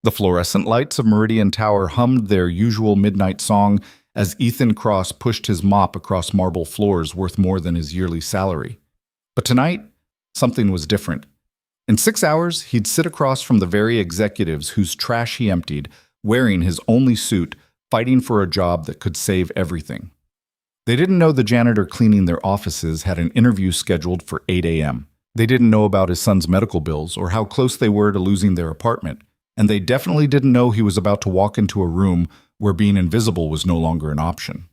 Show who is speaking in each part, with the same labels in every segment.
Speaker 1: The fluorescent lights of Meridian Tower hummed their usual midnight song as Ethan Cross pushed his mop across marble floors worth more than his yearly salary. But tonight, something was different. In 6 hours, he'd sit across from the very executives whose trash he emptied, wearing his only suit, fighting for a job that could save everything. They didn't know the janitor cleaning their offices had an interview scheduled for 8 a.m. They didn't know about his son's medical bills or how close they were to losing their apartment. And they definitely didn't know he was about to walk into a room where being invisible was no longer an option.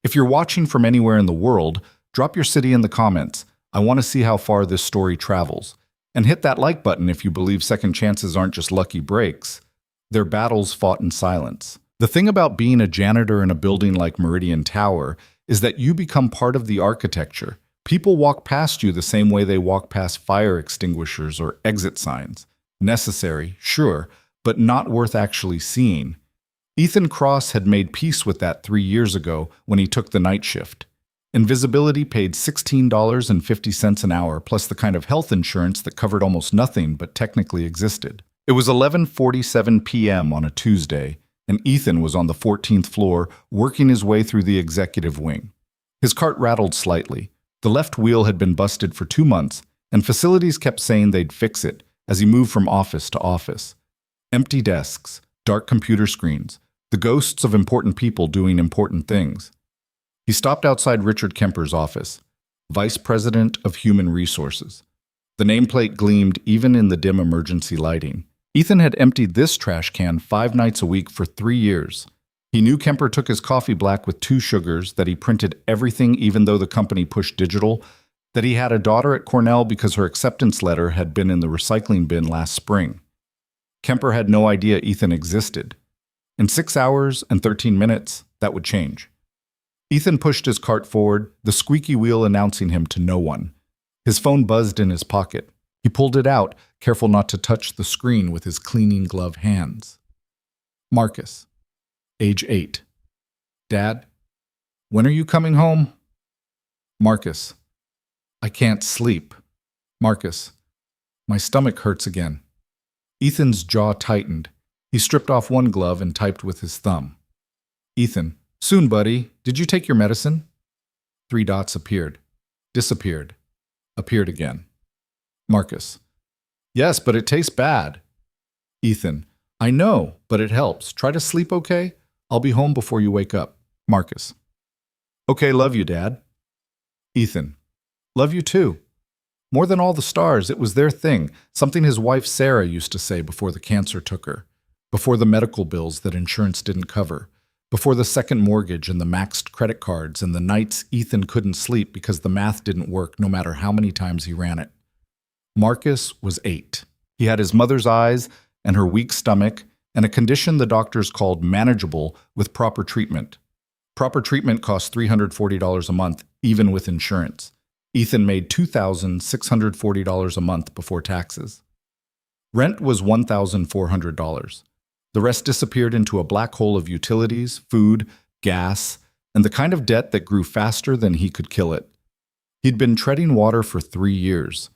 Speaker 1: If you're watching from anywhere in the world, drop your city in the comments. I want to see how far this story travels. And hit that like button if you believe second chances aren't just lucky breaks. They're battles fought in silence. The thing about being a janitor in a building like Meridian Tower is that you become part of the architecture. People walk past you the same way they walk past fire extinguishers or exit signs. Necessary, sure, but not worth actually seeing. Ethan Cross had made peace with that 3 years ago when he took the night shift. Invisibility paid $16.50 an hour, plus the kind of health insurance that covered almost nothing but technically existed. It was 11:47 p.m. on a Tuesday, and Ethan was on the 14th floor, working his way through the executive wing. His cart rattled slightly. The left wheel had been busted for 2 months, and facilities kept saying they'd fix it as he moved from office to office. Empty desks, dark computer screens, the ghosts of important people doing important things. He stopped outside Richard Kemper's office, Vice President of Human Resources. The nameplate gleamed even in the dim emergency lighting. Ethan had emptied this trash can 5 nights a week for 3 years. He knew Kemper took his coffee black with 2 sugars, that he printed everything even though the company pushed digital, that he had a daughter at Cornell because her acceptance letter had been in the recycling bin last spring. Kemper had no idea Ethan existed. In 6 hours and 13 minutes, that would change. Ethan pushed his cart forward, the squeaky wheel announcing him to no one. His phone buzzed in his pocket. He pulled it out, careful not to touch the screen with his cleaning glove hands. Marcus, age 8. Dad, when are you coming home? Marcus, I can't sleep. Marcus, my stomach hurts again. Ethan's jaw tightened. He stripped off one glove and typed with his thumb. Ethan, soon, buddy. Did you take your medicine? 3 dots appeared. Disappeared. Appeared again. Marcus, yes, but it tastes bad. Ethan, I know, but it helps. Try to sleep, okay? I'll be home before you wake up. Marcus, okay, love you, Dad. Ethan, love you too. More than all the stars, it was their thing, something his wife Sarah used to say before the cancer took her, before the medical bills that insurance didn't cover, before the second mortgage and the maxed credit cards and the nights Ethan couldn't sleep because the math didn't work no matter how many times he ran it. Marcus was 8. He had his mother's eyes and her weak stomach and a condition the doctors called manageable with proper treatment. Proper treatment cost $340 a month, even with insurance. Ethan made $2,640 a month before taxes. Rent was $1,400. The rest disappeared into a black hole of utilities, food, gas, and the kind of debt that grew faster than he could kill it. He'd been treading water for 3 years.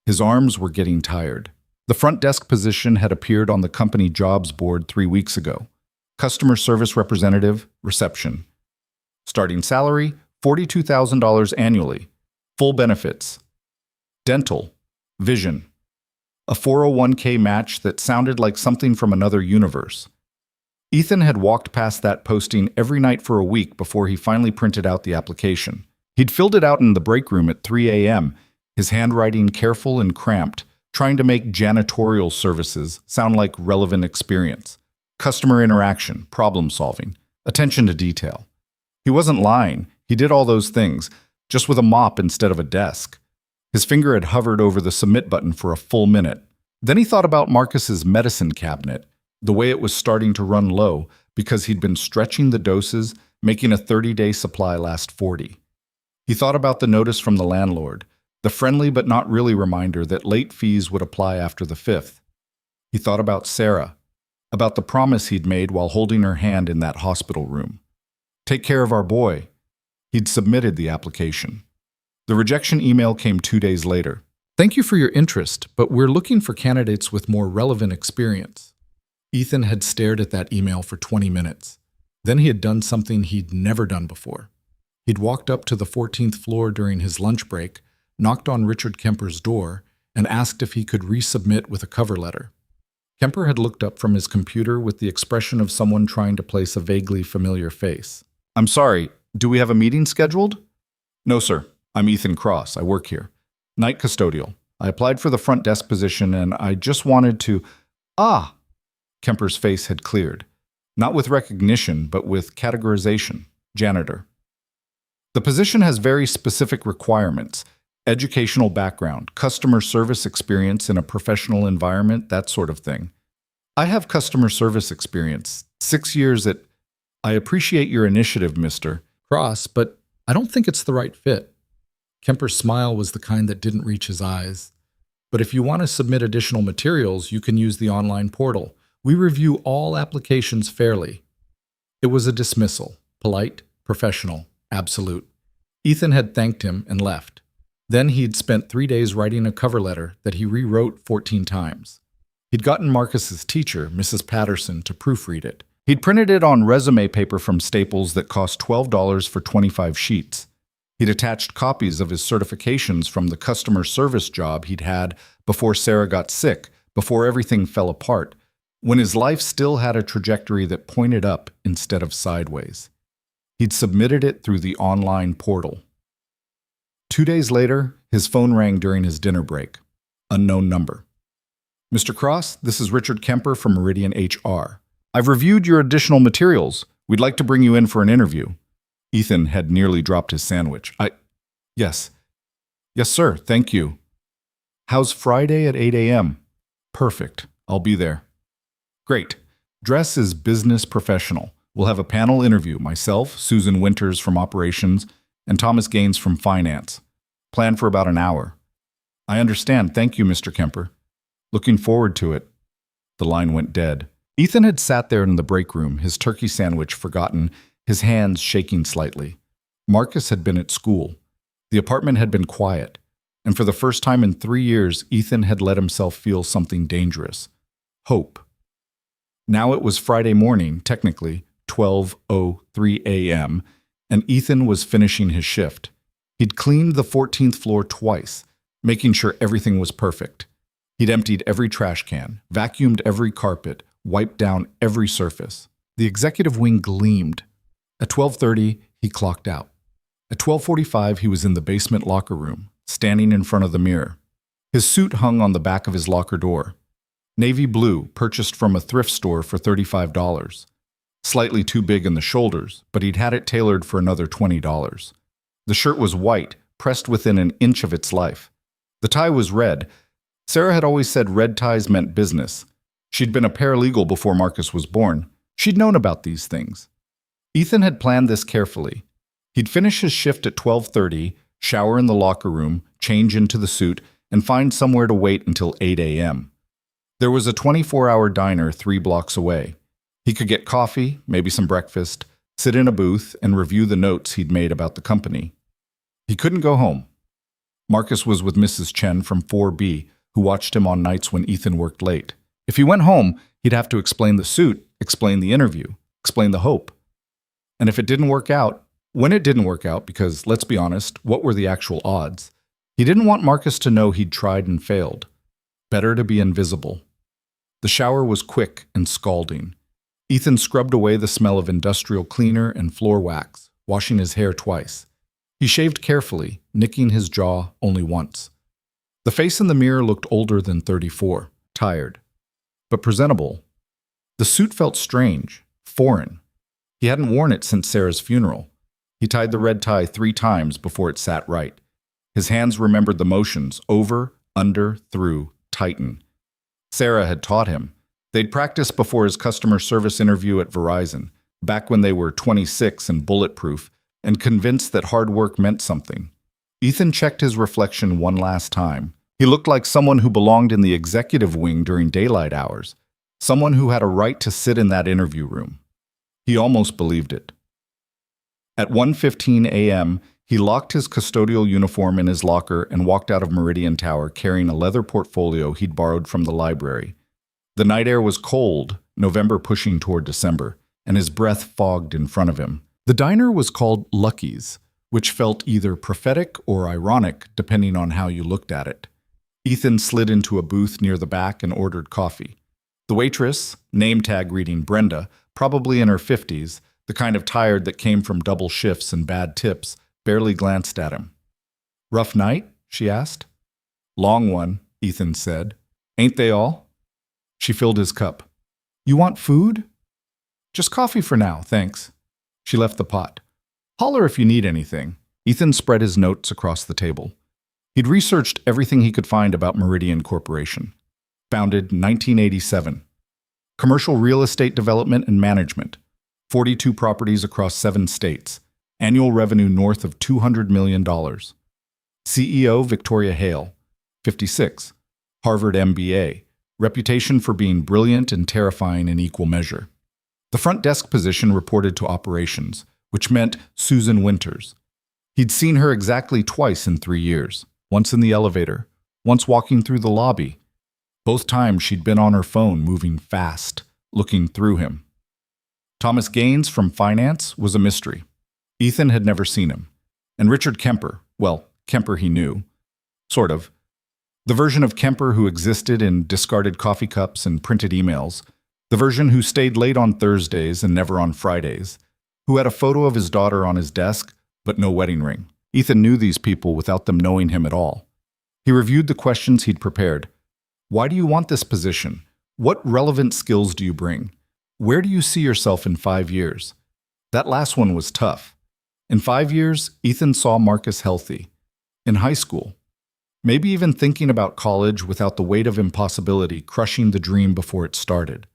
Speaker 1: His arms were getting tired. The front desk position had appeared on the company jobs board 3 weeks ago. Customer service representative, reception. Starting salary, $42,000 annually. Full benefits. Dental. Vision. A 401k match that sounded like something from another universe. Ethan had walked past that posting every night for a week before he finally printed out the application. He'd filled it out in the break room at 3 a.m., his handwriting careful and cramped, trying to make janitorial services sound like relevant experience. Customer interaction, problem solving, attention to detail. He wasn't lying. He did all those things, just with a mop instead of a desk. His finger had hovered over the submit button for a full minute. Then he thought about Marcus's medicine cabinet, the way it was starting to run low because he'd been stretching the doses, making a 30-day supply last 40. He thought about the notice from the landlord, the friendly but not really reminder that late fees would apply after the 5th. He thought about Sarah, about the promise he'd made while holding her hand in that hospital room. Take care of our boy. He'd submitted the application. The rejection email came 2 days later. Thank you for your interest, but we're looking for candidates with more relevant experience. Ethan had stared at that email for 20 minutes. Then he had done something he'd never done before. He'd walked up to the 14th floor during his lunch break, knocked on Richard Kemper's door, and asked if he could resubmit with a cover letter. Kemper had looked up from his computer with the expression of someone trying to place a vaguely familiar face. "I'm sorry, do we have a meeting scheduled?" "No, sir. I'm Ethan Cross. I work here. Night custodial. I applied for the front desk position and I just wanted to—" "Ah!" Kemper's face had cleared. Not with recognition, but with categorization. Janitor. "The position has very specific requirements. Educational background, customer service experience in a professional environment, that sort of thing. I have customer service experience. 6 years at— I appreciate your initiative, Mr. Cross, but I don't think it's the right fit." Kemper's smile was the kind that didn't reach his eyes. "But if you want to submit additional materials, you can use the online portal. We review all applications fairly." It was a dismissal. Polite, professional, absolute. Ethan had thanked him and left. Then he'd spent 3 days writing a cover letter that he rewrote 14 times. He'd gotten Marcus's teacher, Mrs. Patterson, to proofread it. He'd printed it on resume paper from Staples that cost $12 for 25 sheets. He'd attached copies of his certifications from the customer service job he'd had before Sarah got sick, before everything fell apart, when his life still had a trajectory that pointed up instead of sideways. He'd submitted it through the online portal. 2 days later, his phone rang during his dinner break. Unknown number. "Mr. Cross, this is Richard Kemper from Meridian HR. I've reviewed your additional materials. We'd like to bring you in for an interview." Ethan had nearly dropped his sandwich. Yes. Yes, sir, thank you. How's Friday at 8 a.m.? Perfect. I'll be there. Great. Dress is business professional. We'll have a panel interview, myself, Susan Winters from operations, and Thomas Gaines from finance. Plan for about an hour. I understand. Thank you, Mr. Kemper. Looking forward to it. The line went dead. Ethan had sat there in the break room, his turkey sandwich forgotten, his hands shaking slightly. Marcus had been at school. The apartment had been quiet. And for the first time in 3 years, Ethan had let himself feel something dangerous. Hope. Now it was Friday morning, technically, 12:03 a.m., and Ethan was finishing his shift. He'd cleaned the 14th floor twice, making sure everything was perfect. He'd emptied every trash can, vacuumed every carpet, wiped down every surface. The executive wing gleamed. At 12:30, he clocked out. At 12:45, he was in the basement locker room, standing in front of the mirror. His suit hung on the back of his locker door. Navy blue, purchased from a thrift store for $35. Slightly too big in the shoulders, but he'd had it tailored for another $20. The shirt was white, pressed within an inch of its life. The tie was red. Sarah had always said red ties meant business. She'd been a paralegal before Marcus was born. She'd known about these things. Ethan had planned this carefully. He'd finish his shift at 12:30, shower in the locker room, change into the suit, and find somewhere to wait until 8 a.m. There was a 24-hour diner 3 blocks away. He could get coffee, maybe some breakfast, sit in a booth, and review the notes he'd made about the company. He couldn't go home. Marcus was with Mrs. Chen from 4B, who watched him on nights when Ethan worked late. If he went home, he'd have to explain the suit, explain the interview, explain the hope. And if it didn't work out, when it didn't work out, because, let's be honest, what were the actual odds? He didn't want Marcus to know he'd tried and failed. Better to be invisible. The shower was quick and scalding. Ethan scrubbed away the smell of industrial cleaner and floor wax, washing his hair twice. He shaved carefully, nicking his jaw only once. The face in the mirror looked older than 34, tired, but presentable. The suit felt strange, foreign. He hadn't worn it since Sarah's funeral. He tied the red tie 3 times before it sat right. His hands remembered the motions: over, under, through, tighten. Sarah had taught him. They'd practiced before his customer service interview at Verizon, back when they were 26 and bulletproof, and convinced that hard work meant something. Ethan checked his reflection one last time. He looked like someone who belonged in the executive wing during daylight hours, someone who had a right to sit in that interview room. He almost believed it. At 1:15 a.m., he locked his custodial uniform in his locker and walked out of Meridian Tower carrying a leather portfolio he'd borrowed from the library. The night air was cold, November pushing toward December, and his breath fogged in front of him. The diner was called Lucky's, which felt either prophetic or ironic depending on how you looked at it. Ethan slid into a booth near the back and ordered coffee. The waitress, name tag reading Brenda, probably in her 50s, the kind of tired that came from double shifts and bad tips, barely glanced at him. "Rough night?" she asked. "Long one," Ethan said. "Ain't they all?" She filled his cup. "You want food?" "Just coffee for now, thanks." She left the pot. "Holler if you need anything." Ethan spread his notes across the table. He'd researched everything he could find about Meridian Corporation. Founded 1987. Commercial real estate development and management. 42 properties across 7 states. Annual revenue north of $200 million. CEO Victoria Hale, 56. Harvard MBA. Reputation for being brilliant and terrifying in equal measure. The front desk position reported to operations, which meant Susan Winters. He'd seen her exactly twice in 3 years, once in the elevator, once walking through the lobby. Both times she'd been on her phone moving fast, looking through him. Thomas Gaines from finance was a mystery. Ethan had never seen him. And Richard Kemper, well, Kemper he knew. Sort of. The version of Kemper who existed in discarded coffee cups and printed emails. The version who stayed late on Thursdays and never on Fridays. Who had a photo of his daughter on his desk, but no wedding ring. Ethan knew these people without them knowing him at all. He reviewed the questions he'd prepared. Why do you want this position? What relevant skills do you bring? Where do you see yourself in 5 years? That last one was tough. In 5 years, Ethan saw Marcus healthy. In high school. Maybe even thinking about college without the weight of impossibility crushing the dream before it started.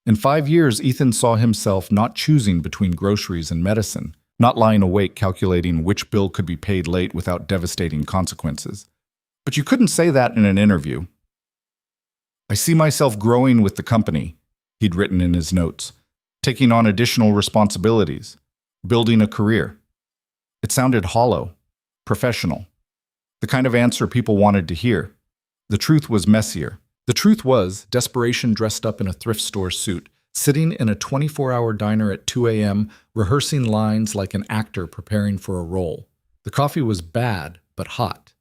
Speaker 1: In 5 years, Ethan saw himself not choosing between groceries and medicine, not lying awake calculating which bill could be paid late without devastating consequences. But you couldn't say that in an interview. I see myself growing with the company, he'd written in his notes, taking on additional responsibilities, building a career. It sounded hollow, professional. The kind of answer people wanted to hear. The truth was messier. The truth was desperation dressed up in a thrift store suit, sitting in a 24-hour diner at 2 a.m., rehearsing lines like an actor preparing for a role. The coffee was bad, but hot.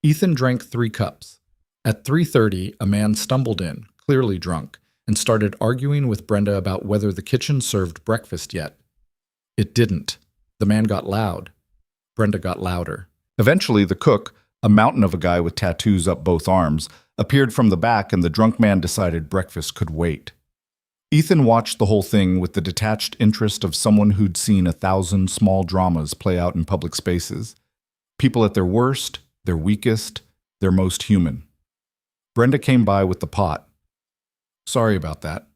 Speaker 1: Ethan drank 3 cups. At 3:30, a man stumbled in, clearly drunk, and started arguing with Brenda about whether the kitchen served breakfast yet. It didn't. The man got loud. Brenda got louder. Eventually, the cook, a mountain of a guy with tattoos up both arms, appeared from the back and the drunk man decided breakfast could wait. Ethan watched the whole thing with the detached interest of someone who'd seen 1,000 small dramas play out in public spaces. People at their worst, their weakest, their most human. Brenda came by with the pot. Sorry about that.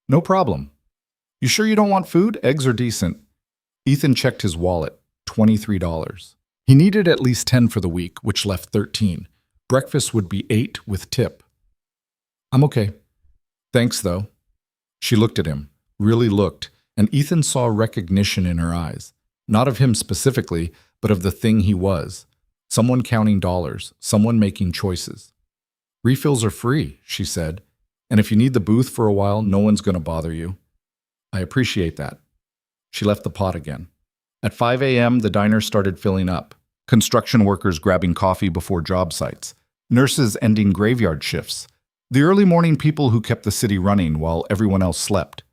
Speaker 1: No problem. You sure you don't want food? Eggs are decent. Ethan checked his wallet. $23. He needed at least 10 for the week, which left 13. Breakfast would be 8 with tip. I'm okay. Thanks, though. She looked at him, really looked, and Ethan saw recognition in her eyes. Not of him specifically, but of the thing he was. Someone counting dollars, someone making choices. Refills are free, she said, and if you need the booth for a while, no one's going to bother you. I appreciate that. She left the pot again. At 5 a.m., the diner started filling up. Construction workers grabbing coffee before job sites. Nurses ending graveyard shifts. The early morning people who kept the city running while everyone else slept.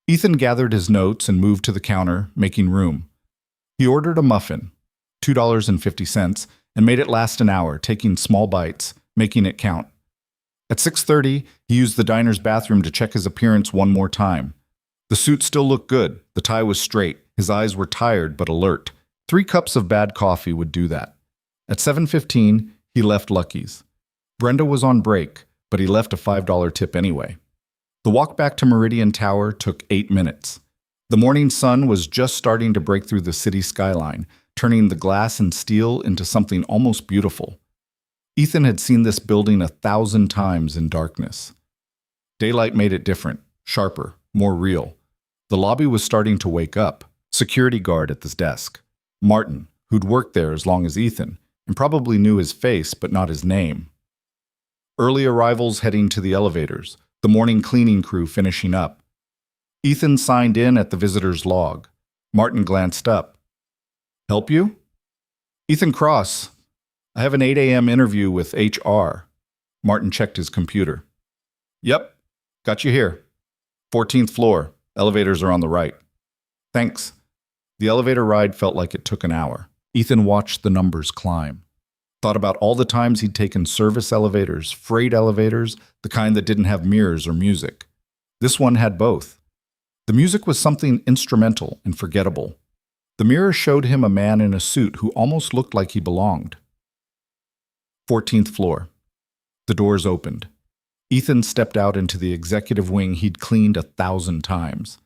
Speaker 1: Ethan gathered his notes and moved to the counter, making room. He ordered a muffin, $2.50, and made it last an hour, taking small bites, making it count. At 6:30, he used the diner's bathroom to check his appearance one more time. The suit still looked good, the tie was straight, his eyes were tired but alert. 3 cups of bad coffee would do that. At 7:15, he left Lucky's. Brenda was on break, but he left a $5 tip anyway. The walk back to Meridian Tower took 8 minutes. The morning sun was just starting to break through the city skyline, turning the glass and steel into something almost beautiful. Ethan had seen this building 1,000 times in darkness. Daylight made it different, sharper, more real. The lobby was starting to wake up. Security guard at this desk. Martin, who'd worked there as long as Ethan, and probably knew his face but not his name. Early arrivals heading to the elevators, the morning cleaning crew finishing up, Ethan signed in at the visitor's log. Martin glanced up. Help you? Ethan Cross. I have an 8 a.m. interview with HR. Martin checked his computer. Yep, got you here. 14th floor. Elevators are on the right. Thanks. The elevator ride felt like it took an hour. Ethan watched the numbers climb. Thought about all the times he'd taken service elevators, freight elevators, the kind that didn't have mirrors or music. This one had both. The music was something instrumental and forgettable. The mirror showed him a man in a suit who almost looked like he belonged. 14th floor. The doors opened. Ethan stepped out into the executive wing he'd cleaned 1,000 times.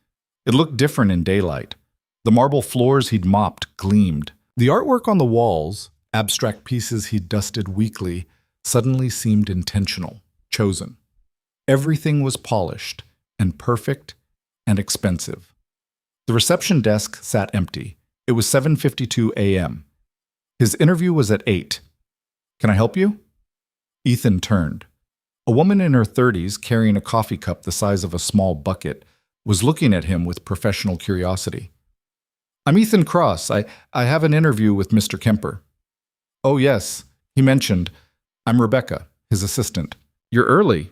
Speaker 1: It looked different in daylight. The marble floors he'd mopped gleamed. The artwork on the walls, abstract pieces he'd dusted weekly, suddenly seemed intentional, chosen. Everything was polished and perfect and expensive. The reception desk sat empty. It was 7:52 a.m. His interview was at 8. Can I help you? Ethan turned. A woman in her 30s, carrying a coffee cup the size of a small bucket, was looking at him with professional curiosity. I'm Ethan Cross. I have an interview with Mr. Kemper. Oh, yes, he mentioned. I'm Rebecca, his assistant. You're early.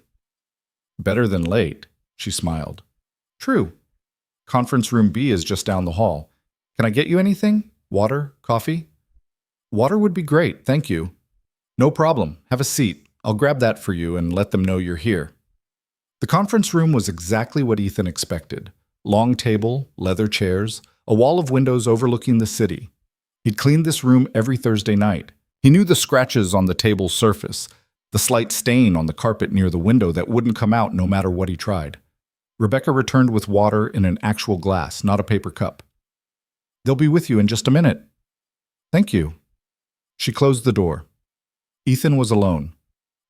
Speaker 1: Better than late, she smiled. True. Conference room B is just down the hall. Can I get you anything? Water? Coffee? Water would be great, thank you. No problem. Have a seat. I'll grab that for you and let them know you're here. The conference room was exactly what Ethan expected. Long table, leather chairs, a wall of windows overlooking the city. He'd cleaned this room every Thursday night. He knew the scratches on the table's surface, the slight stain on the carpet near the window that wouldn't come out no matter what he tried. Rebecca returned with water in an actual glass, not a paper cup. They'll be with you in just a minute. Thank you. She closed the door. Ethan was alone.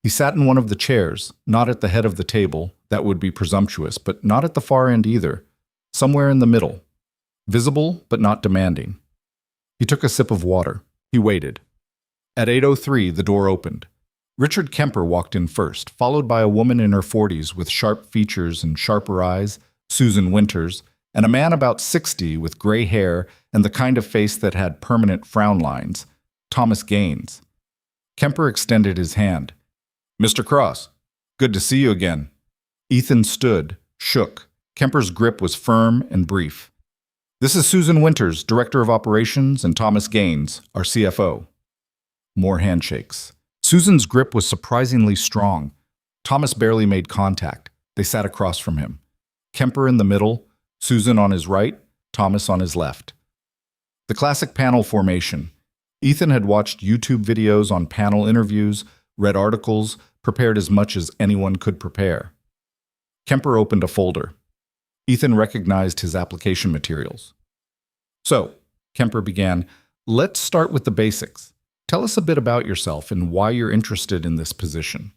Speaker 1: He sat in one of the chairs, not at the head of the table, that would be presumptuous, but not at the far end either, somewhere in the middle, visible but not demanding. He took a sip of water. He waited. At 8:03, the door opened. Richard Kemper walked in first, followed by a woman in her 40s with sharp features and sharper eyes, Susan Winters, and a man about 60 with gray hair and the kind of face that had permanent frown lines, Thomas Gaines. Kemper extended his hand. Mr. Cross, good to see you again. Ethan stood, shook. Kemper's grip was firm and brief. This is Susan Winters, Director of Operations, and Thomas Gaines, our CFO. More handshakes. Susan's grip was surprisingly strong. Thomas barely made contact. They sat across from him. Kemper in the middle, Susan on his right, Thomas on his left. The classic panel formation. Ethan had watched YouTube videos on panel interviews, read articles, prepared as much as anyone could prepare. Kemper opened a folder. Ethan recognized his application materials. So, Kemper began, let's start with the basics. Tell us a bit about yourself and why you're interested in this position.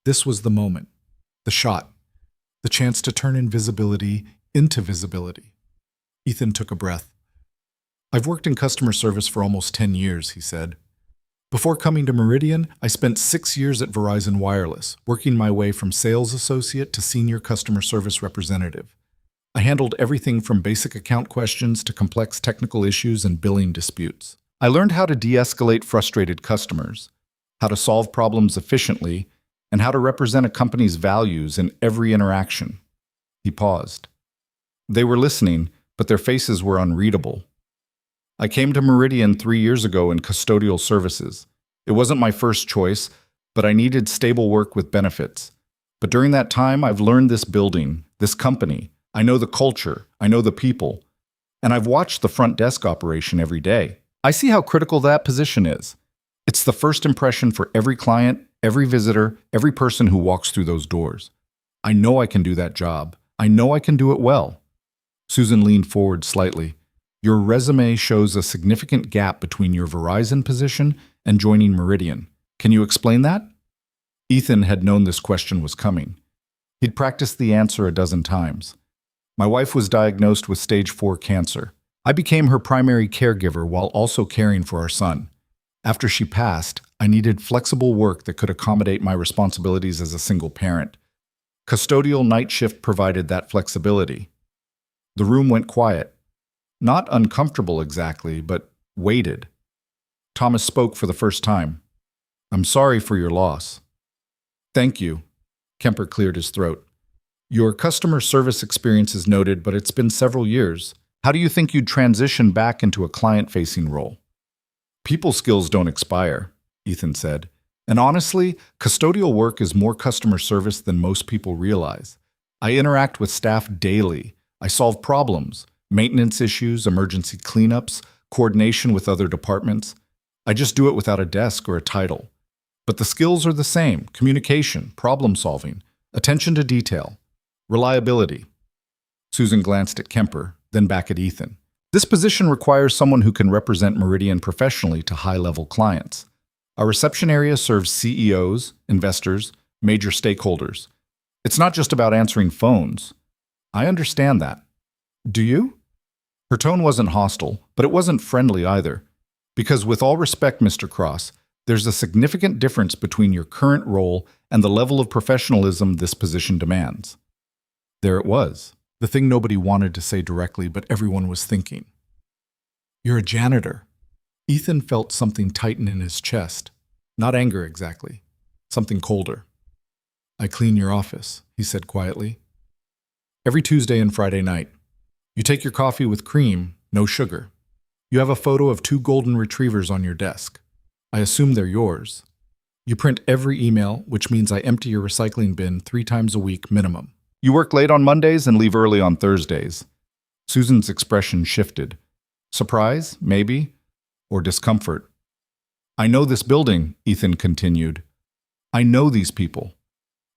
Speaker 1: This was the moment, the shot, the chance to turn invisibility into visibility. Ethan took a breath. I've worked in customer service for almost 10 years, he said. Before coming to Meridian, I spent 6 years at Verizon Wireless, working my way from sales associate to senior customer service representative. I handled everything from basic account questions to complex technical issues and billing disputes. I learned how to de-escalate frustrated customers, how to solve problems efficiently, and how to represent a company's values in every interaction. He paused. They were listening, but their faces were unreadable. I came to Meridian 3 years ago in custodial services. It wasn't my first choice, but I needed stable work with benefits. But during that time, I've learned this building, this company. I know the culture, I know the people, and I've watched the front desk operation every day. I see how critical that position is. It's the first impression for every client, every visitor, every person who walks through those doors. I know I can do that job. I know I can do it well. Susan leaned forward slightly. Your resume shows a significant gap between your Verizon position and joining Meridian. Can you explain that? Ethan had known this question was coming. He'd practiced the answer a dozen times. My wife was diagnosed with stage 4 cancer. I became her primary caregiver while also caring for our son. After she passed, I needed flexible work that could accommodate my responsibilities as a single parent. Custodial night shift provided that flexibility. The room went quiet. Not uncomfortable exactly, but weighted. Thomas spoke for the first time. "I'm sorry for your loss." "Thank you." Kemper cleared his throat. "Your customer service experience is noted, but it's been several years. How do you think you'd transition back into a client-facing role?" "People skills don't expire," Ethan said. "And honestly, custodial work is more customer service than most people realize. I interact with staff daily. I solve problems, maintenance issues, emergency cleanups, coordination with other departments. I just do it without a desk or a title. But the skills are the same: communication, problem solving, attention to detail, reliability." Susan glanced at Kemper, then back at Ethan. "This position requires someone who can represent Meridian professionally to high-level clients. Our reception area serves CEOs, investors, major stakeholders. It's not just about answering phones." "I understand that." "Do you?" Her tone wasn't hostile, but it wasn't friendly either. "Because with all respect, Mr. Cross, there's a significant difference between your current role and the level of professionalism this position demands." There it was, the thing nobody wanted to say directly, but everyone was thinking. "You're a janitor." Ethan felt something tighten in his chest. Not anger exactly, something colder. "I clean your office," he said quietly. "Every Tuesday and Friday night. You take your coffee with cream, no sugar. You have a photo of 2 golden retrievers on your desk. I assume they're yours. You print every email, which means I empty your recycling bin 3 times a week minimum. You work late on Mondays and leave early on Thursdays." Susan's expression shifted. Surprise, maybe, or discomfort. "I know this building," Ethan continued. "I know these people.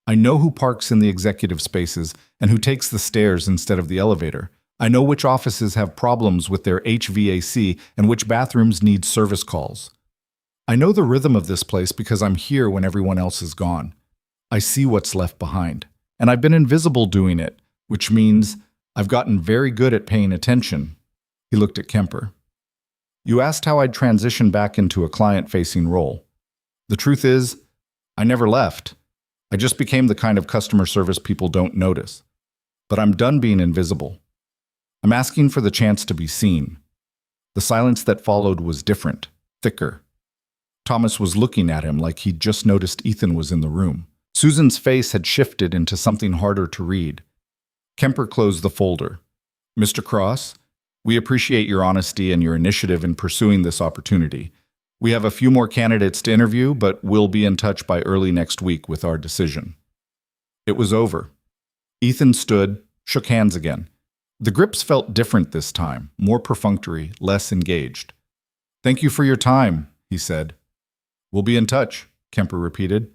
Speaker 1: I know who parks in the executive spaces and who takes the stairs instead of the elevator. I know which offices have problems with their HVAC and which bathrooms need service calls. I know the rhythm of this place because I'm here when everyone else is gone. I see what's left behind. And I've been invisible doing it, which means I've gotten very good at paying attention." He looked at Kemper. "You asked how I'd transition back into a client-facing role. The truth is, I never left. I just became the kind of customer service people don't notice. But I'm done being invisible. I'm asking for the chance to be seen." The silence that followed was different, thicker. Thomas was looking at him like he'd just noticed Ethan was in the room. Susan's face had shifted into something harder to read. Kemper closed the folder. "Mr. Cross, we appreciate your honesty and your initiative in pursuing this opportunity. We have a few more candidates to interview, but we'll be in touch by early next week with our decision." It was over. Ethan stood, shook hands again. The grips felt different this time, more perfunctory, less engaged. "Thank you for your time," he said. "We'll be in touch," Kemper repeated.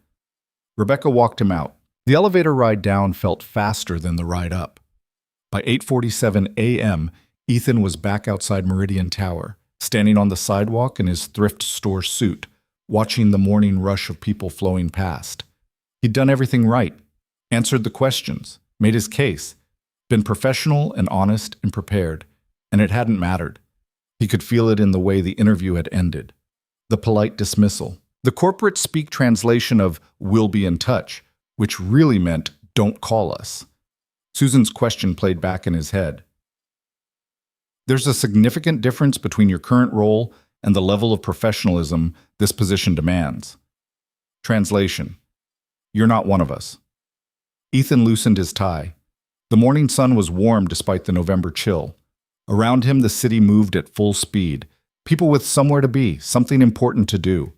Speaker 1: Rebecca walked him out. The elevator ride down felt faster than the ride up. By 8:47 a.m., Ethan was back outside Meridian Tower, standing on the sidewalk in his thrift store suit, watching the morning rush of people flowing past. He'd done everything right, answered the questions, made his case, been professional and honest and prepared, and it hadn't mattered. He could feel it in the way the interview had ended. The polite dismissal. The corporate speak translation of "we'll be in touch," which really meant "don't call us." Susan's question played back in his head. "There's a significant difference between your current role and the level of professionalism this position demands." Translation. "You're not one of us." Ethan loosened his tie. The morning sun was warm despite the November chill. Around him, the city moved at full speed. People with somewhere to be, something important to do.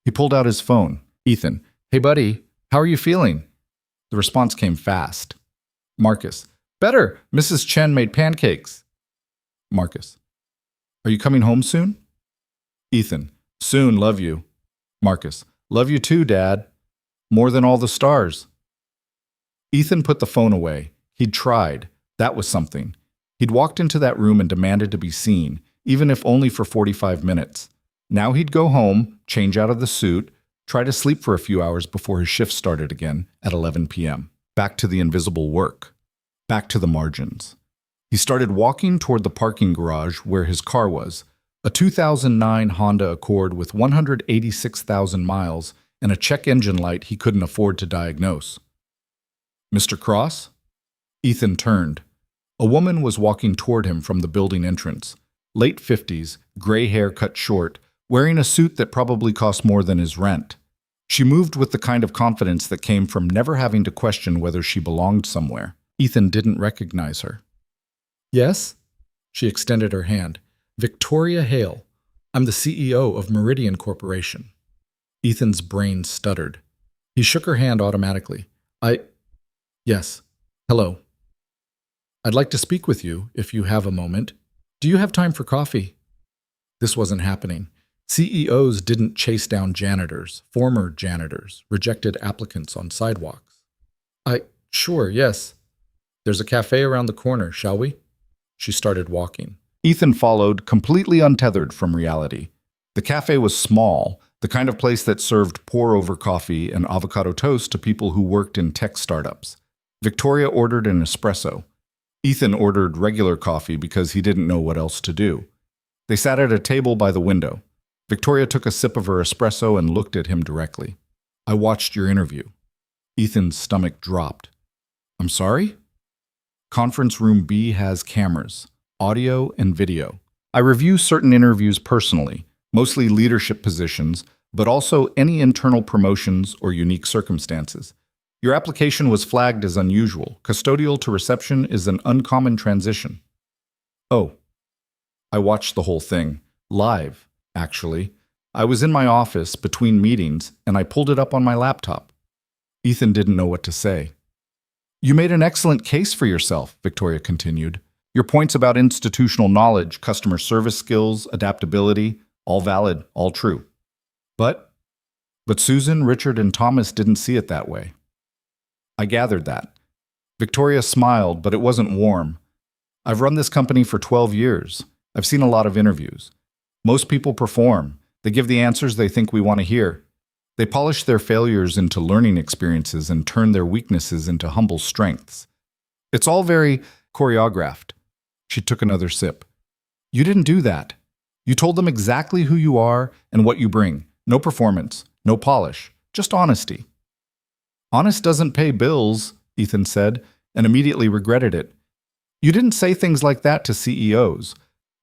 Speaker 1: He pulled out his phone. "Ethan, hey buddy, how are you feeling?" The response came fast. Marcus, "Better. Mrs. Chen made pancakes." Marcus, "Are you coming home soon?" Ethan, "Soon, love you." Marcus, "Love you too, Dad. More than all the stars." Ethan put the phone away. He'd tried. That was something. He'd walked into that room and demanded to be seen, even if only for 45 minutes. Now he'd go home, change out of the suit, try to sleep for a few hours before his shift started again at 11 p.m. Back to the invisible work. Back to the margins. He started walking toward the parking garage where his car was, a 2009 Honda Accord with 186,000 miles and a check engine light he couldn't afford to diagnose. Mr. Cross? Ethan turned. A woman was walking toward him from the building entrance. Late 50s, gray hair cut short, wearing a suit that probably cost more than his rent. She moved with the kind of confidence that came from never having to question whether she belonged somewhere. Ethan didn't recognize her. Yes? She extended her hand. Victoria Hale. I'm the CEO of Meridian Corporation. Ethan's brain stuttered. He shook her hand automatically. Yes. Hello. I'd like to speak with you, if you have a moment. Do you have time for coffee? This wasn't happening. CEOs didn't chase down janitors, former janitors, rejected applicants on sidewalks. Sure, yes. There's a cafe around the corner, shall we? She started walking. Ethan followed, completely untethered from reality. The cafe was small, the kind of place that served pour-over coffee and avocado toast to people who worked in tech startups. Victoria ordered an espresso. Ethan ordered regular coffee because he didn't know what else to do. They sat at a table by the window. Victoria took a sip of her espresso and looked at him directly. I watched your interview. Ethan's stomach dropped. I'm sorry? Conference room B has cameras, audio and video. I review certain interviews personally, mostly leadership positions, but also any internal promotions or unique circumstances. Your application was flagged as unusual. Custodial to reception is an uncommon transition. Oh. I watched the whole thing. Live, actually. I was in my office between meetings, and I pulled it up on my laptop. Ethan didn't know what to say. You made an excellent case for yourself, Victoria continued. Your points about institutional knowledge, customer service skills, adaptability, all valid, all true. But Susan, Richard, and Thomas didn't see it that way. I gathered that. Victoria smiled, but it wasn't warm. I've run this company for 12 years. I've seen a lot of interviews. Most people perform. They give the answers they think we want to hear. They polish their failures into learning experiences and turn their weaknesses into humble strengths. It's all very choreographed. She took another sip. You didn't do that. You told them exactly who you are and what you bring. No performance, no polish, just honesty. Honest doesn't pay bills, Ethan said, and immediately regretted it. You didn't say things like that to CEOs.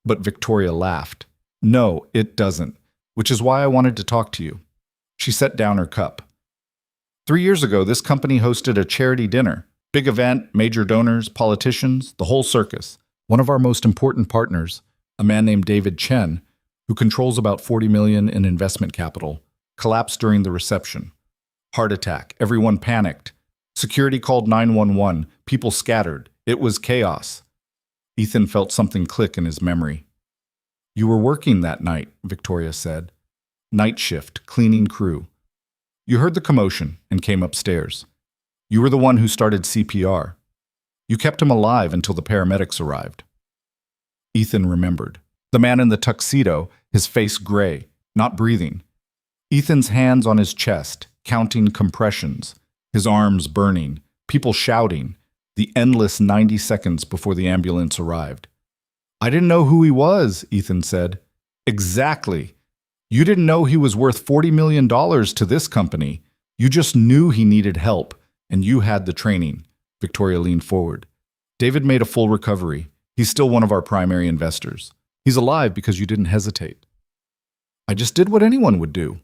Speaker 1: But Victoria laughed. No, it doesn't, which is why I wanted to talk to you. She set down her cup. 3 years ago, this company hosted a charity dinner. Big event, major donors, politicians, the whole circus. One of our most important partners, a man named David Chen, who controls about $40 million in investment capital, collapsed during the reception. Heart attack. Everyone panicked. Security called 911. People scattered. It was chaos. Ethan felt something click in his memory. You were working that night, Victoria said. Night shift, cleaning crew. You heard the commotion and came upstairs. You were the one who started CPR. You kept him alive until the paramedics arrived. Ethan remembered. The man in the tuxedo, his face gray, not breathing. Ethan's hands on his chest, counting compressions, his arms burning, people shouting, the endless 90 seconds before the ambulance arrived. I didn't know who he was, Ethan said. Exactly. You didn't know he was worth $40 million to this company. You just knew he needed help, and you had the training. Victoria leaned forward. David made a full recovery. He's still one of our primary investors. He's alive because you didn't hesitate. I just did what anyone would do.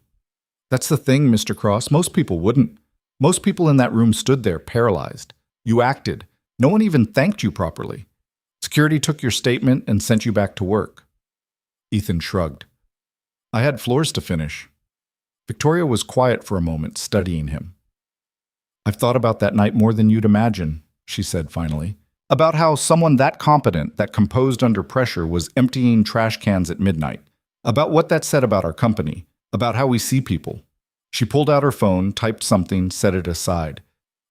Speaker 1: That's the thing, Mr. Cross. Most people wouldn't. Most people in that room stood there paralyzed. You acted. No one even thanked you properly. Security took your statement and sent you back to work. Ethan shrugged. I had floors to finish. Victoria was quiet for a moment, studying him. I've thought about that night more than you'd imagine, she said finally. About how someone that competent, that composed under pressure, was emptying trash cans at midnight. About what that said about our company. About how we see people. She pulled out her phone, typed something, set it aside.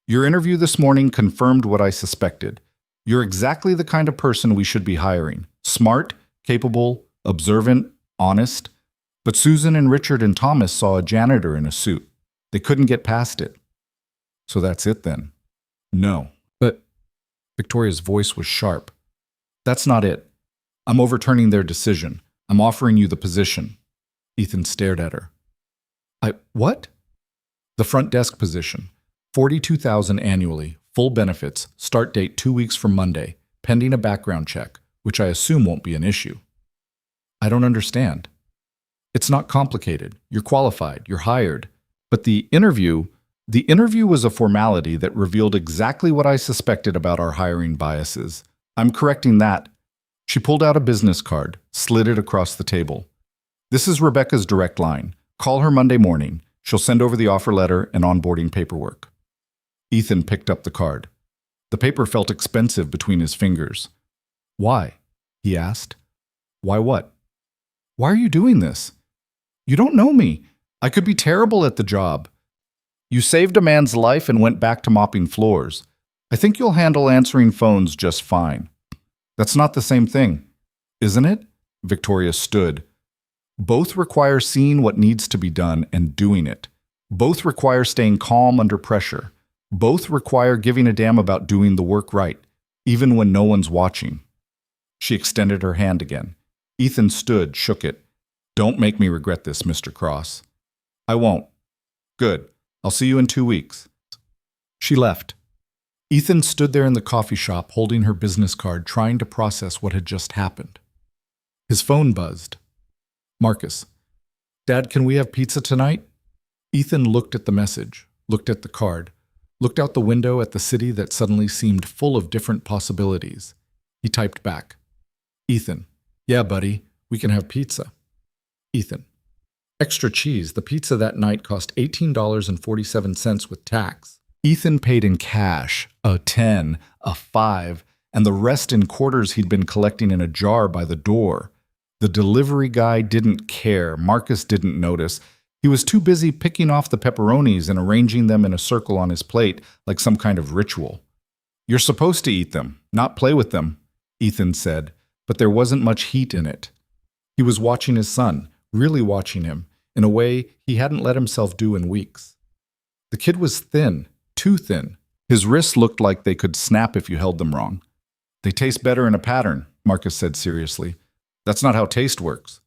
Speaker 1: Your interview this morning confirmed what I suspected. You're exactly the kind of person we should be hiring. Smart, capable, observant, honest. But Susan and Richard and Thomas saw a janitor in a suit. They couldn't get past it. So that's it then? No. But Victoria's voice was sharp. That's not it. I'm overturning their decision. I'm offering you the position. Ethan stared at her. What? The front desk position. $42,000 annually, full benefits, start date 2 weeks from Monday, pending a background check, which I assume won't be an issue. I don't understand. It's not complicated. You're qualified. You're hired. But the interview was a formality that revealed exactly what I suspected about our hiring biases. I'm correcting that. She pulled out a business card, slid it across the table. This is Rebecca's direct line. Call her Monday morning. She'll send over the offer letter and onboarding paperwork. Ethan picked up the card. The paper felt expensive between his fingers. Why? He asked. Why what? Why are you doing this? You don't know me. I could be terrible at the job. You saved a man's life and went back to mopping floors. I think you'll handle answering phones just fine. That's not the same thing, isn't it? Victoria stood. Both require seeing what needs to be done and doing it. Both require staying calm under pressure. Both require giving a damn about doing the work right, even when no one's watching. She extended her hand again. Ethan stood, shook it. Don't make me regret this, Mr. Cross. I won't. Good. I'll see you in 2 weeks. She left. Ethan stood there in the coffee shop holding her business card, trying to process what had just happened. His phone buzzed. Marcus. Dad, can we have pizza tonight? Ethan looked at the message, looked at the card, looked out the window at the city that suddenly seemed full of different possibilities. He typed back. Ethan. Yeah, buddy, we can have pizza. Ethan. Extra cheese. The pizza that night cost $18.47 with tax. Ethan paid in cash, a 10, a 5, and the rest in quarters he'd been collecting in a jar by the door. The delivery guy didn't care. Marcus didn't notice. He was too busy picking off the pepperonis and arranging them in a circle on his plate like some kind of ritual. You're supposed to eat them, not play with them, Ethan said, but there wasn't much heat in it. He was watching his son, really watching him, in a way he hadn't let himself do in weeks. The kid was thin, too thin. His wrists looked like they could snap if you held them wrong. They taste better in a pattern, Marcus said seriously. That's not how taste works.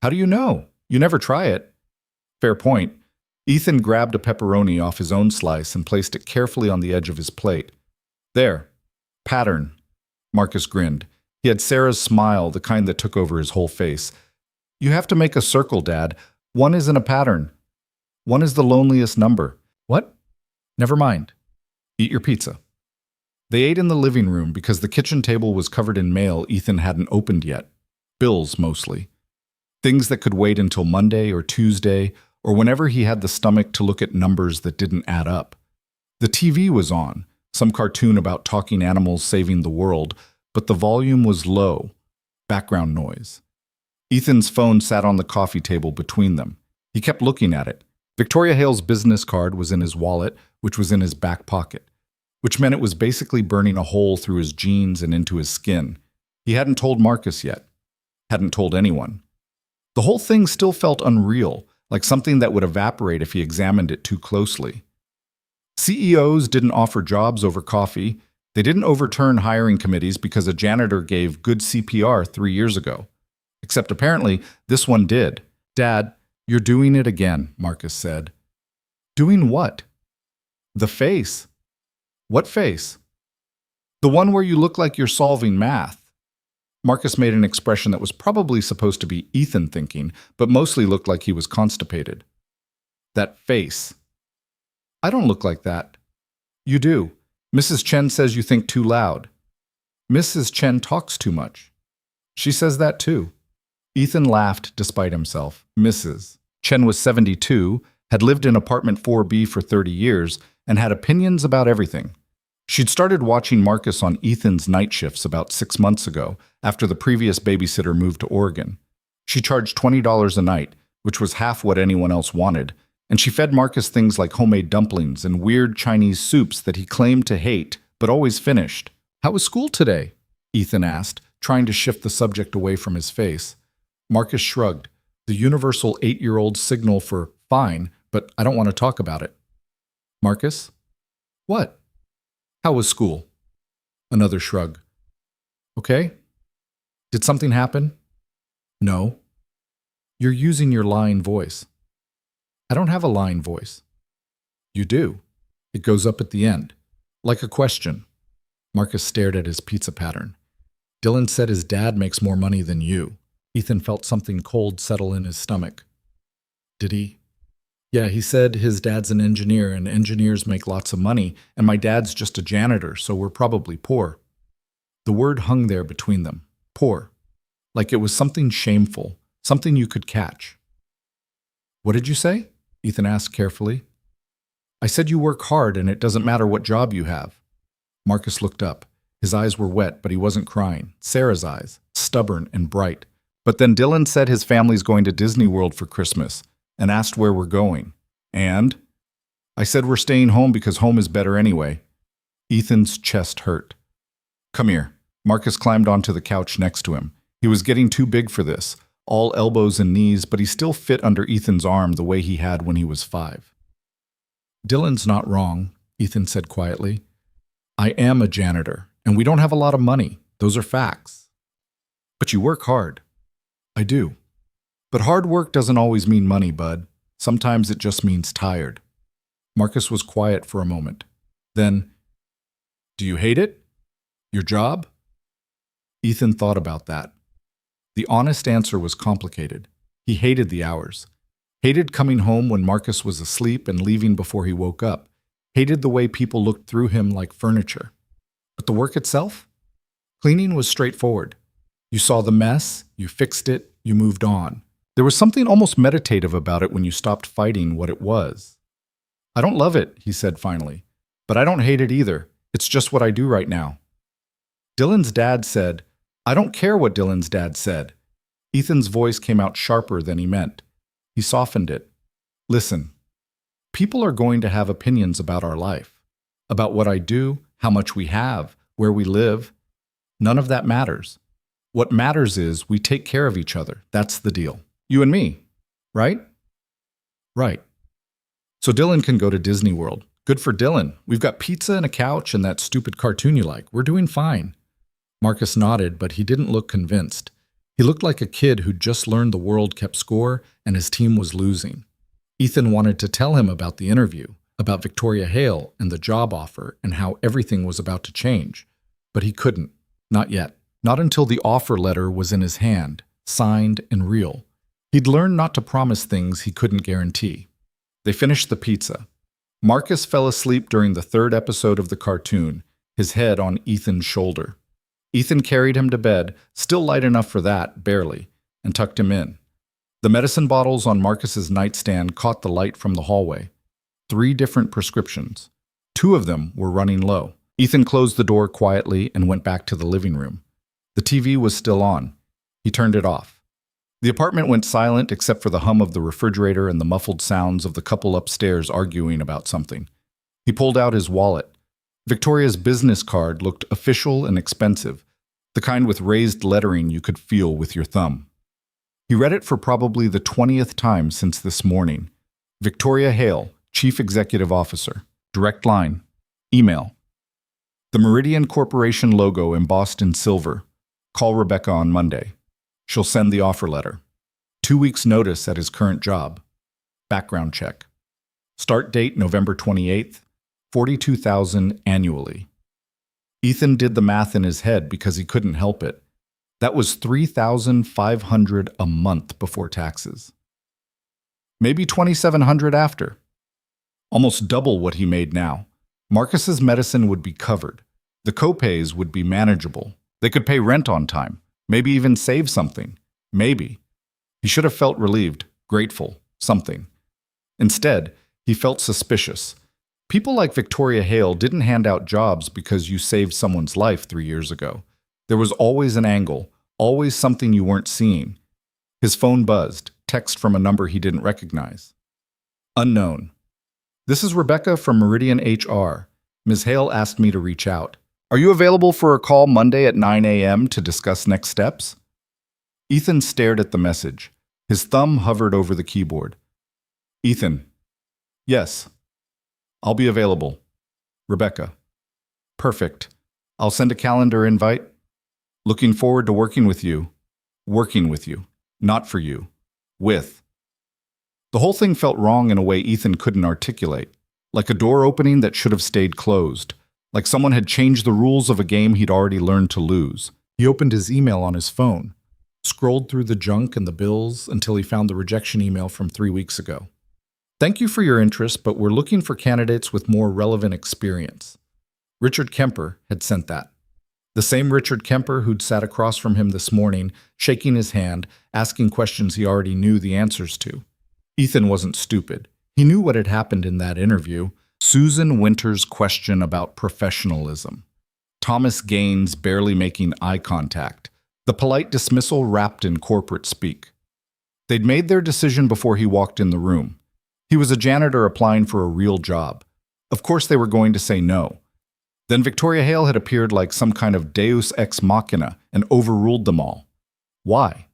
Speaker 1: How do you know? You never try it. Fair point. Ethan grabbed a pepperoni off his own slice and placed it carefully on the edge of his plate. There. Pattern. Marcus grinned. He had Sarah's smile, the kind that took over his whole face. You have to make a circle, Dad. One isn't a pattern. One is the loneliest number. What? Never mind. Eat your pizza. They ate in the living room because the kitchen table was covered in mail Ethan hadn't opened yet. Bills, mostly. Things that could wait until Monday or Tuesday, or whenever he had the stomach to look at numbers that didn't add up. The TV was on, some cartoon about talking animals saving the world, but the volume was low. Background noise. Ethan's phone sat on the coffee table between them. He kept looking at it. Victoria Hale's business card was in his wallet, which was in his back pocket, which meant it was basically burning a hole through his jeans and into his skin. He hadn't told Marcus yet. Hadn't told anyone. The whole thing still felt unreal, like something that would evaporate if he examined it too closely. CEOs didn't offer jobs over coffee. They didn't overturn hiring committees because a janitor gave good CPR 3 years ago. Except apparently, this one did. Dad, you're doing it again, Marcus said. Doing what? The face. What face? The one where you look like you're solving math. Marcus made an expression that was probably supposed to be Ethan thinking, but mostly looked like he was constipated. That face. I don't look like that. You do. Mrs. Chen says you think too loud. Mrs. Chen talks too much. She says that too. Ethan laughed despite himself. Mrs. Chen was 72, had lived in apartment 4B for 30 years, and had opinions about everything. She'd started watching Marcus on Ethan's night shifts about 6 months ago, after the previous babysitter moved to Oregon. She charged $20 a night, which was half what anyone else wanted, and she fed Marcus things like homemade dumplings and weird Chinese soups that he claimed to hate, but always finished. How was school today? Ethan asked, trying to shift the subject away from his face. Marcus shrugged, the universal 8-year-old signal for fine, but I don't want to talk about it. Marcus? What? How was school? Another shrug. Okay. Did something happen? No. You're using your lying voice. I don't have a lying voice. You do. It goes up at the end. Like a question. Marcus stared at his pizza pattern. Dylan said his dad makes more money than you. Ethan felt something cold settle in his stomach. Did he? Yeah, he said his dad's an engineer and engineers make lots of money, and my dad's just a janitor, so we're probably poor. The word hung there between them. Poor. Like it was something shameful, something you could catch. What did you say? Ethan asked carefully. I said you work hard and it doesn't matter what job you have. Marcus looked up. His eyes were wet, but he wasn't crying. Sarah's eyes, stubborn and bright. But then Dylan said his family's going to Disney World for Christmas and asked where we're going. And? I said we're staying home because home is better anyway. Ethan's chest hurt. Come here. Marcus climbed onto the couch next to him. He was getting too big for this, all elbows and knees, but he still fit under Ethan's arm the way he had when he was 5. Dylan's not wrong, Ethan said quietly. I am a janitor, and we don't have a lot of money. Those are facts. But you work hard. I do. But hard work doesn't always mean money, bud. Sometimes it just means tired. Marcus was quiet for a moment. Then, do you hate it? Your job? Ethan thought about that. The honest answer was complicated. He hated the hours. Hated coming home when Marcus was asleep and leaving before he woke up. Hated the way people looked through him like furniture. But the work itself? Cleaning was straightforward. You saw the mess, you fixed it, you moved on. There was something almost meditative about it when you stopped fighting what it was. I don't love it, he said finally, but I don't hate it either. It's just what I do right now. Dylan's dad said, I don't care what Dylan's dad said. Ethan's voice came out sharper than he meant. He softened it. Listen, people are going to have opinions about our life, about what I do, how much we have, where we live. None of that matters. What matters is we take care of each other. That's the deal. You and me, right? Right. So Dylan can go to Disney World. Good for Dylan. We've got pizza and a couch and that stupid cartoon you like. We're doing fine. Marcus nodded, but he didn't look convinced. He looked like a kid who'd just learned the world kept score and his team was losing. Ethan wanted to tell him about the interview, about Victoria Hale and the job offer and how everything was about to change. But he couldn't. Not yet. Not until the offer letter was in his hand, signed and real. He'd learned not to promise things he couldn't guarantee. They finished the pizza. Marcus fell asleep during the 3rd episode of the cartoon, his head on Ethan's shoulder. Ethan carried him to bed, still light enough for that, barely, and tucked him in. The medicine bottles on Marcus's nightstand caught the light from the hallway. 3 different prescriptions. 2 of them were running low. Ethan closed the door quietly and went back to the living room. The TV was still on. He turned it off. The apartment went silent except for the hum of the refrigerator and the muffled sounds of the couple upstairs arguing about something. He pulled out his wallet. Victoria's business card looked official and expensive, the kind with raised lettering you could feel with your thumb. He read it for probably the 20th time since this morning. Victoria Hale, Chief Executive Officer. Direct line. Email. The Meridian Corporation logo embossed in silver. Call Rebecca on Monday. She'll send the offer letter. 2 weeks' notice at his current job. Background check. Start date November 28th. $42,000 annually. Ethan did the math in his head because he couldn't help it. That was $3,500 a month before taxes. Maybe $2,700 after. Almost double what he made now. Marcus's medicine would be covered. The copays would be manageable. They could pay rent on time. Maybe even save something. Maybe. He should have felt relieved, grateful, something. Instead, he felt suspicious. People like Victoria Hale didn't hand out jobs because you saved someone's life 3 years ago. There was always an angle, always something you weren't seeing. His phone buzzed, text from a number he didn't recognize. Unknown. This is Rebecca from Meridian HR. Ms. Hale asked me to reach out. Are you available for a call Monday at 9 a.m. to discuss next steps? Ethan stared at the message. His thumb hovered over the keyboard. Ethan. Yes. I'll be available. Rebecca. Perfect. I'll send a calendar invite. Looking forward to working with you. Working with you. Not for you. With. The whole thing felt wrong in a way Ethan couldn't articulate, like a door opening that should have stayed closed. like someone had changed the rules of a game he'd already learned to lose. He opened his email on his phone, scrolled through the junk and the bills until he found the rejection email from 3 weeks ago. Thank you for your interest, but we're looking for candidates with more relevant experience. Richard Kemper had sent that. The same Richard Kemper who'd sat across from him this morning, shaking his hand, asking questions he already knew the answers to. Ethan wasn't stupid. He knew what had happened in that interview. Susan Winter's question about professionalism. Thomas Gaines barely making eye contact. The polite dismissal wrapped in corporate speak. They'd made their decision before he walked in the room. He was a janitor applying for a real job. Of course they were going to say no. Then Victoria Hale had appeared like some kind of deus ex machina and overruled them all. Why?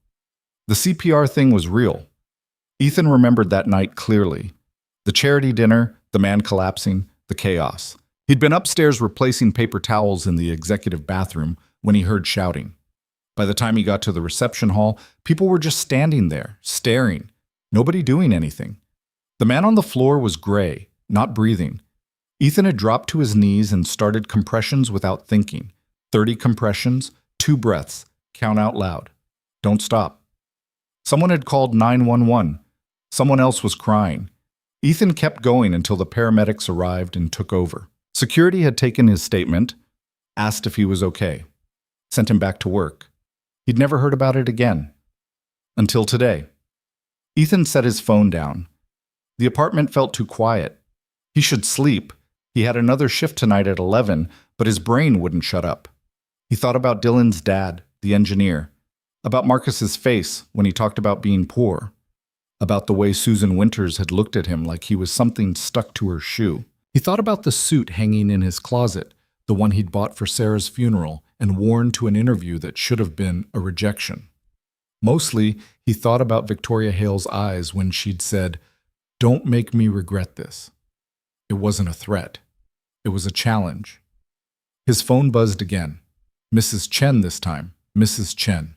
Speaker 1: The CPR thing was real. Ethan remembered that night clearly. The charity dinner, the man collapsing, the chaos. He'd been upstairs replacing paper towels in the executive bathroom when he heard shouting. By the time he got to the reception hall, people were just standing there, staring, nobody doing anything. The man on the floor was gray, not breathing. Ethan had dropped to his knees and started compressions without thinking. 30 compressions, 2 breaths, count out loud. Don't stop. Someone had called 911. Someone else was crying. Ethan kept going until the paramedics arrived and took over. Security had taken his statement, asked if he was okay, sent him back to work. He'd never heard about it again. Until today. Ethan set his phone down. The apartment felt too quiet. He should sleep. He had another shift tonight at 11, but his brain wouldn't shut up. He thought about Dylan's dad, the engineer, about Marcus's face when he talked about being poor, about the way Susan Winters had looked at him like he was something stuck to her shoe. He thought about the suit hanging in his closet, the one he'd bought for Sarah's funeral and worn to an interview that should have been a rejection. Mostly, he thought about Victoria Hale's eyes when she'd said, "Don't make me regret this." It wasn't a threat. It was a challenge. His phone buzzed again. Mrs. Chen this time. Mrs. Chen.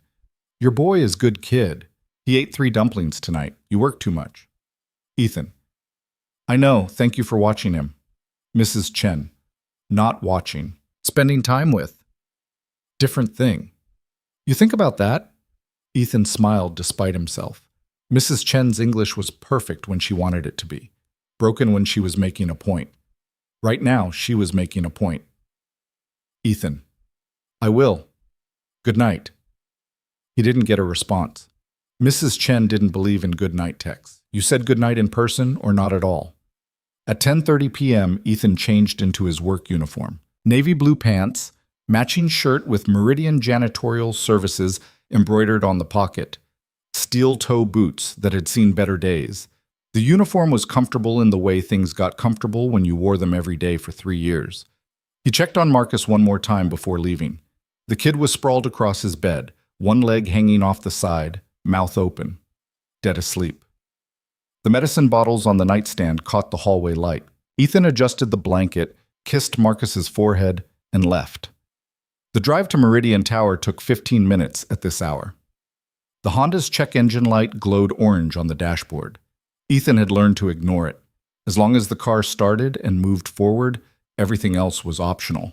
Speaker 1: "Your boy is good kid. He ate 3 dumplings tonight. You work too much." Ethan. "I know. Thank you for watching him." Mrs. Chen. "Not watching. Spending time with." Different thing. "You think about that?" Ethan smiled despite himself. Mrs. Chen's English was perfect when she wanted it to be, broken when she was making a point. Right now, she was making a point. Ethan. "I will. Good night." He didn't get a response. Mrs. Chen didn't believe in good night texts. You said good night in person or not at all. At 10:30 p.m., Ethan changed into his work uniform. Navy blue pants, matching shirt with Meridian Janitorial Services embroidered on the pocket, steel-toe boots that had seen better days. The uniform was comfortable in the way things got comfortable when you wore them every day for 3 years. He checked on Marcus one more time before leaving. The kid was sprawled across his bed, one leg hanging off the side, mouth open, dead asleep. The medicine bottles on the nightstand caught the hallway light. Ethan adjusted the blanket, kissed Marcus's forehead, and left. The drive to Meridian Tower took 15 minutes at this hour. The Honda's check engine light glowed orange on the dashboard. Ethan had learned to ignore it. As long as the car started and moved forward, everything else was optional.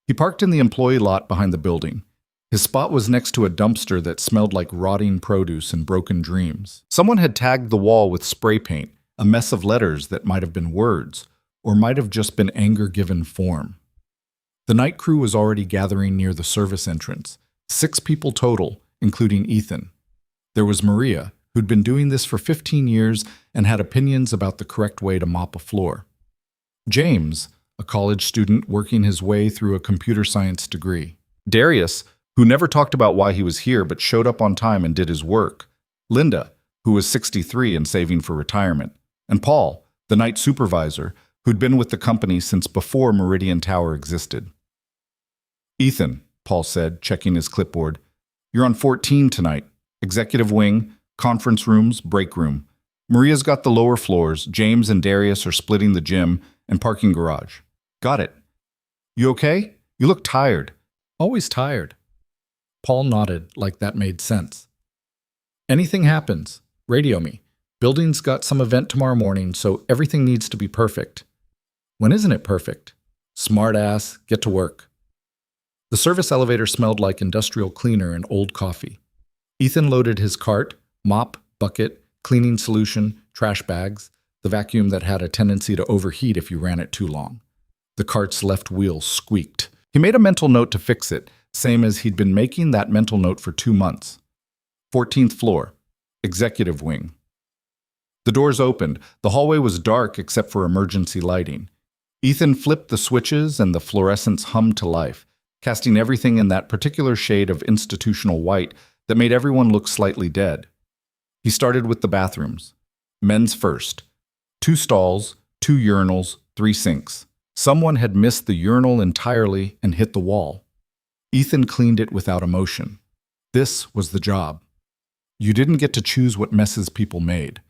Speaker 1: He parked in the employee lot behind the building. His spot was next to a dumpster that smelled like rotting produce and broken dreams. Someone had tagged the wall with spray paint, a mess of letters that might have been words, or might have just been anger given form. The night crew was already gathering near the service entrance, 6 people total, including Ethan. There was Maria, who'd been doing this for 15 years and had opinions about the correct way to mop a floor. James, a college student working his way through a computer science degree. Darius, who never talked about why he was here but showed up on time and did his work. Linda, who was 63 and saving for retirement. And Paul, the night supervisor, who'd been with the company since before Meridian Tower existed. "Ethan," Paul said, checking his clipboard, "you're on 14 tonight. Executive wing, conference rooms, break room. Maria's got the lower floors. James and Darius are splitting the gym and parking garage." "Got it." "You okay? You look tired." "Always tired." Paul nodded like that made sense. "Anything happens, radio me. Building's got some event tomorrow morning, so everything needs to be perfect." "When isn't it perfect?" Smart ass, get to work. The service elevator smelled like industrial cleaner and old coffee. Ethan loaded his cart, mop, bucket, cleaning solution, trash bags, the vacuum that had a tendency to overheat if you ran it too long. The cart's left wheel squeaked. He made a mental note to fix it, same as he'd been making that mental note for 2 months. 14th floor, executive wing. The doors opened. The hallway was dark except for emergency lighting. Ethan flipped the switches and the fluorescents hummed to life, casting everything in that particular shade of institutional white that made everyone look slightly dead. He started with the bathrooms. Men's first. 2 stalls, 2 urinals, 3 sinks. Someone had missed the urinal entirely and hit the wall. Ethan cleaned it without emotion. This was the job. You didn't get to choose what messes people made.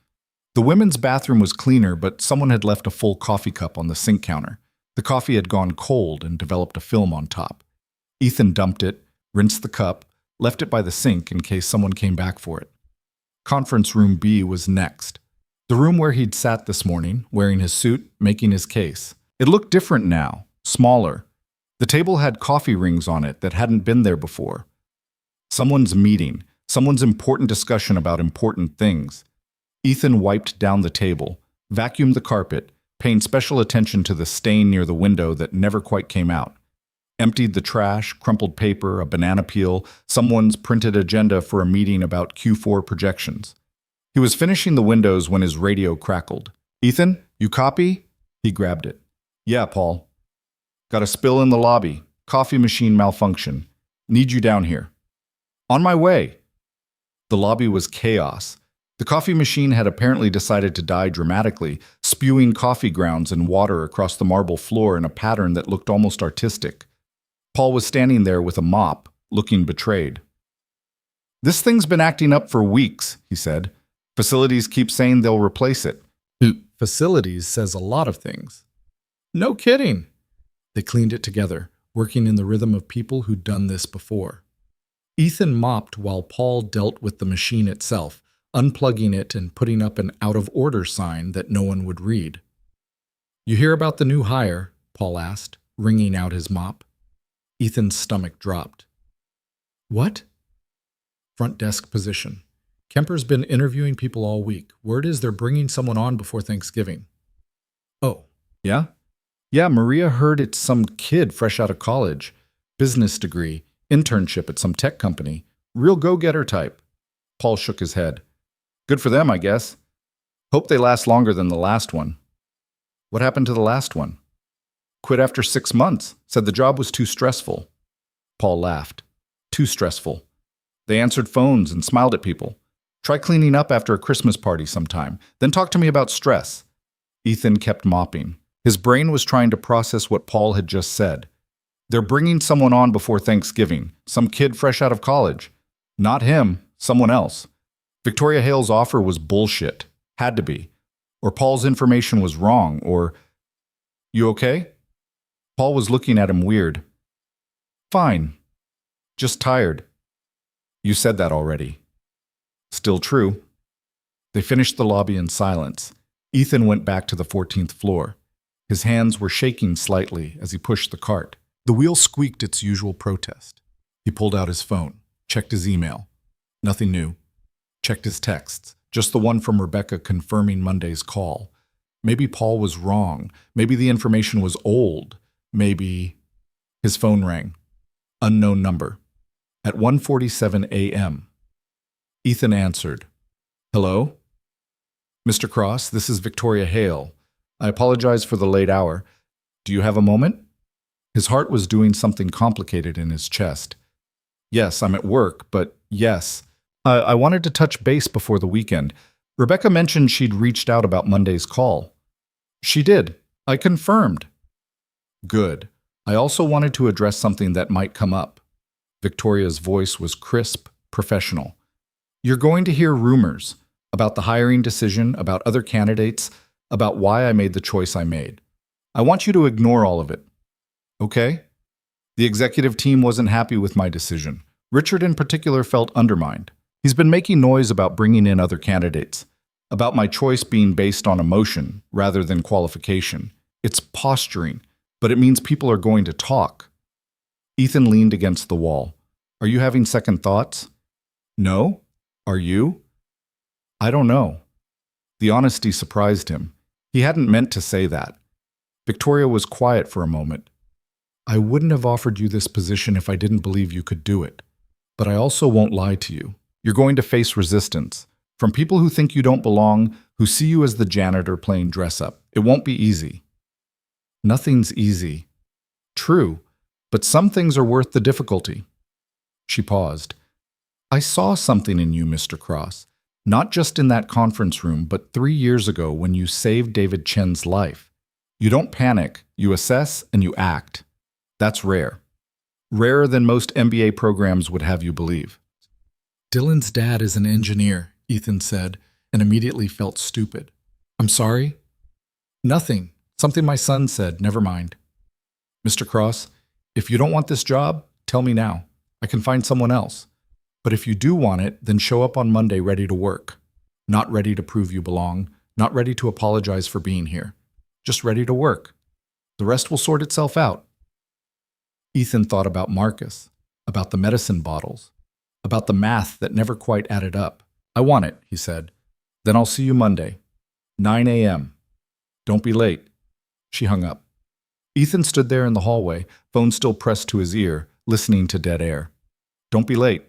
Speaker 1: The women's bathroom was cleaner, but someone had left a full coffee cup on the sink counter. The coffee had gone cold and developed a film on top. Ethan dumped it, rinsed the cup, left it by the sink in case someone came back for it. Conference room B was next. The room where he'd sat this morning, wearing his suit, making his case. It looked different now, smaller. The table had coffee rings on it that hadn't been there before. Someone's meeting, someone's important discussion about important things. Ethan wiped down the table, vacuumed the carpet, paying special attention to the stain near the window that never quite came out. Emptied the trash, crumpled paper, a banana peel, someone's printed agenda for a meeting about Q4 projections. He was finishing the windows when his radio crackled. "Ethan, you copy?" He grabbed it. "Yeah, Paul. Got a spill in the lobby. Coffee machine malfunction. Need you down here." "On my way." The lobby was chaos. The coffee machine had apparently decided to die dramatically, spewing coffee grounds and water across the marble floor in a pattern that looked almost artistic. Paul was standing there with a mop, looking betrayed. "This thing's been acting up for weeks," he said. "Facilities keep saying they'll replace it." Facilities says a lot of things. "No kidding." They cleaned it together, working in the rhythm of people who'd done this before. Ethan mopped while Paul dealt with the machine itself, unplugging it and putting up an out-of-order sign that no one would read. "You hear about the new hire?" Paul asked, wringing out his mop. Ethan's stomach dropped. "What?" "Front desk position. Kemper's been interviewing people all week. Word is they're bringing someone on before Thanksgiving." "Oh, yeah?" "Yeah, Maria heard it's some kid fresh out of college. Business degree, internship at some tech company. Real go-getter type." Paul shook his head. "Good for them, I guess. Hope they last longer than the last one." "What happened to the last one?" "Quit after 6 months. Said the job was too stressful." Paul laughed. "Too stressful. They answered phones and smiled at people. Try cleaning up after a Christmas party sometime. Then talk to me about stress." Ethan kept mopping. His brain was trying to process what Paul had just said. They're bringing someone on before Thanksgiving. Some kid fresh out of college. Not him, someone else. Victoria Hale's offer was bullshit. Had to be. Or Paul's information was wrong, or... "You okay?" Paul was looking at him weird. "Fine. Just tired." "You said that already." "Still true." They finished the lobby in silence. Ethan went back to the 14th floor. His hands were shaking slightly as he pushed the cart. The wheel squeaked its usual protest. He pulled out his phone, checked his email. Nothing new. Checked his texts, just the one from Rebecca confirming Monday's call. Maybe Paul was wrong. Maybe the information was old. Maybe... His phone rang. Unknown number. At 1:47 a.m. Ethan answered. "Hello? Mr. Cross, this is Victoria Hale. I apologize for the late hour. Do you have a moment?" His heart was doing something complicated in his chest. "Yes, I'm at work, but yes. I wanted to touch base before the weekend. Rebecca mentioned she'd reached out about Monday's call." "She did. I confirmed." "Good. I also wanted to address something that might come up." Victoria's voice was crisp, professional. "You're going to hear rumors about the hiring decision, about other candidates, about why I made the choice I made. I want you to ignore all of it. Okay? The executive team wasn't happy with my decision. Richard in particular felt undermined. He's been making noise about bringing in other candidates, about my choice being based on emotion rather than qualification. It's posturing. but it means people are going to talk. Ethan leaned against the wall. Are you having second thoughts? No? Are you? I don't know. The honesty surprised him. He hadn't meant to say that. Victoria was quiet for a moment. I wouldn't have offered you this position if I didn't believe you could do it. But I also won't lie to you. You're going to face resistance from people who think you don't belong, who see you as the janitor playing dress-up. It won't be easy. Nothing's easy. True, but some things are worth the difficulty. She paused. I saw something in you, Mr. Cross. Not just in that conference room, but 3 years ago when you saved David Chen's life. You don't panic, you assess, and you act. That's rare. Rarer than most MBA programs would have you believe. Dylan's dad is an engineer, Ethan said, and immediately felt stupid. I'm sorry? Nothing. Something my son said. Never mind. Mr. Cross, if you don't want this job, tell me now. I can find someone else. But if you do want it, then show up on Monday ready to work. Not ready to prove you belong, not ready to apologize for being here. Just ready to work. The rest will sort itself out. Ethan thought about Marcus, about the medicine bottles, about the math that never quite added up. I want it, he said. Then I'll see you Monday, 9 a.m. Don't be late. She hung up. Ethan stood there in the hallway, phone still pressed to his ear, listening to dead air. Don't be late.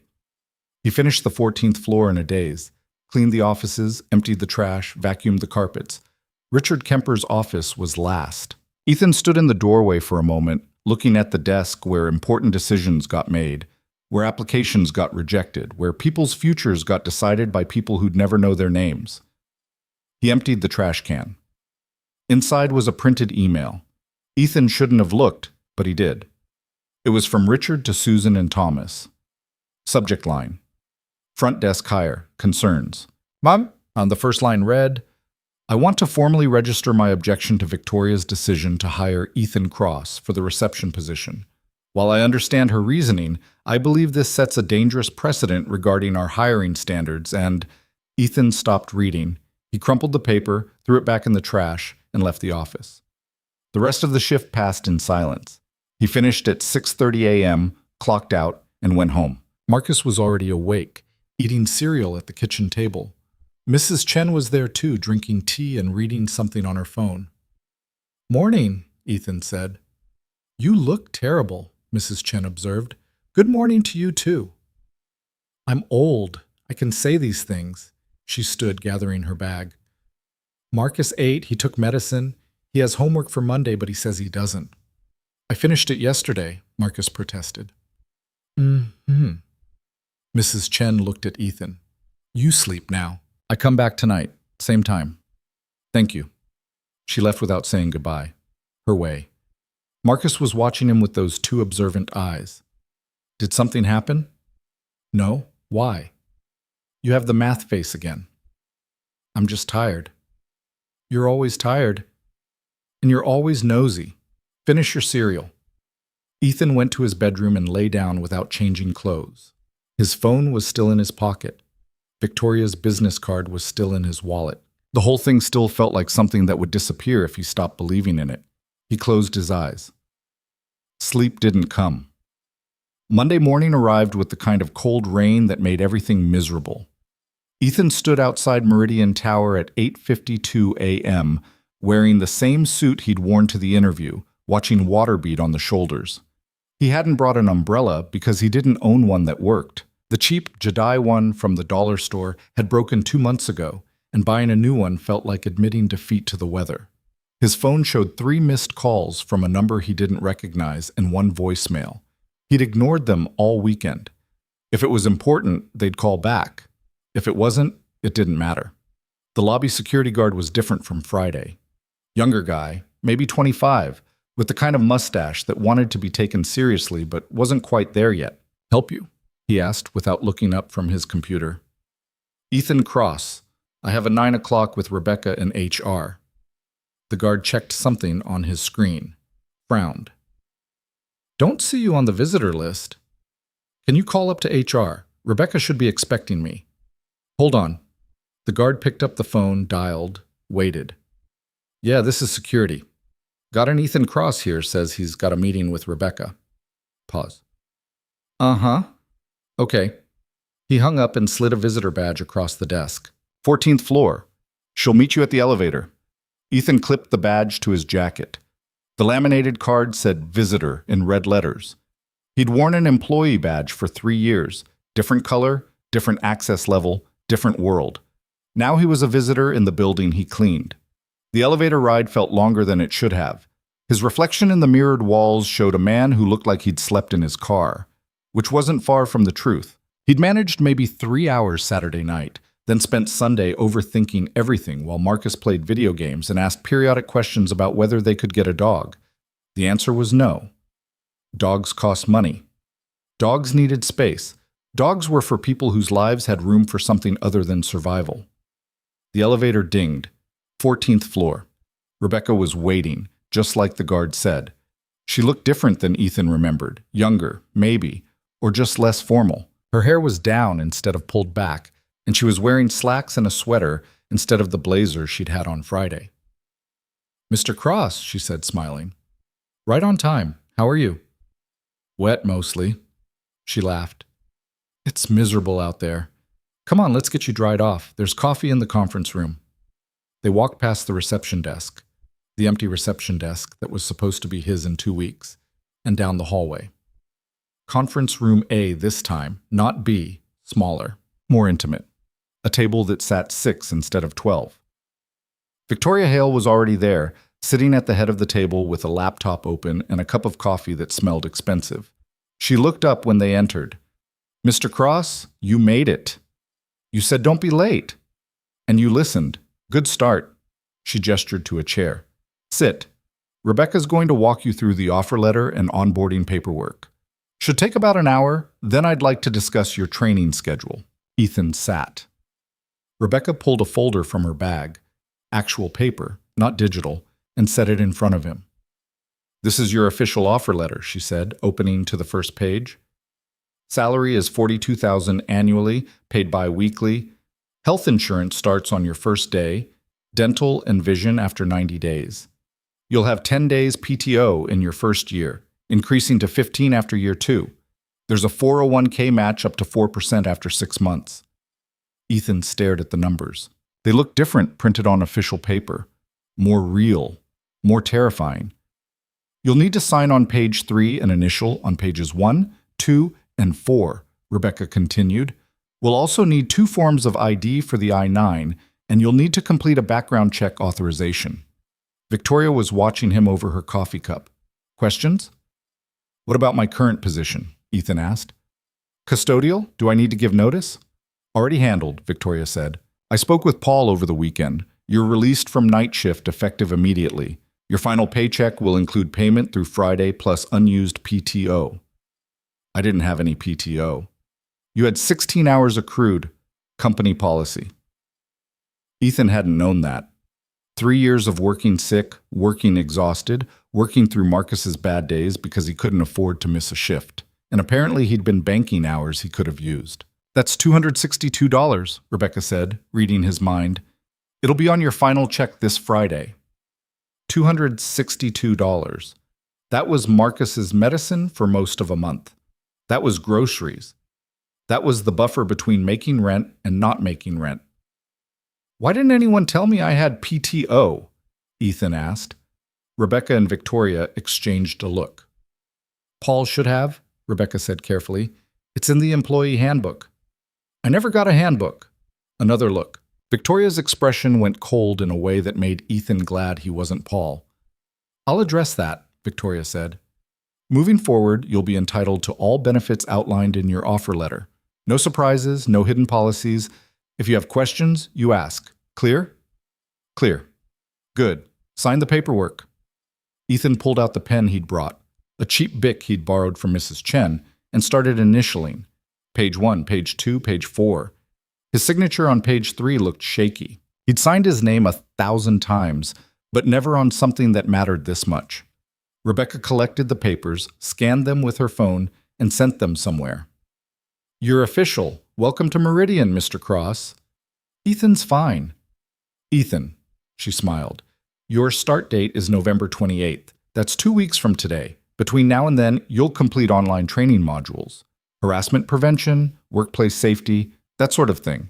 Speaker 1: He finished the 14th floor in a daze, cleaned the offices, emptied the trash, vacuumed the carpets. Richard Kemper's office was last. Ethan stood in the doorway for a moment, looking at the desk where important decisions got made, where applications got rejected, where people's futures got decided by people who'd never know their names. He emptied the trash can. Inside was a printed email. Ethan shouldn't have looked, but he did. It was from Richard to Susan and Thomas. Subject line: Front desk hire, concerns. Mom? On the first line read, I want to formally register my objection to Victoria's decision to hire Ethan Cross for the reception position. While I understand her reasoning, I believe this sets a dangerous precedent regarding our hiring standards and… Ethan stopped reading. He crumpled the paper, threw it back in the trash, and left the office. The rest of the shift passed in silence. He finished at 6:30 a.m., clocked out, and went home. Marcus was already awake, eating cereal at the kitchen table. Mrs. Chen was there too, drinking tea and reading something on her phone. Morning, Ethan said. You look terrible, Mrs. Chen observed. Good morning to you too. I'm old. I can say these things. She stood, gathering her bag. Marcus ate, he took medicine. He has homework for Monday, but he says he doesn't. I finished it yesterday, Marcus protested. Mm-hmm. Mrs. Chen looked at Ethan. You sleep now. I come back tonight, same time. Thank you. She left without saying goodbye. Her way. Marcus was watching him with those two observant eyes. Did something happen? No. Why? You have the math face again. I'm just tired. You're always tired. And you're always nosy. Finish your cereal. Ethan went to his bedroom and lay down without changing clothes. His phone was still in his pocket. Victoria's business card was still in his wallet. The whole thing still felt like something that would disappear if he stopped believing in it. He closed his eyes. Sleep didn't come. Monday morning arrived with the kind of cold rain that made everything miserable. Ethan stood outside Meridian Tower at 8:52 a.m., wearing the same suit he'd worn to the interview, watching water bead on the shoulders. He hadn't brought an umbrella because he didn't own one that worked. The cheap Jedi one from the dollar store had broken 2 months ago, and buying a new one felt like admitting defeat to the weather. His phone showed 3 missed calls from a number he didn't recognize and 1 voicemail. He'd ignored them all weekend. If it was important, they'd call back. If it wasn't, it didn't matter. The lobby security guard was different from Friday. Younger guy, maybe 25, with the kind of mustache that wanted to be taken seriously but wasn't quite there yet. Help you? He asked without looking up from his computer. Ethan Cross. I have a 9 o'clock with Rebecca in HR. The guard checked something on his screen, frowned. Don't see you on the visitor list. Can you call up to HR? Rebecca should be expecting me. Hold on. The guard picked up the phone, dialed, waited. Yeah, this is security. Got an Ethan Cross here, says he's got a meeting with Rebecca. Pause. Uh-huh. Okay. He hung up and slid a visitor badge across the desk. 14th floor. She'll meet you at the elevator. Ethan clipped the badge to his jacket. The laminated card said visitor in red letters. He'd worn an employee badge for 3 years. Different color, different access level, different world. Now he was a visitor in the building he cleaned. The elevator ride felt longer than it should have. His reflection in the mirrored walls showed a man who looked like he'd slept in his car, which wasn't far from the truth. He'd managed maybe 3 hours Saturday night, then spent Sunday overthinking everything while Marcus played video games and asked periodic questions about whether they could get a dog. The answer was no. Dogs cost money. Dogs needed space. Dogs were for people whose lives had room for something other than survival. The elevator dinged. 14th floor. Rebecca was waiting, just like the guard said. She looked different than Ethan remembered, younger, maybe, or just less formal. Her hair was down instead of pulled back, and she was wearing slacks and a sweater instead of the blazer she'd had on Friday. "Mr. Cross," she said, smiling. "Right on time. How are you?" "Wet, mostly." She laughed. "It's miserable out there. Come on, let's get you dried off. There's coffee in the conference room." They walked past the reception desk, the empty reception desk that was supposed to be his in 2 weeks, and down the hallway. Conference room A this time, not B, smaller, more intimate. A table that sat 6 instead of 12. Victoria Hale was already there, sitting at the head of the table with a laptop open and a cup of coffee that smelled expensive. She looked up when they entered. "Mr. Cross, you made it. You said don't be late. And you listened. Good start." She gestured to a chair. "Sit. Rebecca's going to walk you through the offer letter and onboarding paperwork. Should take about an hour, then I'd like to discuss your training schedule." Ethan sat. Rebecca pulled a folder from her bag, actual paper, not digital, and set it in front of him. "This is your official offer letter," she said, opening to the first page. "Salary is $42,000 annually, paid bi-weekly. Health insurance starts on your first day, dental and vision after 90 days. You'll have 10 days PTO in your first year, increasing to 15 after year 2. There's a 401k match up to 4% after 6 months. Ethan stared at the numbers. They looked different printed on official paper. More real, more terrifying. You'll need to sign on page 3 and initial on pages 1, 2, and 4, Rebecca continued. We'll also need 2 forms of ID for the I-9, and you'll need to complete a background check authorization. Victoria was watching him over her coffee cup. Questions? What about my current position? Ethan asked. Custodial? Do I need to give notice? Already handled, Victoria said. I spoke with Paul over the weekend. You're released from night shift effective immediately. Your final paycheck will include payment through Friday plus unused PTO. I didn't have any PTO. You had 16 hours accrued. Company policy. Ethan hadn't known that. 3 years of working sick, working exhausted, working through Marcus's bad days because he couldn't afford to miss a shift. And apparently he'd been banking hours he could have used. That's $262, Rebecca said, reading his mind. It'll be on your final check this Friday. $262. That was Marcus's medicine for most of a month. That was groceries. That was the buffer between making rent and not making rent. Why didn't anyone tell me I had PTO? Ethan asked. Rebecca and Victoria exchanged a look. Paul should have, Rebecca said carefully. It's in the employee handbook. I never got a handbook. Another look. Victoria's expression went cold in a way that made Ethan glad he wasn't Paul. I'll address that, Victoria said. Moving forward, you'll be entitled to all benefits outlined in your offer letter. No surprises, no hidden policies. If you have questions, you ask. Clear? Clear. Good. Sign the paperwork. Ethan pulled out the pen he'd brought, a cheap Bic he'd borrowed from Mrs. Chen, and started initialing. Page 1, page 2, page 4. His signature on page 3 looked shaky. He'd signed his name 1,000 times, but never on something that mattered this much. Rebecca collected the papers, scanned them with her phone, and sent them somewhere. You're official. Welcome to Meridian, Mr. Cross. Ethan's fine. Ethan, she smiled. Your start date is November 28th. That's 2 weeks from today. Between now and then, you'll complete online training modules. Harassment prevention, workplace safety, that sort of thing.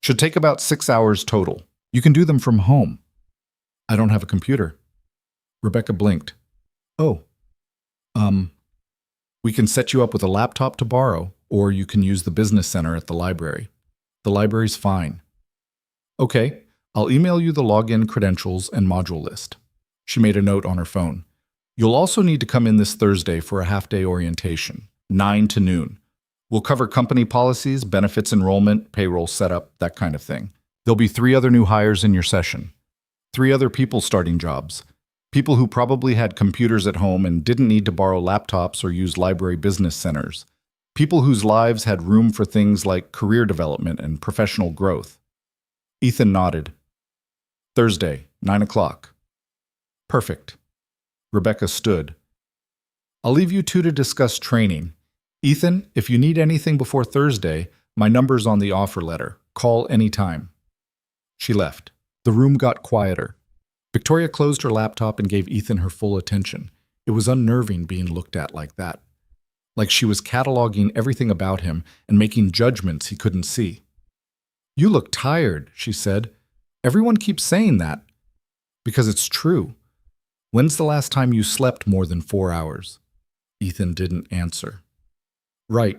Speaker 1: Should take about 6 hours total. You can do them from home. I don't have a computer. Rebecca blinked. Oh, we can set you up with a laptop to borrow, or you can use the business center at the library. The library's fine. Okay, I'll email you the login credentials and module list. She made a note on her phone. You'll also need to come in this Thursday for a half-day orientation, 9 to noon. We'll cover company policies, benefits enrollment, payroll setup, that kind of thing. There'll be 3 other new hires in your session. 3 other people starting jobs. People who probably had computers at home and didn't need to borrow laptops or use library business centers. People whose lives had room for things like career development and professional growth. Ethan nodded. Thursday, 9 o'clock. Perfect. Rebecca stood. I'll leave you two to discuss training. Ethan, if you need anything before Thursday, my number's on the offer letter. Call anytime. She left. The room got quieter. Victoria closed her laptop and gave Ethan her full attention. It was unnerving being looked at like that. Like she was cataloging everything about him and making judgments he couldn't see. You look tired, she said. Everyone keeps saying that. Because it's true. When's the last time you slept more than 4 hours? Ethan didn't answer. Right.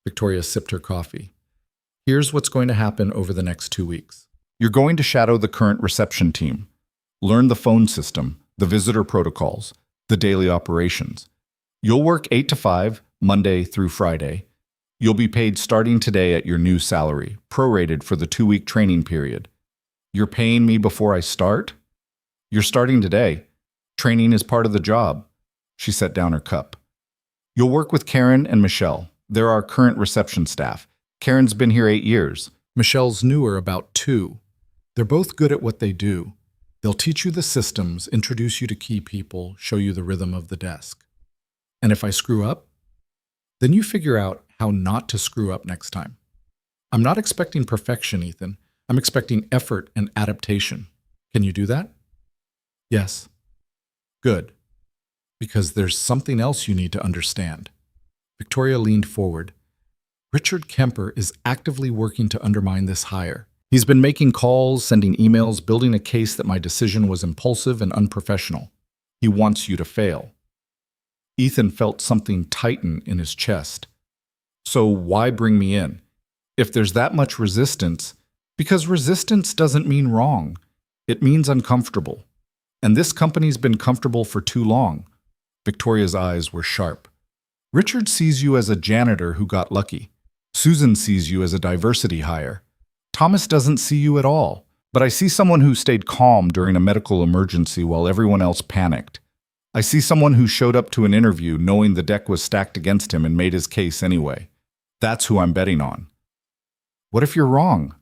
Speaker 1: Victoria sipped her coffee. Here's what's going to happen over the next 2 weeks. You're going to shadow the current reception team. Learn the phone system, the visitor protocols, the daily operations. You'll work 8 to 5, Monday through Friday. You'll be paid starting today at your new salary, prorated for the 2-week training period. You're paying me before I start? You're starting today. Training is part of the job. She set down her cup. You'll work with Karen and Michelle. They're our current reception staff. Karen's been here 8 years. Michelle's newer, about 2. They're both good at what they do. They'll teach you the systems, introduce you to key people, show you the rhythm of the desk. And if I screw up, then you figure out how not to screw up next time. I'm not expecting perfection, Ethan. I'm expecting effort and adaptation. Can you do that? Yes. Good. Because there's something else you need to understand. Victoria leaned forward. Richard Kemper is actively working to undermine this hire. He's been making calls, sending emails, building a case that my decision was impulsive and unprofessional. He wants you to fail. Ethan felt something tighten in his chest. So why bring me in? If there's that much resistance, because resistance doesn't mean wrong. It means uncomfortable. And this company's been comfortable for too long. Victoria's eyes were sharp. Richard sees you as a janitor who got lucky. Susan sees you as a diversity hire. Thomas doesn't see you at all, but I see someone who stayed calm during a medical emergency while everyone else panicked. I see someone who showed up to an interview knowing the deck was stacked against him and made his case anyway. That's who I'm betting on. What if you're wrong?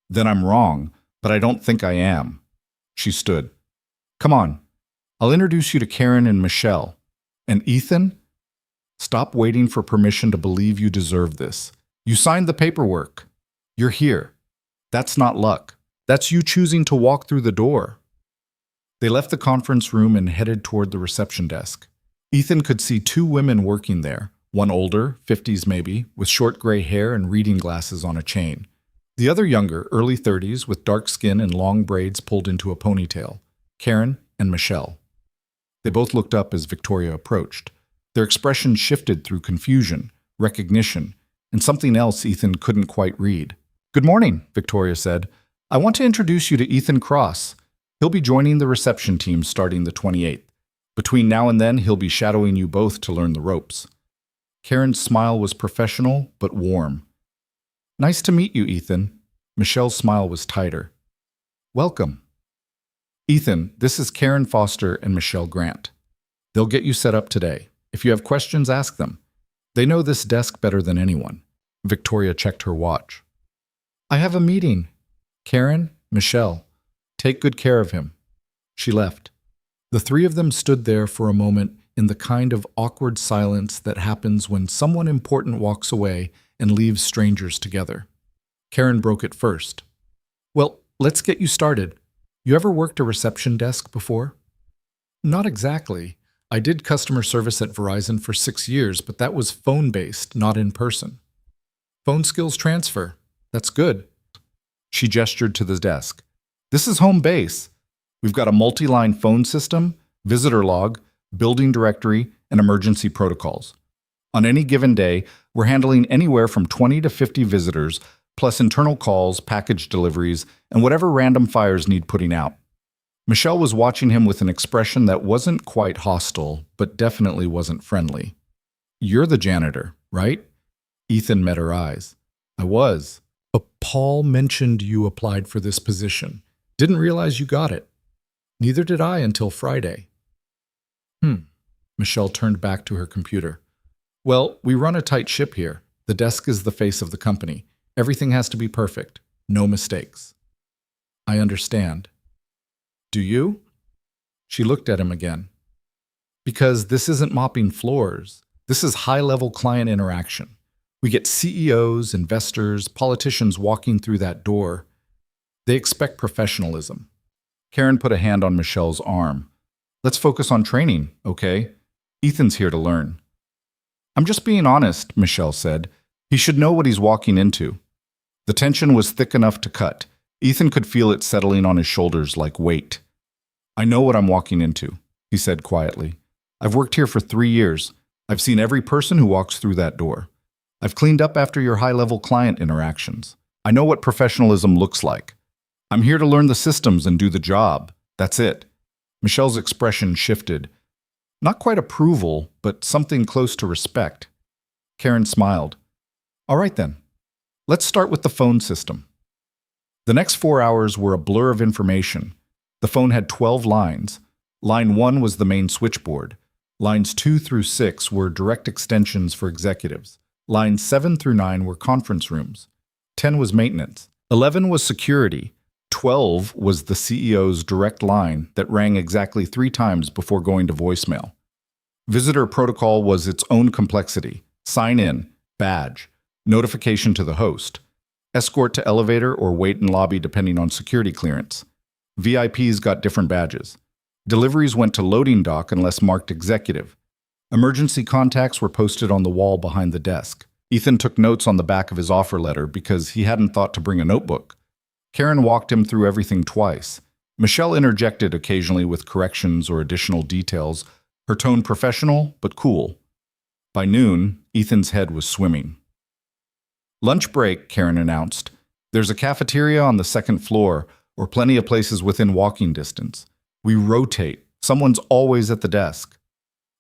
Speaker 1: Then I'm wrong, but I don't think I am. She stood. Come on. I'll introduce you to Karen and Michelle. And Ethan? Stop waiting for permission to believe you deserve this. You signed the paperwork. You're here. That's not luck. That's you choosing to walk through the door. They left the conference room and headed toward the reception desk. Ethan could see 2 women working there, one older, 50s maybe, with short gray hair and reading glasses on a chain. The other younger, early 30s, with dark skin and long braids pulled into a ponytail. Karen and Michelle. They both looked up as Victoria approached. Their expression shifted through confusion, recognition, and something else Ethan couldn't quite read. Good morning, Victoria said. I want to introduce you to Ethan Cross. He'll be joining the reception team starting the 28th. Between now and then, he'll be shadowing you both to learn the ropes. Karen's smile was professional but warm. Nice to meet you, Ethan. Michelle's smile was tighter. Welcome. Ethan, this is Karen Foster and Michelle Grant. They'll get you set up today. If you have questions, ask them. They know this desk better than anyone. Victoria checked her watch. I have a meeting. Karen, Michelle, take good care of him. She left. The 3 of them stood there for a moment in the kind of awkward silence that happens when someone important walks away and leaves strangers together. Karen broke it first. Well, let's get you started. You ever worked a reception desk before? Not exactly. I did customer service at Verizon for 6 years, but that was phone-based, not in person. Phone skills transfer. That's good. She gestured to the desk. This is home base. We've got a multi-line phone system, visitor log, building directory, and emergency protocols. On any given day, we're handling anywhere from 20 to 50 visitors, plus internal calls, package deliveries, and whatever random fires need putting out. Michelle was watching him with an expression that wasn't quite hostile, but definitely wasn't friendly. You're the janitor, right? Ethan met her eyes. I was. But Paul mentioned you applied for this position. Didn't realize you got it. Neither did I until Friday. Michelle turned back to her computer. Well, we run a tight ship here. The desk is the face of the company. Everything has to be perfect. No mistakes. I understand. Do you? She looked at him again. Because this isn't mopping floors. This is high-level client interaction. We get CEOs, investors, politicians walking through that door. They expect professionalism. Karen put a hand on Michelle's arm. Let's focus on training, okay? Ethan's here to learn. I'm just being honest, Michelle said. He should know what he's walking into. The tension was thick enough to cut. Ethan could feel it settling on his shoulders like weight. I know what I'm walking into, he said quietly. I've worked here for 3 years. I've seen every person who walks through that door. I've cleaned up after your high-level client interactions. I know what professionalism looks like. I'm here to learn the systems and do the job. That's it. Michelle's expression shifted. Not quite approval, but something close to respect. Karen smiled. All right then. Let's start with the phone system. The next 4 hours were a blur of information. The phone had 12 lines. Line 1 was the main switchboard. Lines 2 through 6 were direct extensions for executives. Lines 7 through 9 were conference rooms. 10 was maintenance. 11 was security. 12 was the CEO's direct line that rang exactly 3 times before going to voicemail. Visitor protocol was its own complexity. Sign in, badge, notification to the host, escort to elevator or wait in lobby depending on security clearance. VIPs got different badges. Deliveries went to loading dock unless marked executive. Emergency contacts were posted on the wall behind the desk. Ethan took notes on the back of his offer letter because he hadn't thought to bring a notebook. Karen walked him through everything twice. Michelle interjected occasionally with corrections or additional details, her tone professional but cool. By noon, Ethan's head was swimming. Lunch break, Karen announced. There's a cafeteria on the 2nd floor, or plenty of places within walking distance. We rotate. Someone's always at the desk.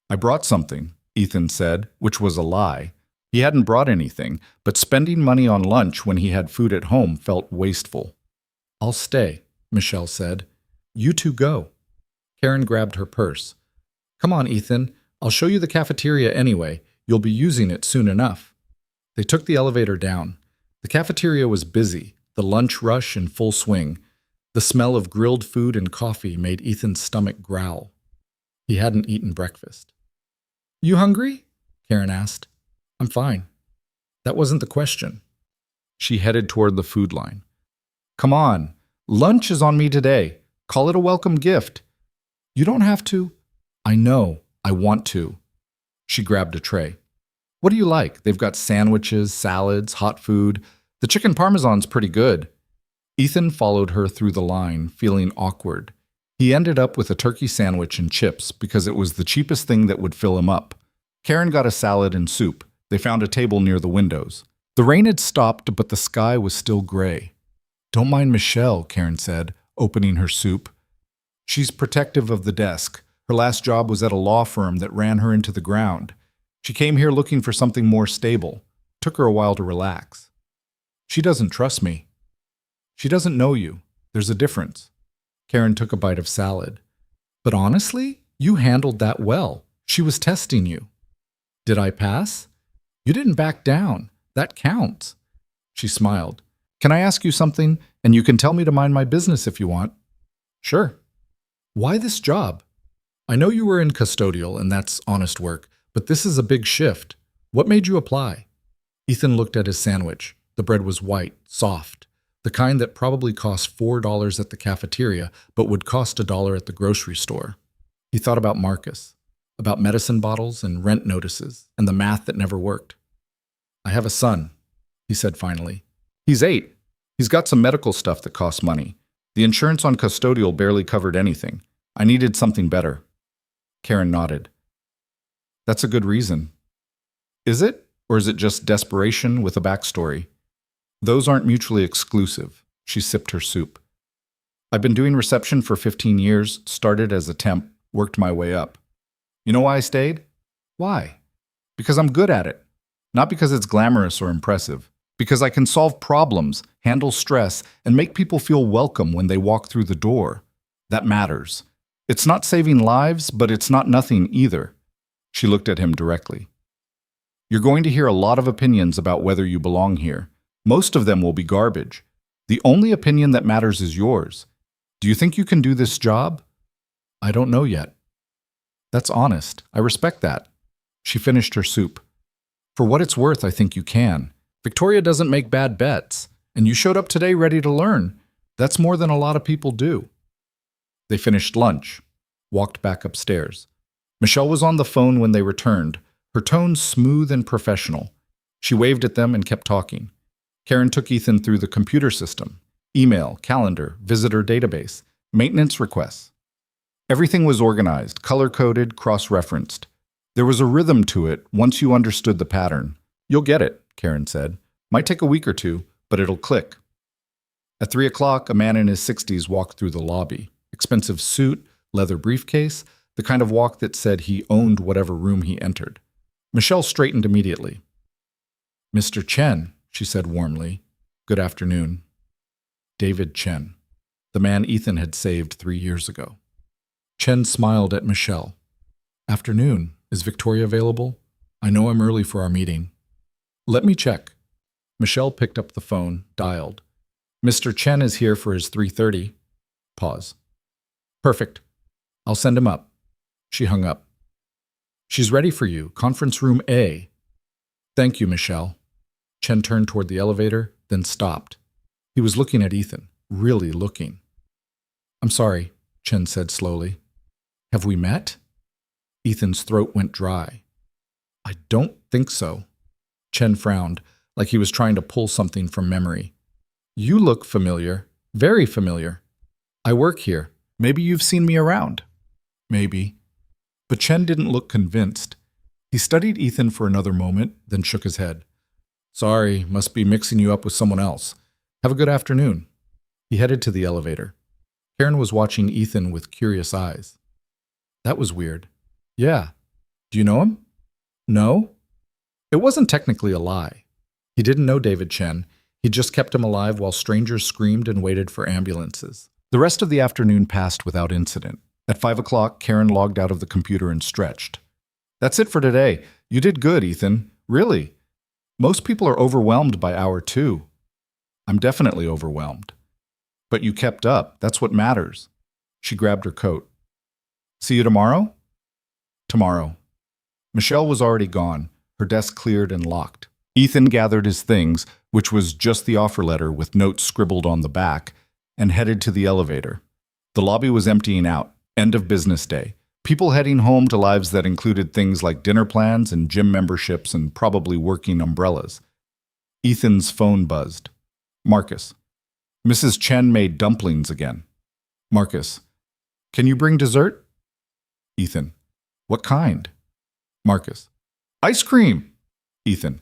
Speaker 1: I brought something, Ethan said, which was a lie. He hadn't brought anything, but spending money on lunch when he had food at home felt wasteful. I'll stay, Michelle said. You two go. Karen grabbed her purse. Come on, Ethan. I'll show you the cafeteria anyway. You'll be using it soon enough. They took the elevator down. The cafeteria was busy, the lunch rush in full swing. The smell of grilled food and coffee made Ethan's stomach growl. He hadn't eaten breakfast. You hungry? Karen asked. I'm fine. That wasn't the question. She headed toward the food line. Come on. Lunch is on me today. Call it a welcome gift. You don't have to. I know. I want to. She grabbed a tray. What do you like? They've got sandwiches, salads, hot food. The chicken parmesan's pretty good. Ethan followed her through the line, feeling awkward. He ended up with a turkey sandwich and chips because it was the cheapest thing that would fill him up. Karen got a salad and soup. They found a table near the windows. The rain had stopped, but the sky was still gray. Don't mind Michelle, Karen said, opening her soup. She's protective of the desk. Her last job was at a law firm that ran her into the ground. She came here looking for something more stable. Took her a while to relax. She doesn't trust me. She doesn't know you. There's a difference. Karen took a bite of salad. But honestly, you handled that well. She was testing you. Did I pass? You didn't back down. That counts. She smiled. Can I ask you something? And you can tell me to mind my business if you want. Sure. Why this job? I know you were in custodial, and that's honest work, but this is a big shift. What made you apply? Ethan looked at his sandwich. The bread was white, soft. The kind that probably cost $4 at the cafeteria, but would cost $1 at the grocery store. He thought about Marcus, about medicine bottles and rent notices, and the math that never worked. I have a son, he said finally. He's 8. He's got some medical stuff that costs money. The insurance on custodial barely covered anything. I needed something better. Karen nodded. That's a good reason. Is it? Or is it just desperation with a backstory? Those aren't mutually exclusive. She sipped her soup. I've been doing reception for 15 years, started as a temp, worked my way up. You know why I stayed? Why? Because I'm good at it. Not because it's glamorous or impressive. Because I can solve problems, handle stress, and make people feel welcome when they walk through the door. That matters. It's not saving lives, but it's not nothing either. She looked at him directly. You're going to hear a lot of opinions about whether you belong here. Most of them will be garbage. The only opinion that matters is yours. Do you think you can do this job? I don't know yet. That's honest. I respect that. She finished her soup. For what it's worth, I think you can. Victoria doesn't make bad bets, and you showed up today ready to learn. That's more than a lot of people do. They finished lunch, walked back upstairs. Michelle was on the phone when they returned, her tone smooth and professional. She waved at them and kept talking. Karen took Ethan through the computer system, email, calendar, visitor database, maintenance requests. Everything was organized, color-coded, cross-referenced. There was a rhythm to it once you understood the pattern. You'll get it, Karen said. Might take a week or two, but it'll click. At 3 o'clock, a man in his 60s walked through the lobby. Expensive suit, leather briefcase, the kind of walk that said he owned whatever room he entered. Michelle straightened immediately. Mr. Chen, she said warmly. Good afternoon. David Chen, the man Ethan had saved 3 years ago. Chen smiled at Michelle. Afternoon. Is Victoria available? I know I'm early for our meeting. Let me check. Michelle picked up the phone, dialed. Mr. Chen is here for his 3:30. Pause. Perfect. I'll send him up. She hung up. She's ready for you. Conference room A. Thank you, Michelle. Chen turned toward the elevator, then stopped. He was looking at Ethan, really looking. I'm sorry, Chen said slowly. Have we met? Ethan's throat went dry. I don't think so. Chen frowned, like he was trying to pull something from memory. You look familiar, very familiar. I work here. Maybe you've seen me around. Maybe. But Chen didn't look convinced. He studied Ethan for another moment, then shook his head. Sorry, must be mixing you up with someone else. Have a good afternoon. He headed to the elevator. Karen was watching Ethan with curious eyes. That was weird. Yeah. Do you know him? No? It wasn't technically a lie. He didn't know David Chen. He just kept him alive while strangers screamed and waited for ambulances. The rest of the afternoon passed without incident. At 5 o'clock, Karen logged out of the computer and stretched. That's it for today. You did good, Ethan. Really. Most people are overwhelmed by hour 2. I'm definitely overwhelmed. But you kept up. That's what matters. She grabbed her coat. See you tomorrow? Tomorrow. Michelle was already gone, her desk cleared and locked. Ethan gathered his things, which was just the offer letter with notes scribbled on the back, and headed to the elevator. The lobby was emptying out. End of business day. People heading home to lives that included things like dinner plans and gym memberships and probably working umbrellas. Ethan's phone buzzed. Marcus. Mrs. Chen made dumplings again. Marcus. Can you bring dessert? Ethan. What kind? Marcus. Ice cream. Ethan.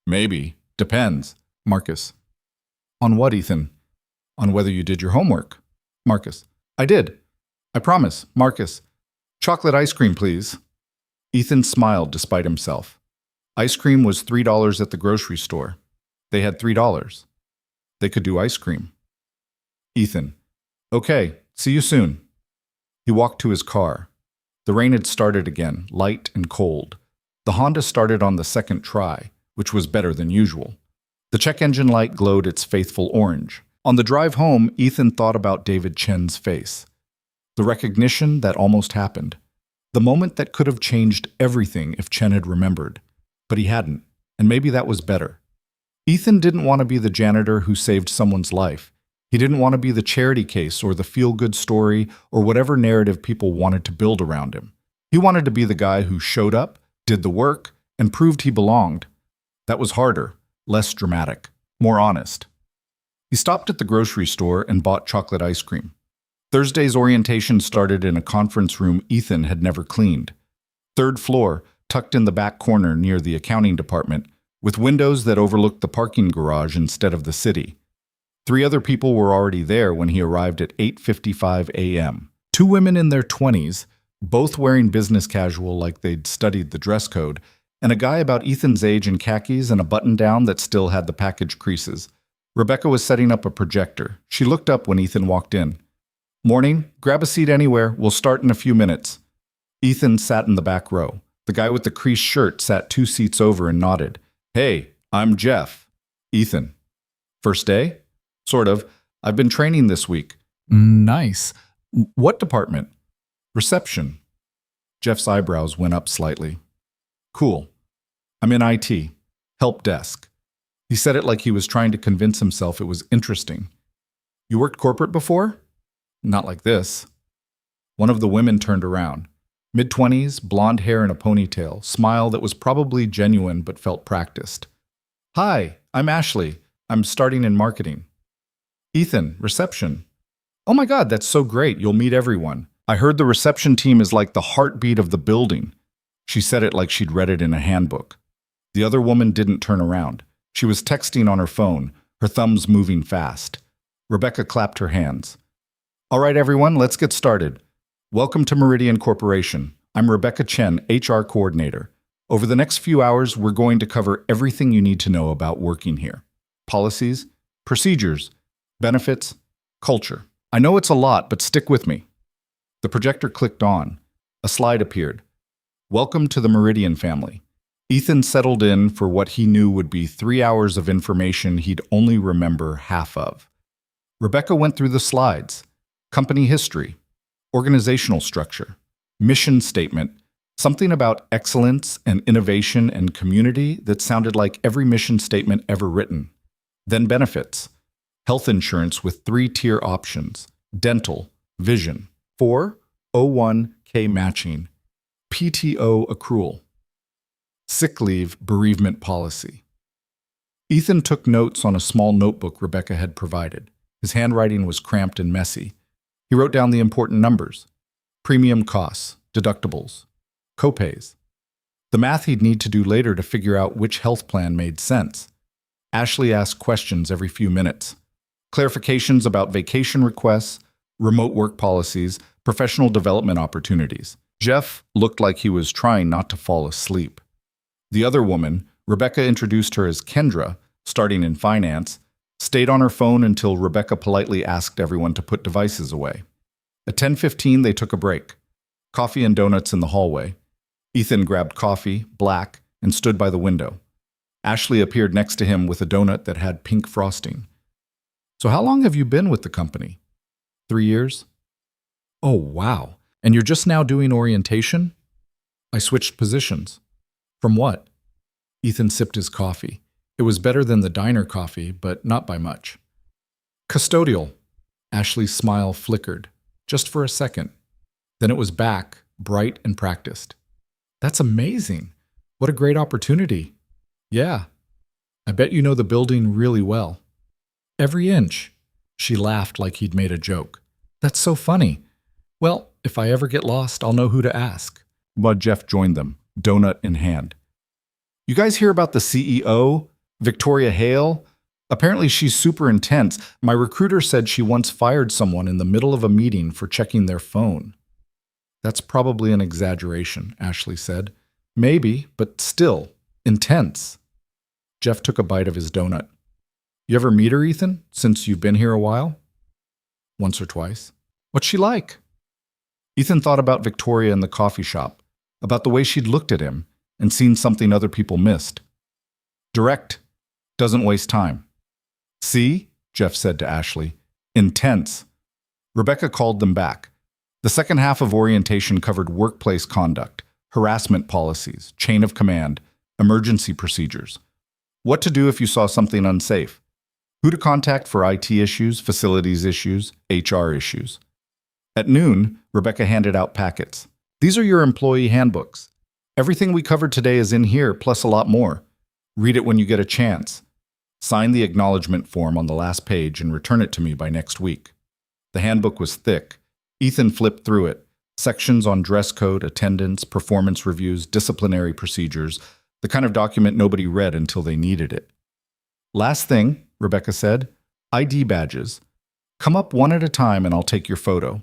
Speaker 1: Maybe. Depends. Marcus. On what, Ethan? On whether you did your homework. Marcus. I did. I promise. Marcus. Chocolate ice cream, please. Ethan smiled despite himself. Ice cream was $3 at the grocery store. They had $3. They could do ice cream. Ethan. Okay, see you soon. He walked to his car. The rain had started again, light and cold. The Honda started on the second try, which was better than usual. The check engine light glowed its faithful orange. On the drive home, Ethan thought about David Chen's face. The recognition that almost happened. The moment that could have changed everything if Chen had remembered. But he hadn't, and maybe that was better. Ethan didn't want to be the janitor who saved someone's life. He didn't want to be the charity case or the feel-good story or whatever narrative people wanted to build around him. He wanted to be the guy who showed up, did the work, and proved he belonged. That was harder, less dramatic, more honest. He stopped at the grocery store and bought chocolate ice cream. Thursday's orientation started in a conference room Ethan had never cleaned. Third floor, tucked in the back corner near the accounting department, with windows that overlooked the parking garage instead of the city. 3 other people were already there when he arrived at 8:55 a.m. 2 women in their 20s, both wearing business casual like they'd studied the dress code, and a guy about Ethan's age in khakis and a button-down that still had the package creases. Rebecca was setting up a projector. She looked up when Ethan walked in. "Morning, grab a seat anywhere. We'll start in a few minutes." Ethan sat in the back row. The guy with the creased shirt sat 2 seats over and nodded. "Hey, I'm Jeff." "Ethan." "First day?" "Sort of. I've been training this week."
Speaker 2: Nice.
Speaker 1: "What department?" "Reception." Jeff's eyebrows went up slightly. "Cool. I'm in IT. Help desk." He said it like he was trying to convince himself it was interesting. "You worked corporate before?" "Not like this." One of the women turned around. Mid-20s, blonde hair in a ponytail, smile that was probably genuine but felt practiced. "Hi, I'm Ashley. I'm starting in marketing." "Ethan, reception." "Oh my God, that's so great. You'll meet everyone. I heard the reception team is like the heartbeat of the building." She said it like she'd read it in a handbook. The other woman didn't turn around. She was texting on her phone, her thumbs moving fast. Rebecca clapped her hands. "All right, everyone, let's get started. Welcome to Meridian Corporation. I'm Rebecca Chen, HR Coordinator. Over the next few hours, we're going to cover everything you need to know about working here. Policies, procedures, benefits, culture. I know it's a lot, but stick with me." The projector clicked on. A slide appeared. "Welcome to the Meridian family." Ethan settled in for what he knew would be 3 hours of information he'd only remember half of. Rebecca went through the slides. Company history, organizational structure, mission statement, something about excellence and innovation and community that sounded like every mission statement ever written. Then benefits, health insurance with 3-tier options, dental, vision, 401k matching, PTO accrual, sick leave bereavement policy. Ethan took notes on a small notebook Rebecca had provided. His handwriting was cramped and messy. He wrote down the important numbers: premium costs, deductibles, copays, the math he'd need to do later to figure out which health plan made sense. Ashley asked questions every few minutes. Clarifications about vacation requests, remote work policies, professional development opportunities. Jeff looked like he was trying not to fall asleep. The other woman, Rebecca introduced her as Kendra, starting in finance, stayed on her phone until Rebecca politely asked everyone to put devices away. At 10:15, they took a break. Coffee and donuts in the hallway. Ethan grabbed coffee, black, and stood by the window. Ashley appeared next to him with a donut that had pink frosting. "So how long have you been with the company?" 3 years. "Oh, wow. And you're just now doing orientation?" "I switched positions." "From what?" Ethan sipped his coffee. It was better than the diner coffee, but not by much. "Custodial." Ashley's smile flickered, just for a second. Then it was back, bright and practiced. "That's amazing. What a great opportunity." "Yeah. I bet you know the building really well." "Every inch." She laughed like he'd made a joke. "That's so funny. Well, if I ever get lost, I'll know who to ask." But Jeff joined them, donut in hand. "You guys hear about the CEO, Victoria Hale? Apparently she's super intense. My recruiter said she once fired someone in the middle of a meeting for checking their phone." "That's probably an exaggeration," Ashley said. "Maybe, but still, intense." Jeff took a bite of his donut. "You ever meet her, Ethan, since you've been here a while?" "Once or twice." "What's she like?" Ethan thought about Victoria in the coffee shop, about the way she'd looked at him and seen something other people missed. "Direct. Doesn't waste time." "See?" Jeff said to Ashley. "Intense." Rebecca called them back. The second half of orientation covered workplace conduct, harassment policies, chain of command, emergency procedures. What to do if you saw something unsafe. Who to contact for IT issues, facilities issues, HR issues. At noon, Rebecca handed out packets. These are your employee handbooks. Everything we covered today is in here, plus a lot more. Read it when you get a chance. Sign the acknowledgement form on the last page and return it to me by next week. The handbook was thick. Ethan flipped through it. Sections on dress code, attendance, performance reviews, disciplinary procedures, the kind of document nobody read until they needed it. Last thing, Rebecca said, ID badges. Come up one at a time and I'll take your photo.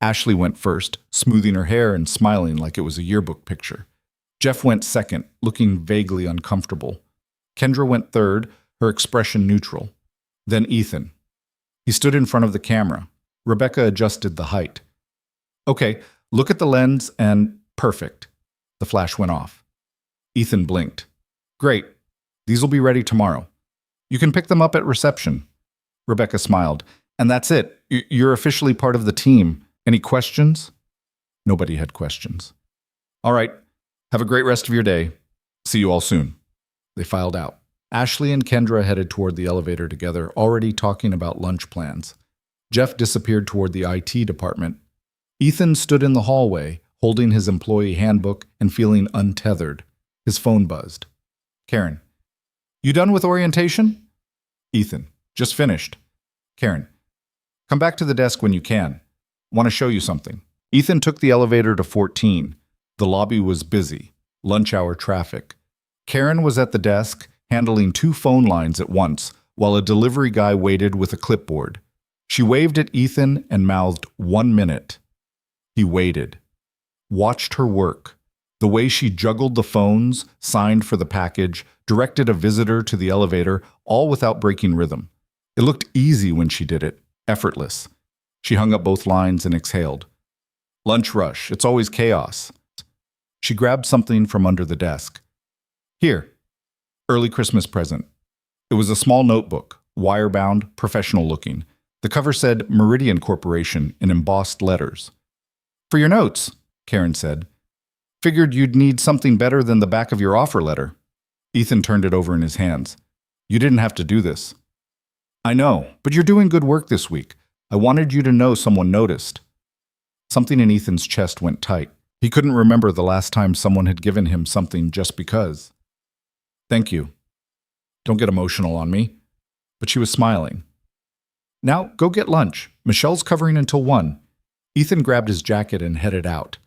Speaker 1: Ashley went first, smoothing her hair and smiling like it was a yearbook picture. Jeff went second, looking vaguely uncomfortable. Kendra went third, her expression neutral. Then Ethan. He stood in front of the camera. Rebecca adjusted the height. Okay, look at the lens and perfect. The flash went off. Ethan blinked. Great. These will be ready tomorrow. You can pick them up at reception. Rebecca smiled. And that's it. You're officially part of the team. Any questions? Nobody had questions. All right. Have a great rest of your day. See you all soon. They filed out. Ashley and Kendra headed toward the elevator together, already talking about lunch plans. Jeff disappeared toward the IT department. Ethan stood in the hallway, holding his employee handbook and feeling untethered. His phone buzzed. Karen. You done with orientation? Ethan. Just finished. Karen. Come back to the desk when you can. Want to show you something. Ethan took the elevator to 14. The lobby was busy. Lunch hour traffic. Karen was at the desk, handling 2 phone lines at once, while a delivery guy waited with a clipboard. She waved at Ethan and mouthed 1 minute. He waited. Watched her work. The way she juggled the phones, signed for the package, directed a visitor to the elevator, all without breaking rhythm. It looked easy when she did it, effortless. She hung up both lines and exhaled. Lunch rush, it's always chaos. She grabbed something from under the desk. Here, early Christmas present. It was a small notebook, wire-bound, professional-looking. The cover said Meridian Corporation in embossed letters. For your notes, Karen said. Figured you'd need something better than the back of your offer letter. Ethan turned it over in his hands. You didn't have to do this. I know, but you're doing good work this week. I wanted you to know someone noticed. Something in Ethan's chest went tight. He couldn't remember the last time someone had given him something just because. Thank you. Don't get emotional on me. But she was smiling. Now, go get lunch. Michelle's covering until 1. Ethan grabbed his jacket and headed out.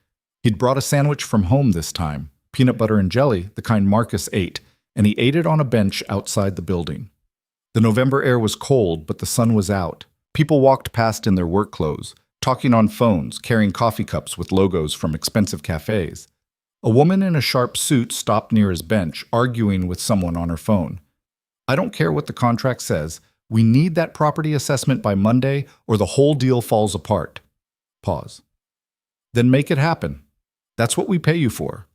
Speaker 1: He'd brought a sandwich from home this time, peanut butter and jelly, the kind Marcus ate, and he ate it on a bench outside the building. The November air was cold, but the sun was out. People walked past in their work clothes, talking on phones, carrying coffee cups with logos from expensive cafes. A woman in a sharp suit stopped near his bench, arguing with someone on her phone. I don't care what the contract says. We need that property assessment by Monday or the whole deal falls apart. Pause. Then make it happen. That's what we pay you for.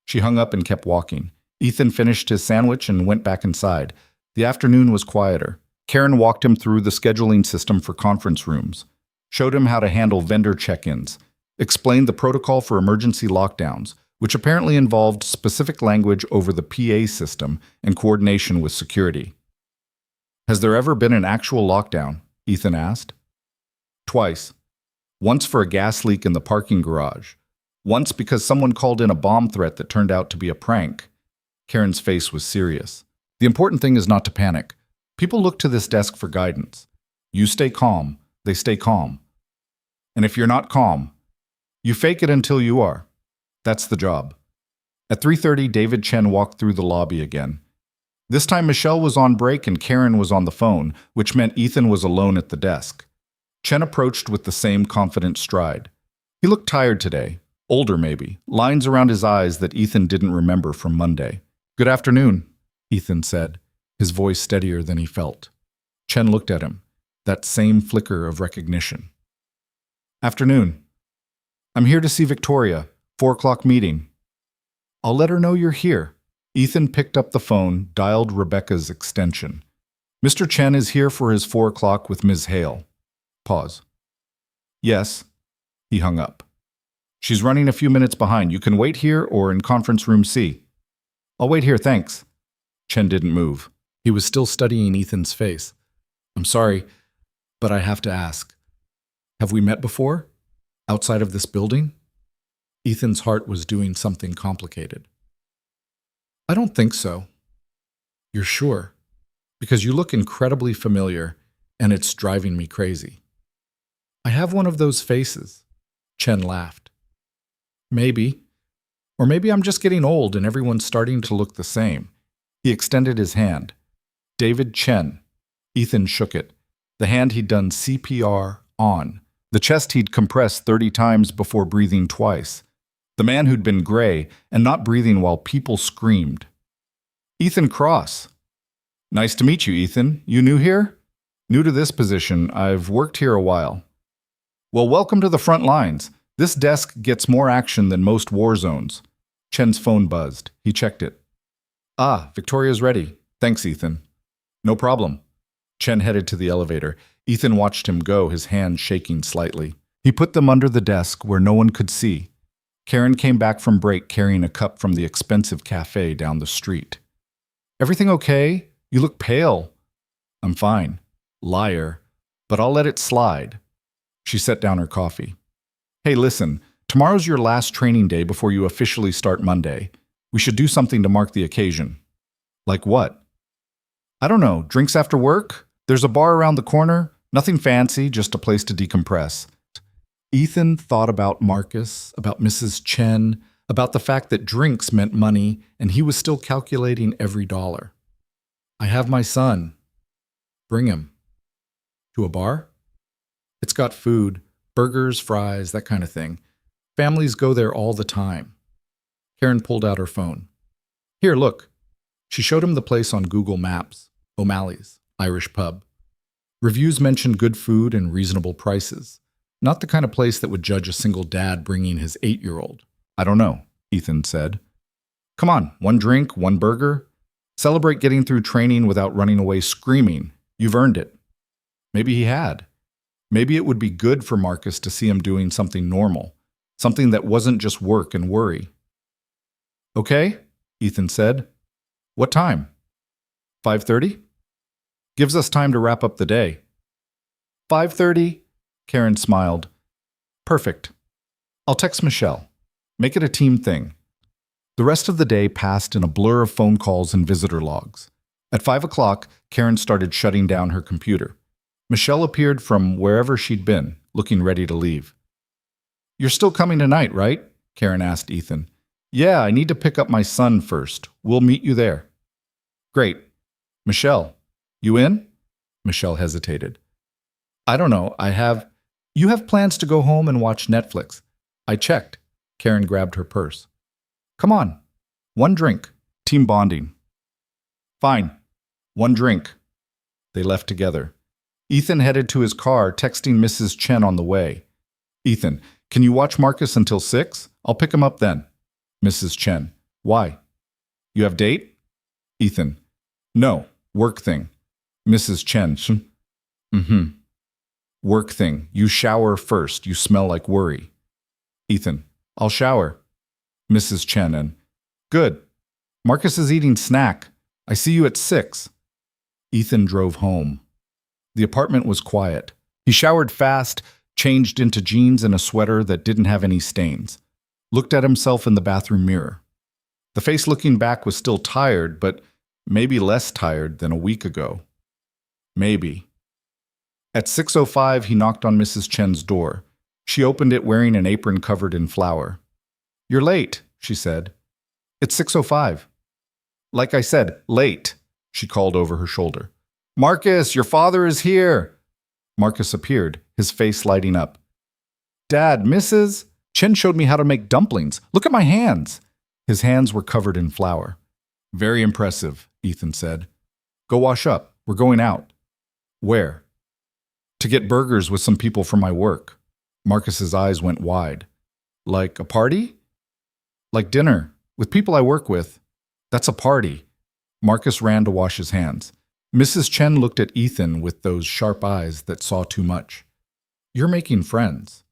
Speaker 1: She hung up and kept walking. Ethan finished his sandwich and went back inside. The afternoon was quieter. Karen walked him through the scheduling system for conference rooms, showed him how to handle vendor check-ins, explained the protocol for emergency lockdowns, which apparently involved specific language over the PA system and coordination with security. Has there ever been an actual lockdown? Ethan asked. Twice. Once for a gas leak in the parking garage. Once because someone called in a bomb threat that turned out to be a prank. Karen's face was serious. The important thing is not to panic. People look to this desk for guidance. You stay calm, they stay calm. And if you're not calm, you fake it until you are. That's the job. At 3:30, David Chen walked through the lobby again. This time Michelle was on break and Karen was on the phone, which meant Ethan was alone at the desk. Chen approached with the same confident stride. He looked tired today, older maybe, lines around his eyes that Ethan didn't remember from Monday. Good afternoon, Ethan said, his voice steadier than he felt. Chen looked at him, that same flicker of recognition. Afternoon. I'm here to see Victoria, 4:00 meeting. I'll let her know you're here. Ethan picked up the phone, dialed Rebecca's extension. Mr. Chen is here for his 4:00 with Ms. Hale. Pause. Yes. He hung up. She's running a few minutes behind. You can wait here or in conference room C. I'll wait here, thanks. Chen didn't move. He was still studying Ethan's face. I'm sorry, but I have to ask. Have we met before? Outside of this building? Ethan's heart was doing something complicated. I don't think so. You're sure? Because you look incredibly familiar, and it's driving me crazy. I have one of those faces. Chen laughed. Maybe. Or maybe I'm just getting old and everyone's starting to look the same. He extended his hand. David Chen. Ethan shook it. The hand he'd done CPR on. The chest he'd compressed 30 times before breathing twice. The man who'd been gray and not breathing while people screamed. Ethan Cross. Nice to meet you, Ethan. You new here? New to this position. I've worked here a while. Well, welcome to the front lines. This desk gets more action than most war zones. Chen's phone buzzed. He checked it. Ah, Victoria's ready. Thanks, Ethan. No problem. Chen headed to the elevator. Ethan watched him go, his hands shaking slightly. He put them under the desk where no one could see. Karen came back from break carrying a cup from the expensive cafe down the street. Everything okay? You look pale. I'm fine. Liar. But I'll let it slide. She set down her coffee. Hey, listen, tomorrow's your last training day before you officially start Monday. We should do something to mark the occasion. Like what? I don't know, drinks after work? There's a bar around the corner. Nothing fancy, just a place to decompress. Ethan thought about Marcus, about Mrs. Chen, about the fact that drinks meant money, and he was still calculating every dollar. I have my son. Bring him. To a bar? It's got food, burgers, fries, that kind of thing. Families go there all the time. Karen pulled out her phone. Here, look. She showed him the place on Google Maps. O'Malley's, Irish pub. Reviews mentioned good food and reasonable prices. Not the kind of place that would judge a single dad bringing his 8-year-old. I don't know, Ethan said. Come on, one drink, one burger. Celebrate getting through training without running away screaming. You've earned it. Maybe he had. Maybe it would be good for Marcus to see him doing something normal, something that wasn't just work and worry. Okay, Ethan said. What time? 5:30? Gives us time to wrap up the day. 5:30? Karen smiled. Perfect. I'll text Michelle. Make it a team thing. The rest of the day passed in a blur of phone calls and visitor logs. At 5 o'clock, Karen started shutting down her computer. Michelle appeared from wherever she'd been, looking ready to leave. You're still coming tonight, right? Karen asked Ethan. Yeah, I need to pick up my son first. We'll meet you there. Great. Michelle, you in? Michelle hesitated. I don't know, You have plans to go home and watch Netflix. I checked. Karen grabbed her purse. Come on. One drink. Team bonding. Fine. One drink. They left together. Ethan headed to his car, texting Mrs. Chen on the way. Ethan, can you watch Marcus until 6? I'll pick him up then. Mrs. Chen, why? You have date? Ethan, no, work thing. Mrs. Chen, Work thing. You shower first. You smell like worry. Ethan, I'll shower. Mrs. Chen, and good. Marcus is eating snack. I see you at 6. Ethan drove home. The apartment was quiet. He showered fast, changed into jeans and a sweater that didn't have any stains. Looked at himself in the bathroom mirror. The face looking back was still tired, but maybe less tired than a week ago. Maybe. At 6:05, he knocked on Mrs. Chen's door. She opened it wearing an apron covered in flour. You're late, she said. It's 6:05. Like I said, late, she called over her shoulder. Marcus, your father is here. Marcus appeared, his face lighting up. Dad, Mrs. Chen showed me how to make dumplings. Look at my hands. His hands were covered in flour. Very impressive, Ethan said. Go wash up. We're going out. Where? To get burgers with some people from my work. Marcus's eyes went wide. Like a party? Like dinner, with people I work with. That's a party. Marcus ran to wash his hands. Mrs. Chen looked at Ethan with those sharp eyes that saw too much. You're making friends.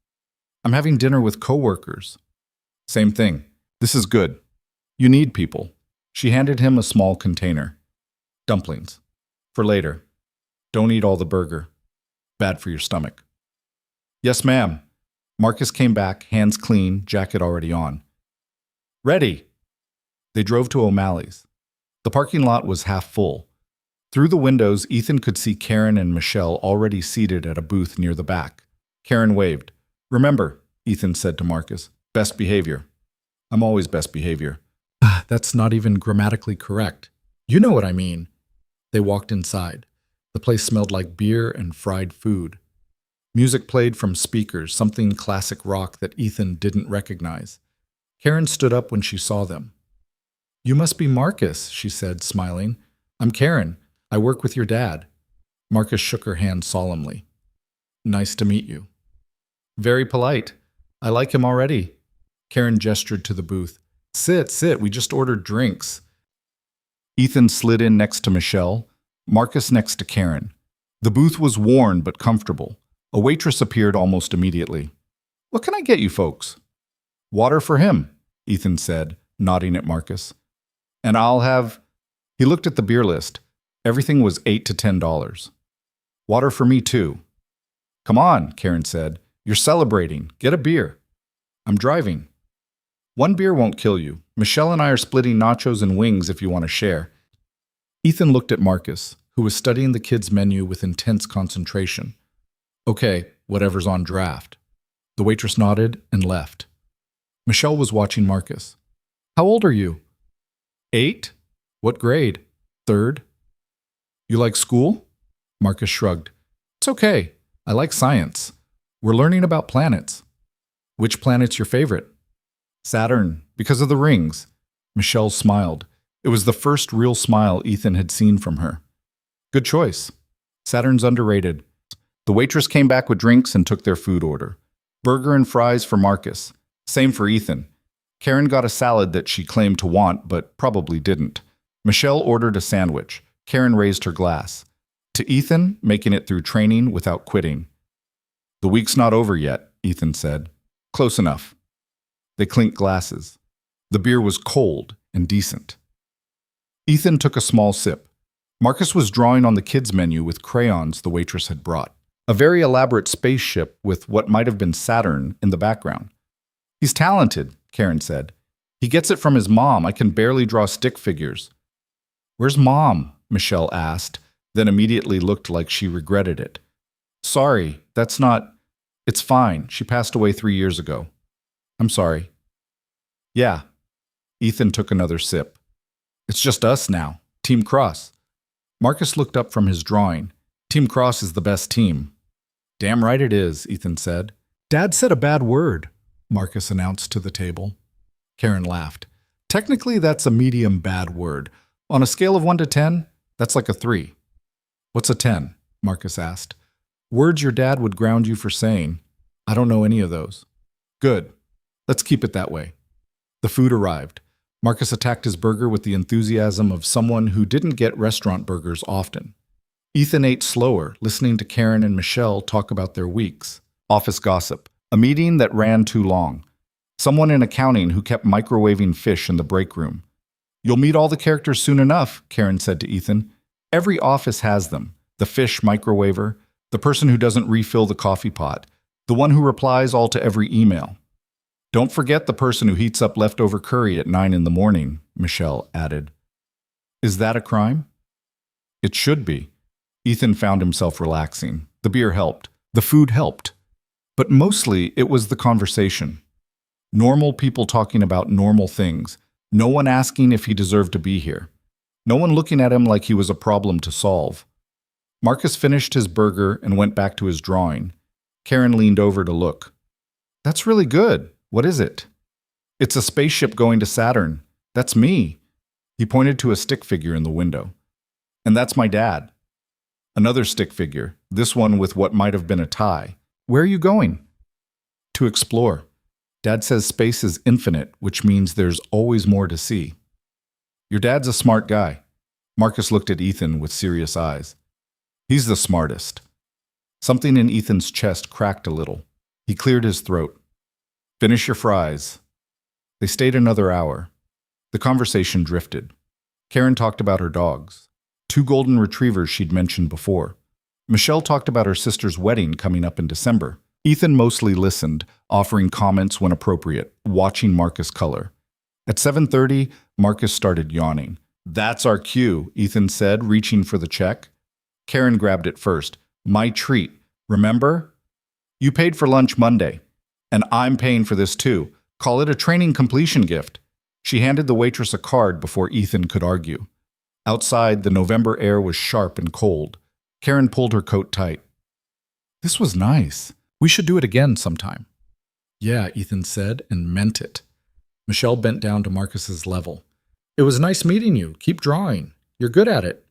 Speaker 1: I'm having dinner with coworkers. Same thing. This is good. You need people. She handed him a small container. Dumplings. For later. Don't eat all the burger. Bad for your stomach. Yes, ma'am. Marcus came back, hands clean, jacket already on. Ready. They drove to O'Malley's. The parking lot was half full. Through the windows, Ethan could see Karen and Michelle already seated at a booth near the back. Karen waved. Remember, Ethan said to Marcus, best behavior. I'm always best behavior. That's not even grammatically correct. You know what I mean. They walked inside. The place smelled like beer and fried food. Music played from speakers, something classic rock that Ethan didn't recognize. Karen stood up when she saw them. You must be Marcus, she said, smiling. I'm Karen. I work with your dad. Marcus shook her hand solemnly. Nice to meet you. Very polite. I like him already. Karen gestured to the booth. Sit, we just ordered drinks. Ethan slid in next to Michelle, Marcus next to Karen. The booth was worn but comfortable. A waitress appeared almost immediately. What can I get you folks? Water for him, Ethan said, nodding at Marcus. And I'll have... He looked at the beer list. Everything was $8 to $10. Water for me too. Come on, Karen said. You're celebrating. Get a beer. I'm driving. One beer won't kill you. Michelle and I are splitting nachos and wings if you want to share. Ethan looked at Marcus, who was studying the kids' menu with intense concentration. Okay, whatever's on draft. The waitress nodded and left. Michelle was watching Marcus. How old are you? 8? What grade? 3rd. You like school? Marcus shrugged. It's okay. I like science. We're learning about planets. Which planet's your favorite? Saturn, because of the rings. Michelle smiled. It was the first real smile Ethan had seen from her. Good choice. Saturn's underrated. The waitress came back with drinks and took their food order. Burger and fries for Marcus. Same for Ethan. Karen got a salad that she claimed to want, but probably didn't. Michelle ordered a sandwich. Karen raised her glass. To Ethan, making it through training without quitting. The week's not over yet, Ethan said. Close enough. They clinked glasses. The beer was cold and decent. Ethan took a small sip. Marcus was drawing on the kids' menu with crayons the waitress had brought. A very elaborate spaceship with what might have been Saturn in the background. He's talented, Karen said. He gets it from his mom. I can barely draw stick figures. Where's Mom? Michelle asked, then immediately looked like she regretted it. Sorry, that's not... It's fine. She passed away 3 years ago. I'm sorry. Yeah. Ethan took another sip. It's just us now. Team Cross. Marcus looked up from his drawing. Team Cross is the best team. Damn right it is, Ethan said. Dad said a bad word, Marcus announced to the table. Karen laughed. Technically, that's a medium bad word. On a scale of 1 to 10, that's like a 3. What's a 10? Marcus asked. Words your dad would ground you for saying. I don't know any of those. Good. Let's keep it that way. The food arrived. Marcus attacked his burger with the enthusiasm of someone who didn't get restaurant burgers often. Ethan ate slower, listening to Karen and Michelle talk about their weeks. Office gossip. A meeting that ran too long. Someone in accounting who kept microwaving fish in the break room. You'll meet all the characters soon enough, Karen said to Ethan. Every office has them. The fish microwaver, the person who doesn't refill the coffee pot, the one who replies all to every email. Don't forget the person who heats up leftover curry at 9 in the morning, Michelle added. Is that a crime? It should be. Ethan found himself relaxing. The beer helped. The food helped. But mostly it was the conversation. Normal people talking about normal things. No one asking if he deserved to be here. No one looking at him like he was a problem to solve. Marcus finished his burger and went back to his drawing. Karen leaned over to look. That's really good. What is it? It's a spaceship going to Saturn. That's me. He pointed to a stick figure in the window. And that's my dad. Another stick figure, this one with what might have been a tie. Where are you going? To explore. Dad says space is infinite, which means there's always more to see. Your dad's a smart guy. Marcus looked at Ethan with serious eyes. He's the smartest. Something in Ethan's chest cracked a little. He cleared his throat. Finish your fries. They stayed another hour. The conversation drifted. Karen talked about her dogs. 2 golden retrievers she'd mentioned before. Michelle talked about her sister's wedding coming up in December. Ethan mostly listened, offering comments when appropriate, watching Marcus color. At 7:30, Marcus started yawning. "That's our cue," Ethan said, reaching for the check. Karen grabbed it first. "My treat. Remember? You paid for lunch Monday. And I'm paying for this too. Call it a training completion gift." She handed the waitress a card before Ethan could argue. Outside, the November air was sharp and cold. Karen pulled her coat tight. "This was nice. We should do it again sometime." "Yeah," Ethan said, and meant it. Michelle bent down to Marcus's level. "It was nice meeting you. Keep drawing. You're good at it."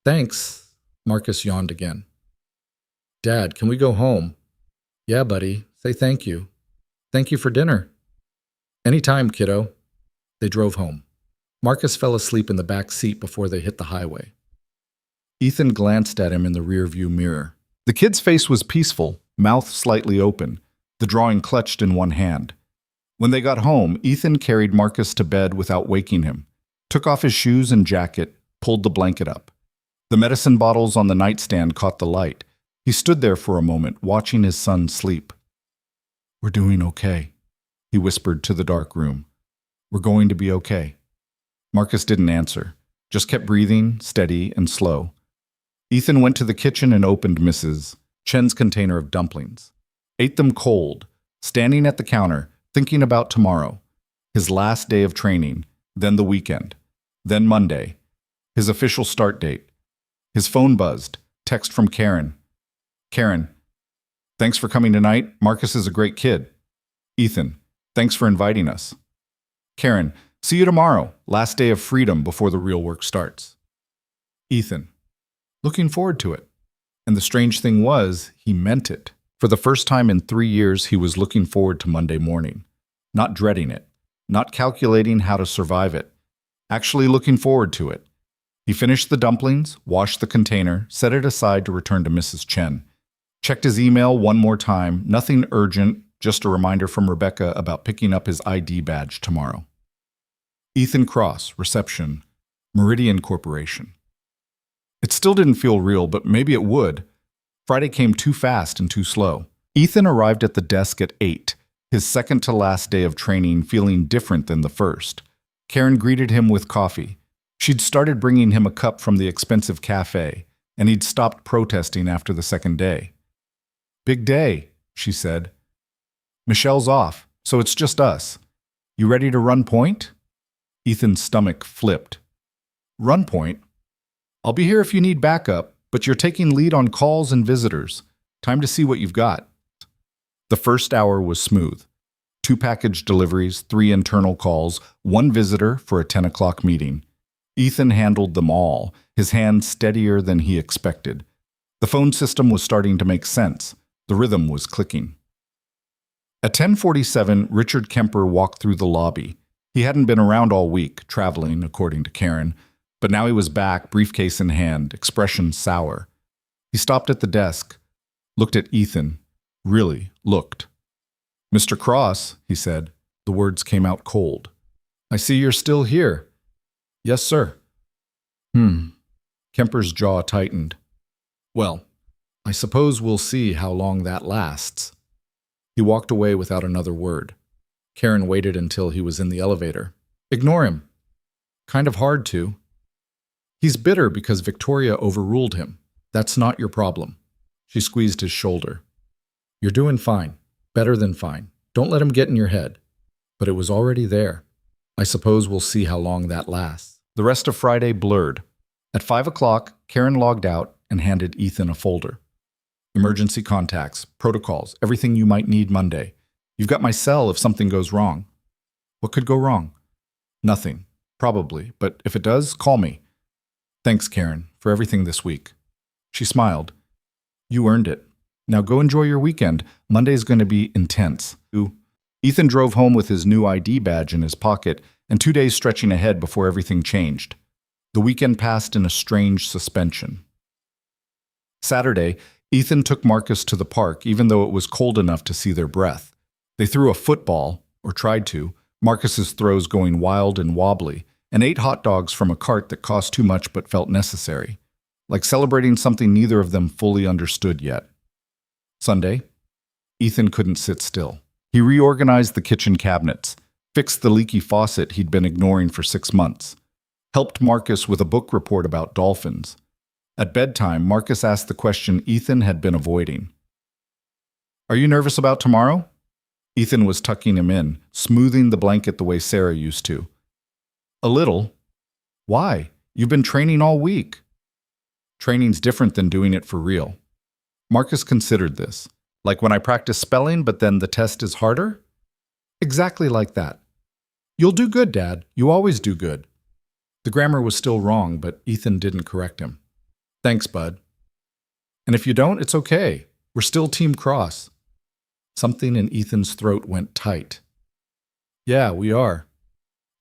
Speaker 1: "Thanks." Marcus yawned again. "Dad, can we go home?" "Yeah, buddy. Say thank you." "Thank you for dinner." "Anytime, kiddo." They drove home. Marcus fell asleep in the back seat before they hit the highway. Ethan glanced at him in the rearview mirror. The kid's face was peaceful, mouth slightly open, the drawing clutched in one hand. When they got home, Ethan carried Marcus to bed without waking him, took off his shoes and jacket, pulled the blanket up. The medicine bottles on the nightstand caught the light. He stood there for a moment, watching his son sleep. "We're doing okay," he whispered to the dark room. "We're going to be okay." Marcus didn't answer, just kept breathing, steady and slow. Ethan went to the kitchen and opened Mrs. Chen's container of dumplings. Ate them cold, standing at the counter, thinking about tomorrow, his last day of training, then the weekend, then Monday, his official start date. His phone buzzed, text from Karen. "Karen, thanks for coming tonight. Marcus is a great kid." "Ethan, thanks for inviting us." "Karen, see you tomorrow, last day of freedom before the real work starts." "Ethan, looking forward to it." And the strange thing was, he meant it. For the first time in 3 years, he was looking forward to Monday morning. Not dreading it, not calculating how to survive it, actually looking forward to it. He finished the dumplings, washed the container, set it aside to return to Mrs. Chen. Checked his email one more time, nothing urgent, just a reminder from Rebecca about picking up his ID badge tomorrow. Ethan Cross, reception, Meridian Corporation. It still didn't feel real, but maybe it would. Friday came too fast and too slow. Ethan arrived at the desk at 8, his second to last day of training feeling different than the first. Karen greeted him with coffee. She'd started bringing him a cup from the expensive cafe, and he'd stopped protesting after the second day. "Big day," she said. "Michelle's off, so it's just us. You ready to run point?" Ethan's stomach flipped. "Run point? I'll be here if you need backup, but you're taking lead on calls and visitors. Time to see what you've got." The first hour was smooth. 2 package deliveries, 3 internal calls, 1 visitor for a 10 o'clock meeting. Ethan handled them all, his hand steadier than he expected. The phone system was starting to make sense. The rhythm was clicking. At 10:47, Richard Kemper walked through the lobby. He hadn't been around all week, traveling, according to Karen, but now he was back, briefcase in hand, expression sour. He stopped at the desk, looked at Ethan, really looked. "Mr. Cross," he said. The words came out cold. "I see you're still here." "Yes, sir." Kemper's jaw tightened. "Well, I suppose we'll see how long that lasts." He walked away without another word. Karen waited until he was in the elevator. "Ignore him." "Kind of hard to." "He's bitter because Victoria overruled him. That's not your problem." She squeezed his shoulder. "You're doing fine. Better than fine. Don't let him get in your head." But it was already there. "I suppose we'll see how long that lasts." The rest of Friday blurred. At 5 o'clock, Karen logged out and handed Ethan a folder. "Emergency contacts, protocols, everything you might need Monday. You've got my cell if something goes wrong." "What could go wrong?" "Nothing, probably, but if it does, call me." "Thanks, Karen, for everything this week." She smiled. "You earned it. Now go enjoy your weekend. Monday's going to be intense." Ethan drove home with his new ID badge in his pocket and 2 days stretching ahead before everything changed. The weekend passed in a strange suspension. Saturday, Ethan took Marcus to the park even though it was cold enough to see their breath. They threw a football, or tried to, Marcus's throws going wild and wobbly, and ate hot dogs from a cart that cost too much but felt necessary. like celebrating something neither of them fully understood yet. Sunday, Ethan couldn't sit still. He reorganized the kitchen cabinets, fixed the leaky faucet he'd been ignoring for 6 months, helped Marcus with a book report about dolphins. At bedtime, Marcus asked the question Ethan had been avoiding. "Are you nervous about tomorrow?" Ethan was tucking him in, smoothing the blanket the way Sarah used to. "A little." "Why? You've been training all week." "Training's different than doing it for real." Marcus considered this. "Like when I practice spelling, but then the test is harder?" "Exactly like that." "You'll do good, Dad. You always do good." The grammar was still wrong, but Ethan didn't correct him. "Thanks, bud." "And if you don't, it's okay. We're still Team Cross." Something in Ethan's throat went tight. "Yeah, we are."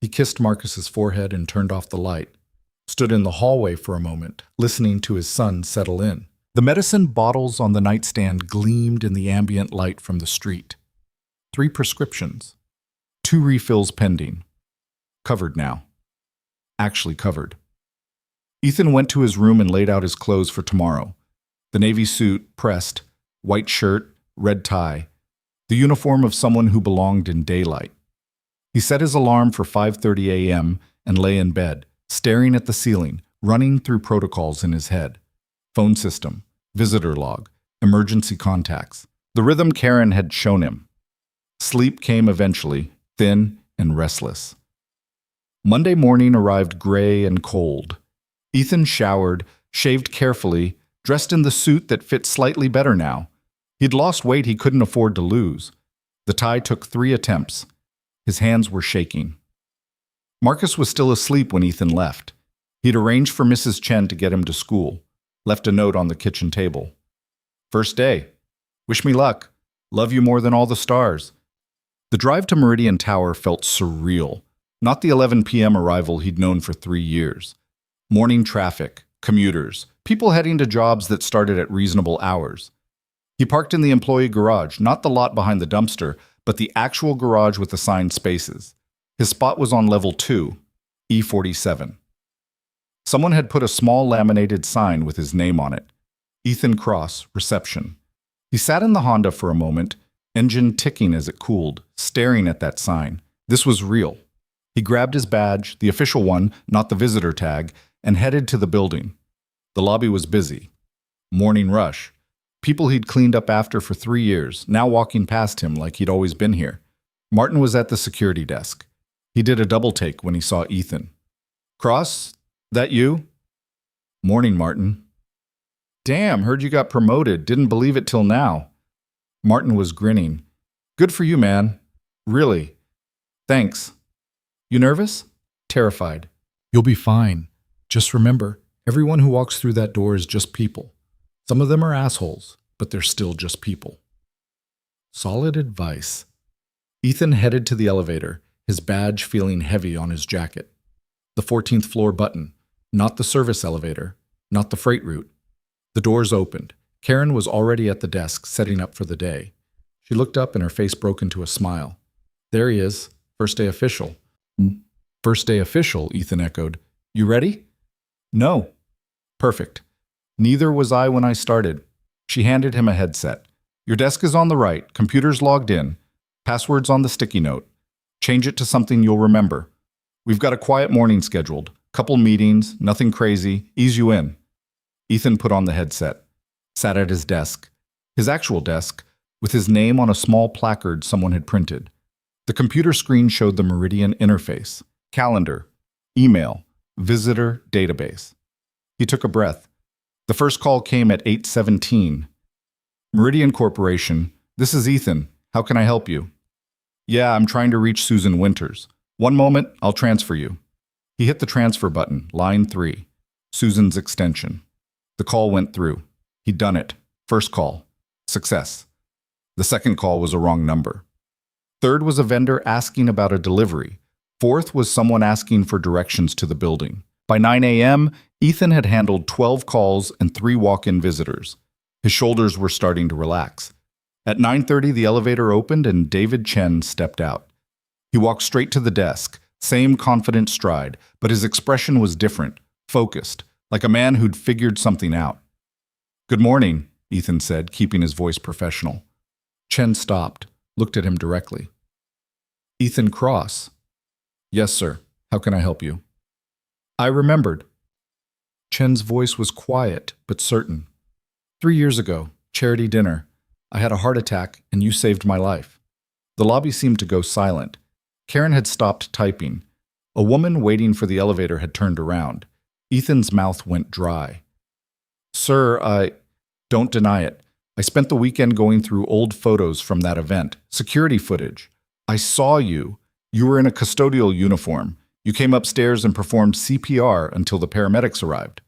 Speaker 1: He kissed Marcus's forehead and turned off the light, stood in the hallway for a moment, listening to his son settle in. The medicine bottles on the nightstand gleamed in the ambient light from the street. 3 prescriptions. 2 refills pending. Covered now. Actually covered. Ethan went to his room and laid out his clothes for tomorrow. The navy suit, pressed, white shirt, red tie, the uniform of someone who belonged in daylight. He set his alarm for 5:30 a.m. and lay in bed, staring at the ceiling, running through protocols in his head. Phone system, visitor log, emergency contacts. The rhythm Karen had shown him. Sleep came eventually, thin and restless. Monday morning arrived gray and cold. Ethan showered, shaved carefully, dressed in the suit that fit slightly better now. He'd lost weight he couldn't afford to lose. The tie took 3 attempts. His hands were shaking. Marcus was still asleep when Ethan left. He'd arranged for Mrs. Chen to get him to school, left a note on the kitchen table. "First day. Wish me luck. Love you more than all the stars." The drive to Meridian Tower felt surreal, not the 11 p.m. arrival he'd known for 3 years. Morning traffic, commuters, people heading to jobs that started at reasonable hours. He parked in the employee garage, not the lot behind the dumpster, but the actual garage with assigned spaces. His spot was on level 2, E47. Someone had put a small laminated sign with his name on it. Ethan Cross, reception. He sat in the Honda for a moment, engine ticking as it cooled, staring at that sign. This was real. He grabbed his badge, the official one, not the visitor tag, and headed to the building. The lobby was busy. Morning rush. People he'd cleaned up after for 3 years, now walking past him like he'd always been here. Martin was at the security desk. He did a double take when he saw Ethan. "Cross, that you?" "Morning, Martin." "Damn, heard you got promoted. Didn't believe it till now." Martin was grinning. "Good for you, man. Really. Thanks. You nervous?" "Terrified." "You'll be fine. Just remember, everyone who walks through that door is just people. Some of them are assholes, but they're still just people." Solid advice. Ethan headed to the elevator, his badge feeling heavy on his jacket. The 14th floor button, not the service elevator, not the freight route. The doors opened. Karen was already at the desk, setting up for the day. She looked up and her face broke into a smile. "There he is. First day official." "First day official," Ethan echoed. "You ready?" "No." "Perfect. Neither was I when I started." She handed him a headset. "Your desk is on the right, computers logged in, passwords on the sticky note. Change it to something you'll remember. We've got a quiet morning scheduled, couple meetings, nothing crazy, ease you in." Ethan put on the headset, sat at his desk, his actual desk, with his name on a small placard someone had printed. The computer screen showed the Meridian interface, calendar, email, visitor, database. He took a breath. The first call came at 8:17. "Meridian Corporation, this is Ethan. How can I help you?" "Yeah, I'm trying to reach Susan Winters. One moment, I'll transfer you." He hit the transfer button, line 3, Susan's extension. The call went through. He'd done it. First call. Success. The second call was a wrong number. Third was a vendor asking about a delivery. Fourth was someone asking for directions to the building. By 9 a.m., Ethan had handled 12 calls and 3 walk-in visitors. His shoulders were starting to relax. At 9:30, the elevator opened and David Chen stepped out. He walked straight to the desk, same confident stride, but his expression was different, focused, like a man who'd figured something out. "Good morning," Ethan said, keeping his voice professional. Chen stopped, looked at him directly. "Ethan Cross." "Yes, sir. How can I help you?" "I remembered." Chen's voice was quiet but certain. "3 years ago, charity dinner. I had a heart attack and you saved my life." The lobby seemed to go silent. Karen had stopped typing. A woman waiting for the elevator had turned around. Ethan's mouth went dry. "Sir, Don't deny it. I spent the weekend going through old photos from that event, security footage. I saw you. You were in a custodial uniform. You came upstairs and performed CPR until the paramedics arrived."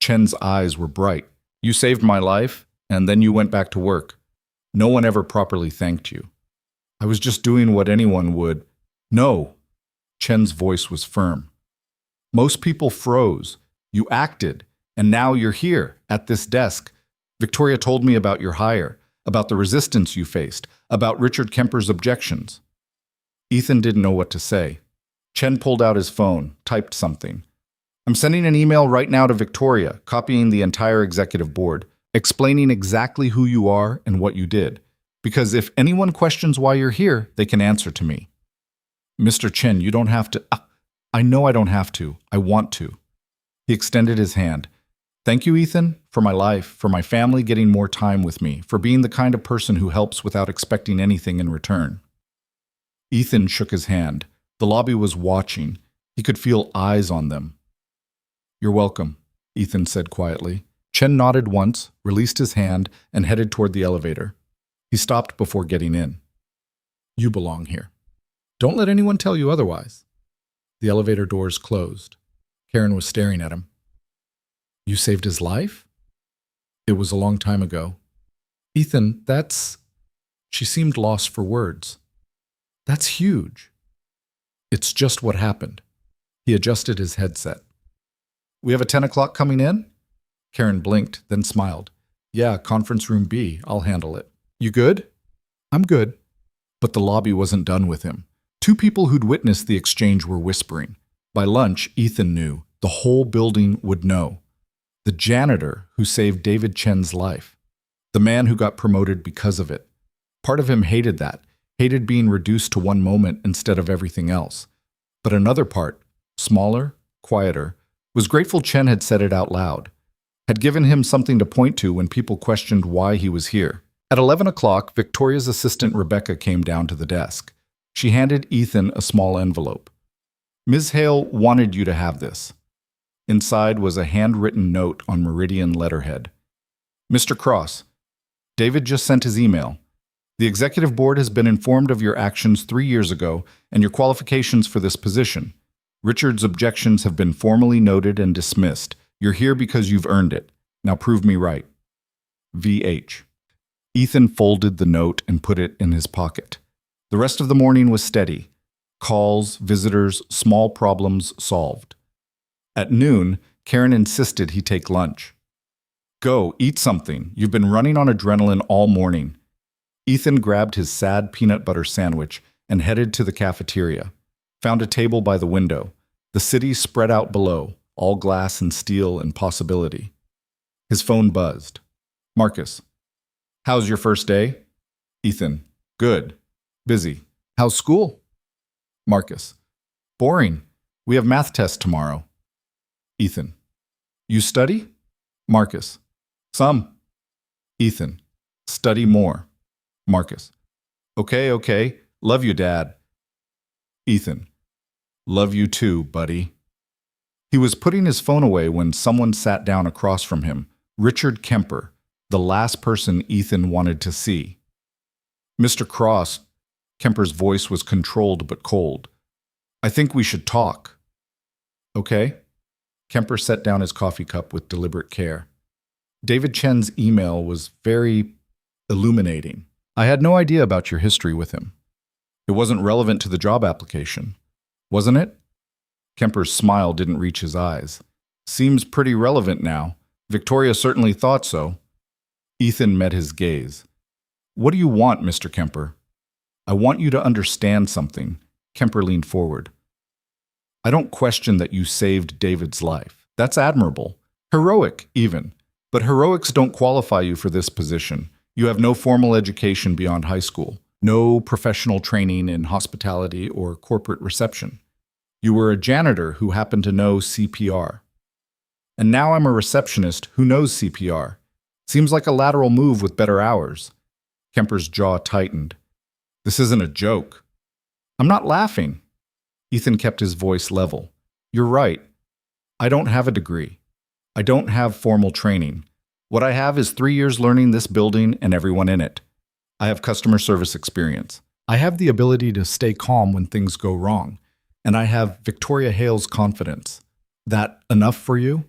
Speaker 1: Chen's eyes were bright. "You saved my life, and then you went back to work. No one ever properly thanked you." "I was just doing what anyone would." "No." Chen's voice was firm. "Most people froze. You acted, and now you're here, at this desk. Victoria told me about your hire, about the resistance you faced, about Richard Kemper's objections." Ethan didn't know what to say. Chen pulled out his phone, typed something. "I'm sending an email right now to Victoria, copying the entire executive board, explaining exactly who you are and what you did. Because if anyone questions why you're here, they can answer to me." "Mr. Chen, you don't have to." "I know I don't have to. I want to." He extended his hand. "Thank you, Ethan, for my life, for my family getting more time with me, for being the kind of person who helps without expecting anything in return." Ethan shook his hand. The lobby was watching. He could feel eyes on them. "You're welcome," Ethan said quietly. Chen nodded once, released his hand, and headed toward the elevator. He stopped before getting in. "You belong here. Don't let anyone tell you otherwise." The elevator doors closed. Karen was staring at him. "You saved his life?" "It was a long time ago." "Ethan, that's..." She seemed lost for words. "That's huge." "It's just what happened." He adjusted his headset. "We have a 10 o'clock coming in?" Karen blinked, then smiled. "Yeah, conference room B. I'll handle it. You good?" "I'm good." But the lobby wasn't done with him. 2 people who'd witnessed the exchange were whispering. By lunch, Ethan knew. The whole building would know. The janitor who saved David Chen's life. The man who got promoted because of it. Part of him hated that, hated being reduced to one moment instead of everything else. But another part, smaller, quieter, was grateful Chen had said it out loud, had given him something to point to when people questioned why he was here. At 11 o'clock, Victoria's assistant Rebecca came down to the desk. She handed Ethan a small envelope. "Ms. Hale wanted you to have this." Inside was a handwritten note on Meridian letterhead. "Mr. Cross, David just sent his email. The executive board has been informed of your actions 3 years ago and your qualifications for this position. Richard's objections have been formally noted and dismissed. You're here because you've earned it. Now prove me right. VH." Ethan folded the note and put it in his pocket. The rest of the morning was steady. Calls, visitors, small problems solved. At noon, Karen insisted he take lunch. "Go, eat something. You've been running on adrenaline all morning." Ethan grabbed his sad peanut butter sandwich and headed to the cafeteria. Found a table by the window. The city spread out below, all glass and steel and possibility. His phone buzzed. "Marcus." "How's your first day?" Ethan. "Good. Busy. How's school?" Marcus. "Boring. We have math tests tomorrow." Ethan. "You study?" Marcus. "Some." Ethan. "Study more." Marcus. Okay. Love you, Dad." Ethan. "Love you too, buddy." He was putting his phone away when someone sat down across from him, Richard Kemper, the last person Ethan wanted to see. "Mr. Cross," Kemper's voice was controlled but cold. "I think we should talk." "Okay." Kemper set down his coffee cup with deliberate care. "David Chen's email was very illuminating. I had no idea about your history with him. It wasn't relevant to the job application, wasn't it?" Kemper's smile didn't reach his eyes. "Seems pretty relevant now. Victoria certainly thought so." Ethan met his gaze. "What do you want, Mr. Kemper?" "I want you to understand something." Kemper leaned forward. "I don't question that you saved David's life. That's admirable. Heroic, even. But heroics don't qualify you for this position. You have no formal education beyond high school, no professional training in hospitality or corporate reception. You were a janitor who happened to know CPR. And now I'm a receptionist who knows CPR. Seems like a lateral move with better hours. Kemper's jaw tightened. This isn't a joke. I'm not laughing. Ethan kept his voice level. You're right. I don't have a degree. I don't have formal training. What I have is 3 years learning this building and everyone in it. I have customer service experience. I have the ability to stay calm when things go wrong. And I have Victoria Hale's confidence. That enough for you?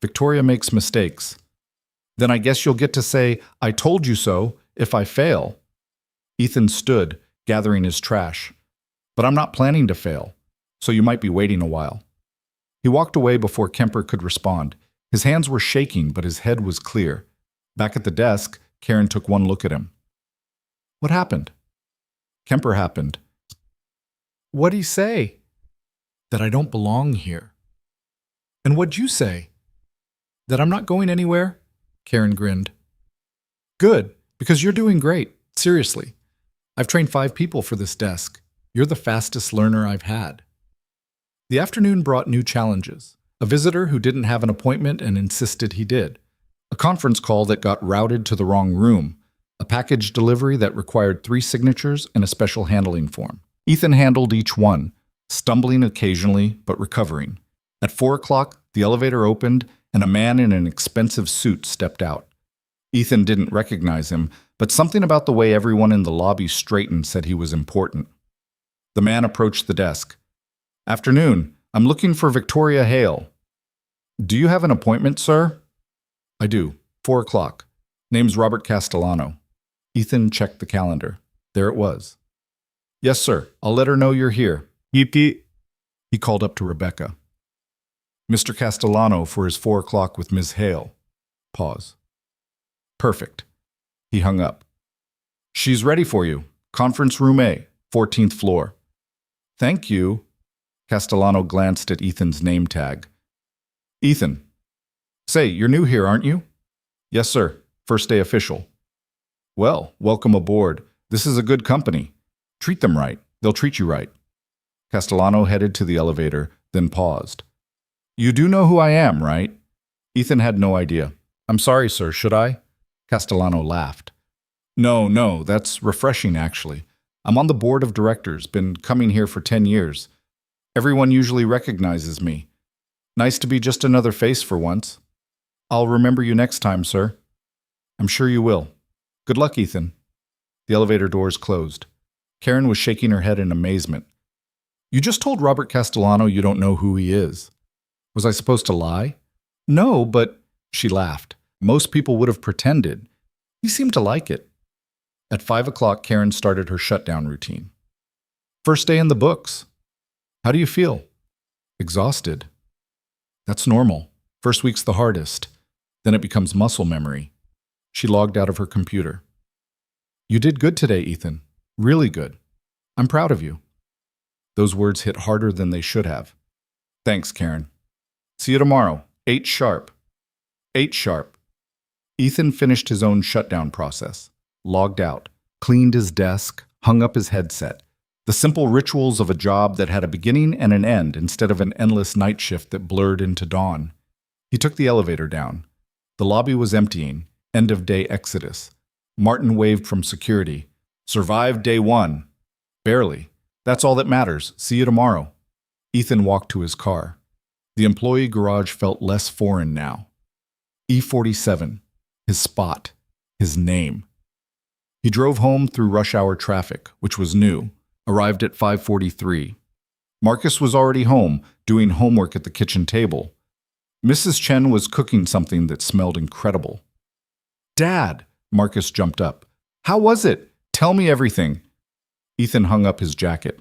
Speaker 1: Victoria makes mistakes. Then I guess you'll get to say, I told you so, if I fail. Ethan stood, gathering his trash. But I'm not planning to fail, so you might be waiting a while. He walked away before Kemper could respond. His hands were shaking, but his head was clear. Back at the desk, Karen took one look at him. What happened? Kemper happened. What'd he say? That I don't belong here. And what'd you say? That I'm not going anywhere? Karen grinned. Good, because you're doing great. Seriously. I've trained 5 people for this desk. You're the fastest learner I've had. The afternoon brought new challenges. A visitor who didn't have an appointment and insisted he did. A conference call that got routed to the wrong room. A package delivery that required 3 signatures and a special handling form. Ethan handled each one, stumbling occasionally but recovering. At 4 o'clock, the elevator opened and a man in an expensive suit stepped out. Ethan didn't recognize him, but something about the way everyone in the lobby straightened said he was important. The man approached the desk. Afternoon, I'm looking for Victoria Hale. Do you have an appointment, sir? I do. 4 o'clock. Name's Robert Castellano. Ethan checked the calendar. There it was. Yes, sir. I'll let her know you're here. Yippee. He called up to Rebecca. Mr. Castellano for his 4 o'clock with Ms. Hale. Pause. Perfect. He hung up. She's ready for you. Conference room A, 14th floor. Thank you. Castellano glanced at Ethan's name tag. Ethan. Say, you're new here, aren't you? Yes, sir. First day official. Well, welcome aboard. This is a good company. Treat them right. They'll treat you right. Castellano headed to the elevator, then paused. You do know who I am, right? Ethan had no idea. I'm sorry, sir. Should I? Castellano laughed. No, that's refreshing, actually. I'm on the board of directors, been coming here for 10 years. Everyone usually recognizes me. Nice to be just another face for once. I'll remember you next time, sir. I'm sure you will. Good luck, Ethan. The elevator doors closed. Karen was shaking her head in amazement. You just told Robert Castellano you don't know who he is. Was I supposed to lie? No, but... She laughed. Most people would have pretended. He seemed to like it. At 5 o'clock, Karen started her shutdown routine. First day in the books. How do you feel? Exhausted. That's normal. First week's the hardest. Then it becomes muscle memory. She logged out of her computer. You did good today, Ethan. Really good. I'm proud of you. Those words hit harder than they should have. Thanks, Karen. See you tomorrow, 8 sharp. 8 sharp. Ethan finished his own shutdown process, logged out, cleaned his desk, hung up his headset. The simple rituals of a job that had a beginning and an end instead of an endless night shift that blurred into dawn. He took the elevator down. The lobby was emptying. End of day exodus. Martin waved from security. Survived day 1. Barely. That's all that matters. See you tomorrow. Ethan walked to his car. The employee garage felt less foreign now. E47. His spot. His name. He drove home through rush hour traffic, which was new. Arrived at 5:43. Marcus was already home, doing homework at the kitchen table. Mrs. Chen was cooking something that smelled incredible. Dad! Marcus jumped up. How was it? Tell me everything. Ethan hung up his jacket.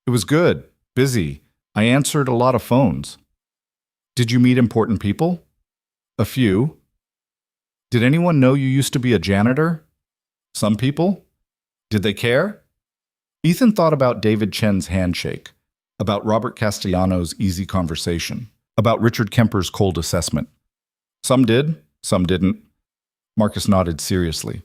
Speaker 1: It was good. Busy. I answered a lot of phones. Did you meet important people? A few. Did anyone know you used to be a janitor? Some people. Did they care? Ethan thought about David Chen's handshake, about Robert Castellano's easy conversation. About Richard Kemper's cold assessment. Some did, some didn't. Marcus nodded seriously.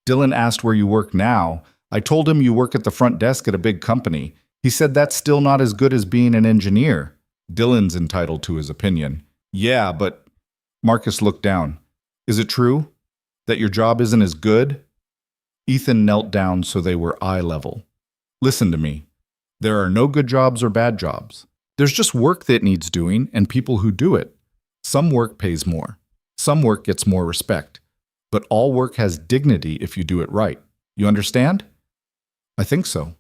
Speaker 1: Dylan asked where you work now. I told him you work at the front desk at a big company. He said that's still not as good as being an engineer. Dylan's entitled to his opinion. Yeah, but... Marcus looked down. Is it true? That your job isn't as good? Ethan knelt down so they were eye level. Listen to me. There are no good jobs or bad jobs. There's just work that needs doing and people who do it. Some work pays more. Some work gets more respect. But all work has dignity if you do it right. You understand? I think so.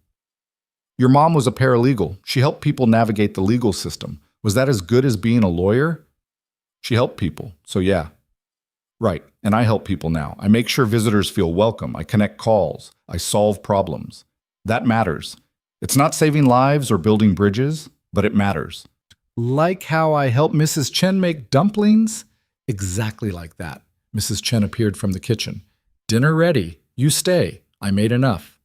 Speaker 1: Your mom was a paralegal. She helped people navigate the legal system. Was that as good as being a lawyer? She helped people, so yeah. Right, and I help people now. I make sure visitors feel welcome. I connect calls. I solve problems. That matters. It's not saving lives or building bridges, but it matters. Like how I helped Mrs. Chen make dumplings? Exactly like that. Mrs. Chen appeared from the kitchen. Dinner ready. You stay. I made enough.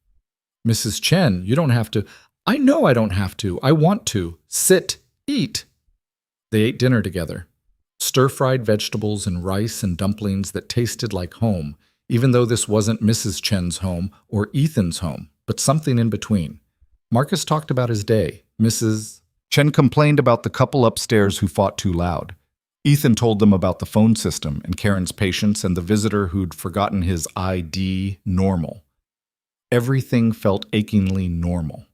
Speaker 1: Mrs. Chen, you don't have to. I know I don't have to. I want to. Sit. Eat. They ate dinner together. Stir-fried vegetables and rice and dumplings that tasted like home, even though this wasn't Mrs. Chen's home or Ethan's home, but something in between. Marcus talked about his day. Mrs. Chen complained about the couple upstairs who fought too loud. Ethan told them about the phone system and Karen's patients and the visitor who'd forgotten his ID normal. Everything felt achingly normal.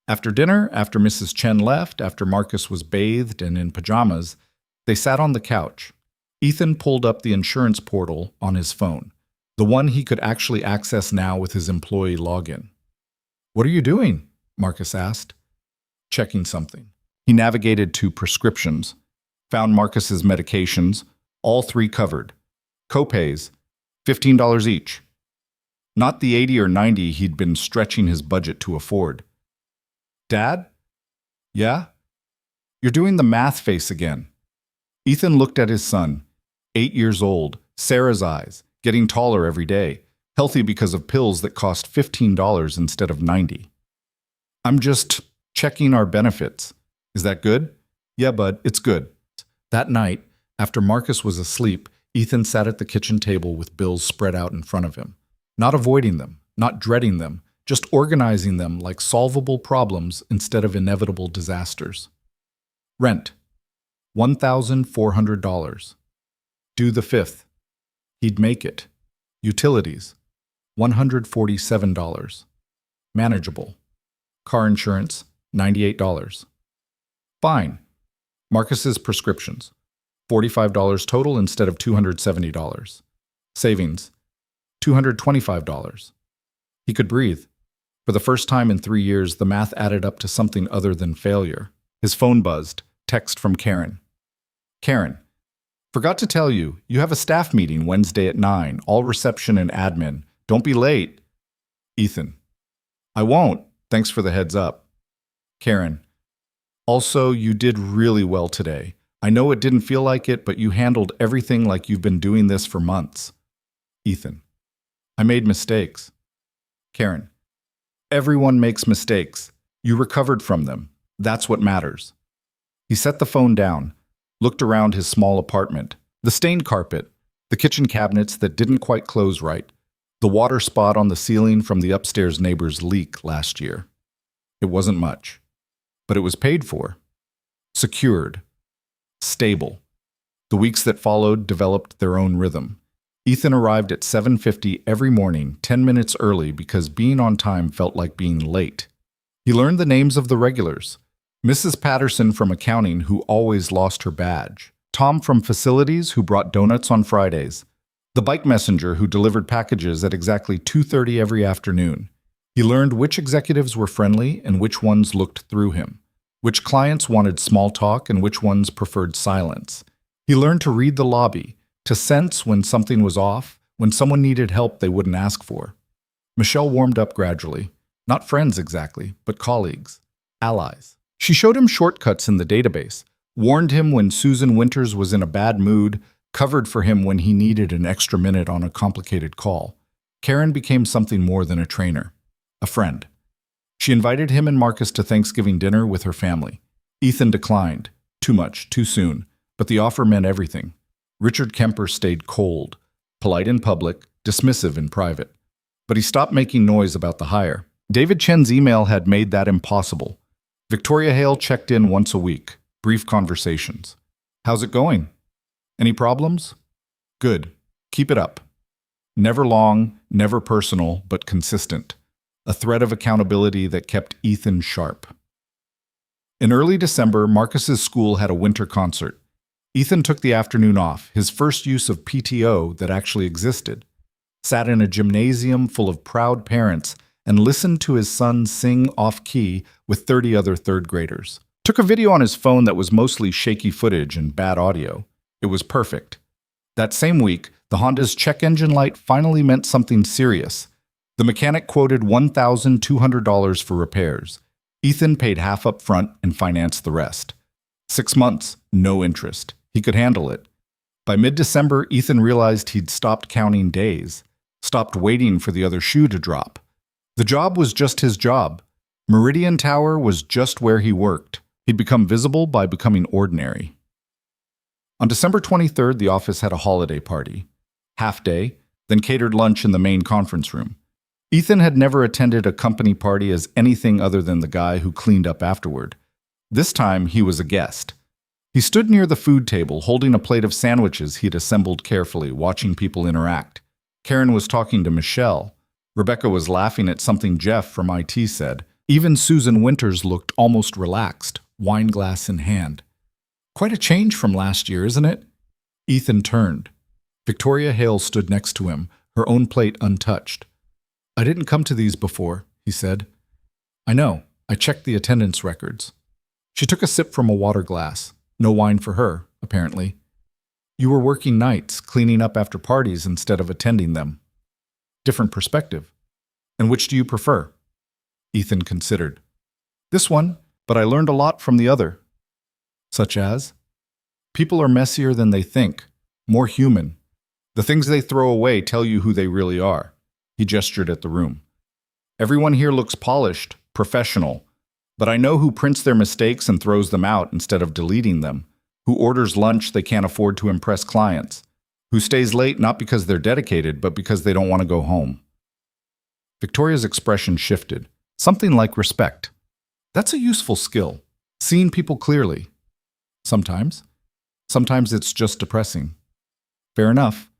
Speaker 1: After dinner, after Mrs. Chen left, after Marcus was bathed and in pajamas, they sat on the couch. Ethan pulled up the insurance portal on his phone, the one he could actually access now with his employee login. What are you doing? Marcus asked. Checking something. He navigated to prescriptions, found Marcus's medications, all three covered. Copays, $15 each. Not the 80 or 90 he'd been stretching his budget to afford. Dad? Yeah? You're doing the math face again. Ethan looked at his son, 8 years old, Sarah's eyes, getting taller every day, healthy because of pills that cost $15 instead of 90. I'm just checking our benefits. Is that good? Yeah, bud, it's good. That night, after Marcus was asleep, Ethan sat at the kitchen table with bills spread out in front of him. Not avoiding them, not dreading them, just organizing them like solvable problems instead of inevitable disasters. Rent, $1,400. Due the 5th. He'd make it. Utilities, $147. Manageable. Car insurance, $98. Fine. Marcus's prescriptions, $45 total instead of $270. Savings, $225. He could breathe. For the first time in 3 years, the math added up to something other than failure. His phone buzzed. Text from Karen. Karen, forgot to tell you, you have a staff meeting Wednesday at 9, all reception and admin. Don't be late. Ethan, I won't. Thanks for the heads up. Karen, also, you did really well today. I know it didn't feel like it, but you handled everything like you've been doing this for months. Ethan, I made mistakes. Karen, everyone makes mistakes. You recovered from them. That's what matters. He set the phone down, looked around his small apartment, the stained carpet, the kitchen cabinets that didn't quite close right, the water spot on the ceiling from the upstairs neighbor's leak last year. It wasn't much, but it was paid for, secured, stable. The weeks that followed developed their own rhythm. Ethan arrived at 7:50 every morning, 10 minutes early because being on time felt like being late. He learned the names of the regulars. Mrs. Patterson from accounting, who always lost her badge. Tom from facilities, who brought donuts on Fridays. The bike messenger, who delivered packages at exactly 2:30 every afternoon. He learned which executives were friendly and which ones looked through him, which clients wanted small talk and which ones preferred silence. He learned to read the lobby, to sense when something was off, when someone needed help they wouldn't ask for. Michelle warmed up gradually. Not friends exactly, but colleagues, allies. She showed him shortcuts in the database, warned him when Susan Winters was in a bad mood, covered for him when he needed an extra minute on a complicated call. Karen became something more than a trainer, a friend. She invited him and Marcus to Thanksgiving dinner with her family. Ethan declined. Too much, too soon. But the offer meant everything. Richard Kemper stayed cold, polite in public, dismissive in private. But he stopped making noise about the hire. David Chen's email had made that impossible. Victoria Hale checked in once a week. Brief conversations. How's it going? Any problems? Good. Keep it up. Never long, never personal, but consistent. A thread of accountability that kept Ethan sharp. In early December, Marcus's school had a winter concert. Ethan took the afternoon off, his first use of PTO that actually existed. Sat in a gymnasium full of proud parents and listened to his son sing off-key with 30 other third graders. Took a video on his phone that was mostly shaky footage and bad audio. It was perfect. That same week, the Honda's check engine light finally meant something serious. The mechanic quoted $1,200 for repairs. Ethan paid half up front and financed the rest. 6 months, no interest. He could handle it. By mid-December, Ethan realized he'd stopped counting days, stopped waiting for the other shoe to drop. The job was just his job. Meridian Tower was just where he worked. He'd become visible by becoming ordinary. On December 23rd, the office had a holiday party. Half day, then catered lunch in the main conference room. Ethan had never attended a company party as anything other than the guy who cleaned up afterward. This time, he was a guest. He stood near the food table, holding a plate of sandwiches he'd assembled carefully, watching people interact. Karen was talking to Michelle. Rebecca was laughing at something Jeff from IT said. Even Susan Winters looked almost relaxed, wine glass in hand. Quite a change from last year, isn't it? Ethan turned. Victoria Hale stood next to him, her own plate untouched. I didn't come to these before, he said. I know. I checked the attendance records. She took a sip from a water glass. No wine for her, apparently. You were working nights, cleaning up after parties instead of attending them. Different perspective. And which do you prefer? Ethan considered. This one, but I learned a lot from the other. Such as? People are messier than they think, more human. The things they throw away tell you who they really are. He gestured at the room. Everyone here looks polished, professional, but I know who prints their mistakes and throws them out instead of deleting them, who orders lunch they can't afford to impress clients, who stays late not because they're dedicated, but because they don't want to go home. Victoria's expression shifted, something like respect. That's a useful skill, seeing people clearly. Sometimes. Sometimes it's just depressing. Fair enough.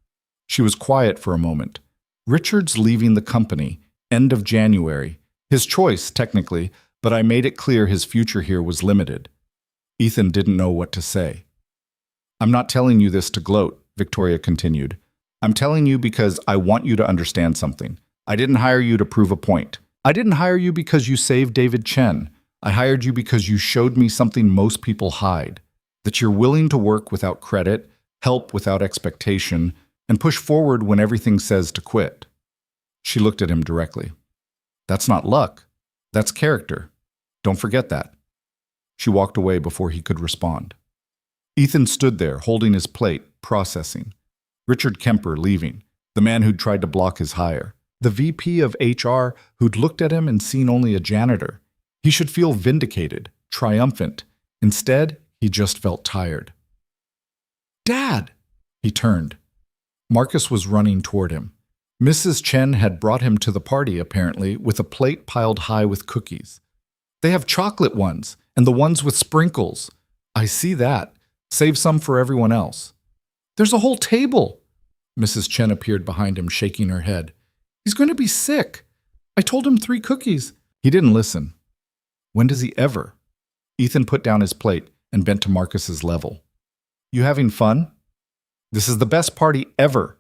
Speaker 1: She was quiet for a moment. Richard's leaving the company, end of January. His choice, technically, but I made it clear his future here was limited. Ethan didn't know what to say. I'm not telling you this to gloat, Victoria continued. I'm telling you because I want you to understand something. I didn't hire you to prove a point. I didn't hire you because you saved David Chen. I hired you because you showed me something most people hide, that you're willing to work without credit, help without expectation, and push forward when everything says to quit. She looked at him directly. That's not luck. That's character. Don't forget that. She walked away before he could respond. Ethan stood there, holding his plate, processing. Richard Kemper leaving, the man who'd tried to block his hire. The VP of HR who'd looked at him and seen only a janitor. He should feel vindicated, triumphant. Instead, he just felt tired. Dad! He turned. Marcus was running toward him. Mrs. Chen had brought him to the party, apparently, with a plate piled high with cookies. They have chocolate ones, and the ones with sprinkles. I see that. Save some for everyone else. There's a whole table. Mrs. Chen appeared behind him, shaking her head. He's going to be sick. I told him 3 cookies. He didn't listen. When does he ever? Ethan put down his plate and bent to Marcus's level. You having fun? This is the best party ever.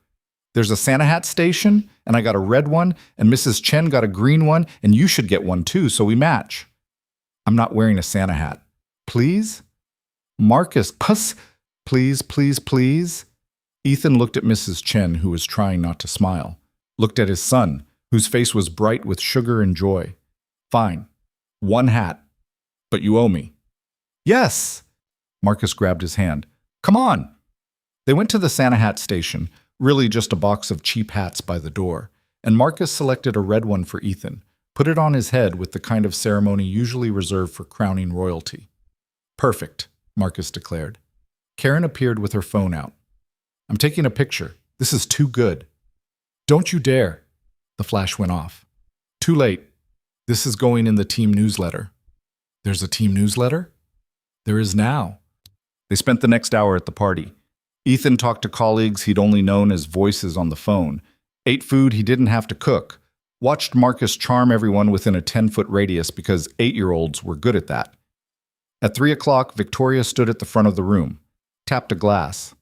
Speaker 1: There's a Santa hat station, and I got a red one, and Mrs. Chen got a green one, and you should get one too, so we match. I'm not wearing a Santa hat. Please? Marcus, puss, please, please, please. Ethan looked at Mrs. Chen, who was trying not to smile. Looked at his son, whose face was bright with sugar and joy. Fine. 1 hat. But you owe me. Yes! Marcus grabbed his hand. Come on! They went to the Santa hat station, really just a box of cheap hats by the door, and Marcus selected a red one for Ethan, put it on his head with the kind of ceremony usually reserved for crowning royalty. Perfect. Marcus declared. Karen appeared with her phone out. I'm taking a picture. This is too good. Don't you dare. The flash went off. Too late. This is going in the team newsletter. There's a team newsletter? There is now. They spent the next hour at the party. Ethan talked to colleagues he'd only known as voices on the phone, ate food he didn't have to cook, watched Marcus charm everyone within a 10-foot radius because 8-year-olds were good at that. At 3 o'clock, Victoria stood at the front of the room, tapped a glass.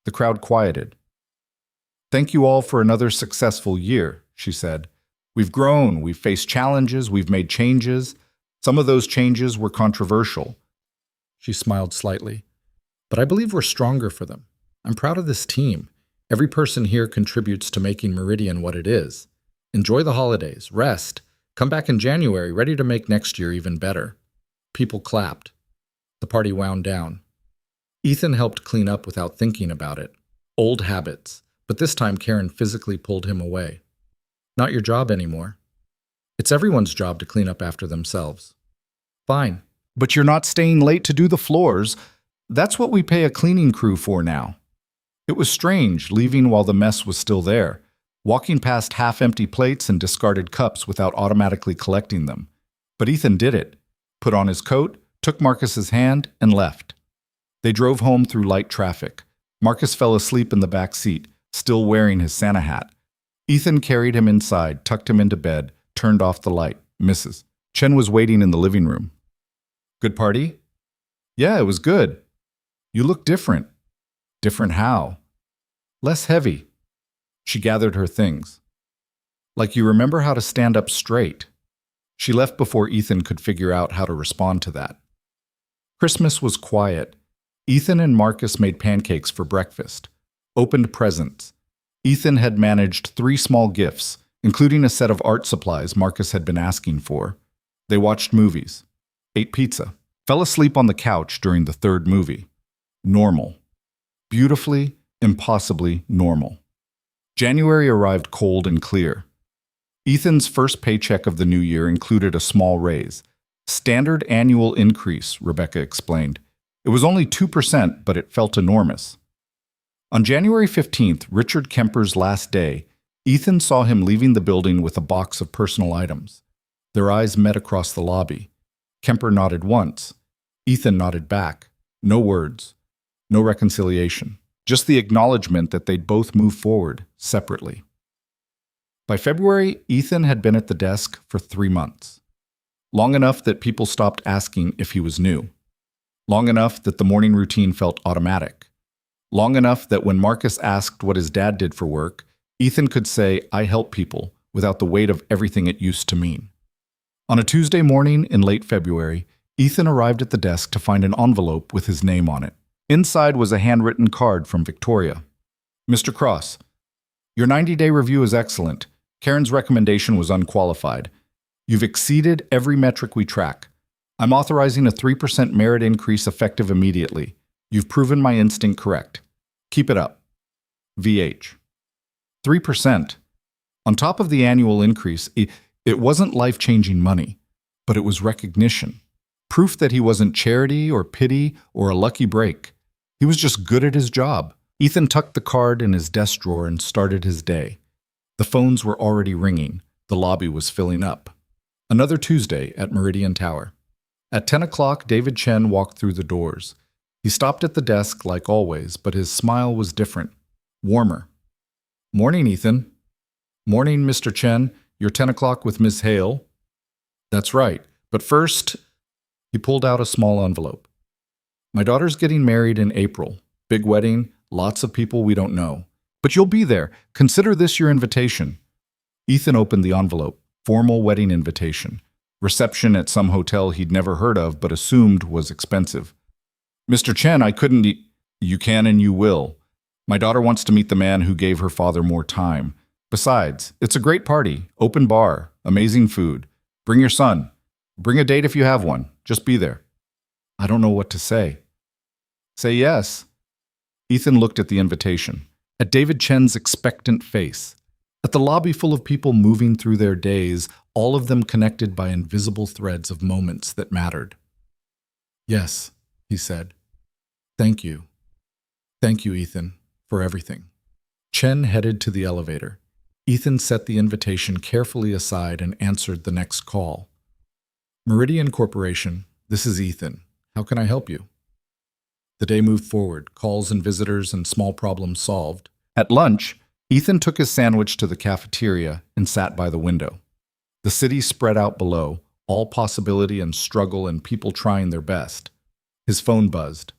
Speaker 1: The crowd quieted. Thank you all for another successful year, she said. We've grown, we've faced challenges, we've made changes. Some of those changes were controversial. She smiled slightly. But I believe we're stronger for them. I'm proud of this team. Every person here contributes to making Meridian what it is. Enjoy the holidays, rest, come back in January ready to make next year even better. People clapped. The party wound down. Ethan helped clean up without thinking about it. Old habits, but this time Karen physically pulled him away. Not your job anymore. It's everyone's job to clean up after themselves. Fine. But you're not staying late to do the floors. That's what we pay a cleaning crew for now. It was strange, leaving while the mess was still there, walking past half-empty plates and discarded cups without automatically collecting them. But Ethan did it, put on his coat, took Marcus's hand, and left. They drove home through light traffic. Marcus fell asleep in the back seat, still wearing his Santa hat. Ethan carried him inside, tucked him into bed, turned off the light. Mrs. Chen was waiting in the living room. Good party? Yeah, it was good. You look different. Different how? Less heavy. She gathered her things. Like you remember how to stand up straight. She left before Ethan could figure out how to respond to that. Christmas was quiet. Ethan and Marcus made pancakes for breakfast. Opened presents. Ethan had managed 3 small gifts, including a set of art supplies Marcus had been asking for. They watched movies. Ate pizza. Fell asleep on the couch during the 3rd movie. Normal. Beautifully, impossibly normal. January arrived cold and clear. Ethan's first paycheck of the new year included a small raise. Standard annual increase, Rebecca explained. It was only 2%, but it felt enormous. On January 15th, Richard Kemper's last day, Ethan saw him leaving the building with a box of personal items. Their eyes met across the lobby. Kemper nodded once. Ethan nodded back. No words. No reconciliation. Just the acknowledgement that they'd both move forward, separately. By February, Ethan had been at the desk for 3 months. Long enough that people stopped asking if he was new. Long enough that the morning routine felt automatic. Long enough that when Marcus asked what his dad did for work, Ethan could say, I help people, without the weight of everything it used to mean. On a Tuesday morning in late February, Ethan arrived at the desk to find an envelope with his name on it. Inside was a handwritten card from Victoria. Mr. Cross, your 90-day review is excellent. Karen's recommendation was unqualified. You've exceeded every metric we track. I'm authorizing a 3% merit increase effective immediately. You've proven my instinct correct. Keep it up. VH. 3%. On top of the annual increase, it wasn't life-changing money, but it was recognition. Proof that he wasn't charity or pity or a lucky break. He was just good at his job. Ethan tucked the card in his desk drawer and started his day. The phones were already ringing. The lobby was filling up. Another Tuesday at Meridian Tower. At 10 o'clock, David Chen walked through the doors. He stopped at the desk like always, but his smile was different, warmer. Morning, Ethan. Morning, Mr. Chen. You're 10 o'clock with Miss Hale. That's right. But first, he pulled out a small envelope. My daughter's getting married in April. Big wedding, lots of people we don't know. But you'll be there. Consider this your invitation. Ethan opened the envelope. Formal wedding invitation. Reception at some hotel he'd never heard of but assumed was expensive. Mr. Chen, I couldn't You can and you will. My daughter wants to meet the man who gave her father more time. Besides, it's a great party, open bar, amazing food. Bring your son. Bring a date if you have one. Just be there. I don't know what to say. Say yes. Ethan looked at the invitation, at David Chen's expectant face, at the lobby full of people moving through their days, all of them connected by invisible threads of moments that mattered. Yes, he said. Thank you. Thank you, Ethan, for everything. Chen headed to the elevator. Ethan set the invitation carefully aside and answered the next call. Meridian Corporation, this is Ethan. How can I help you? The day moved forward, calls and visitors and small problems solved. At lunch, Ethan took his sandwich to the cafeteria and sat by the window. The city spread out below, all possibility and struggle and people trying their best. His phone buzzed.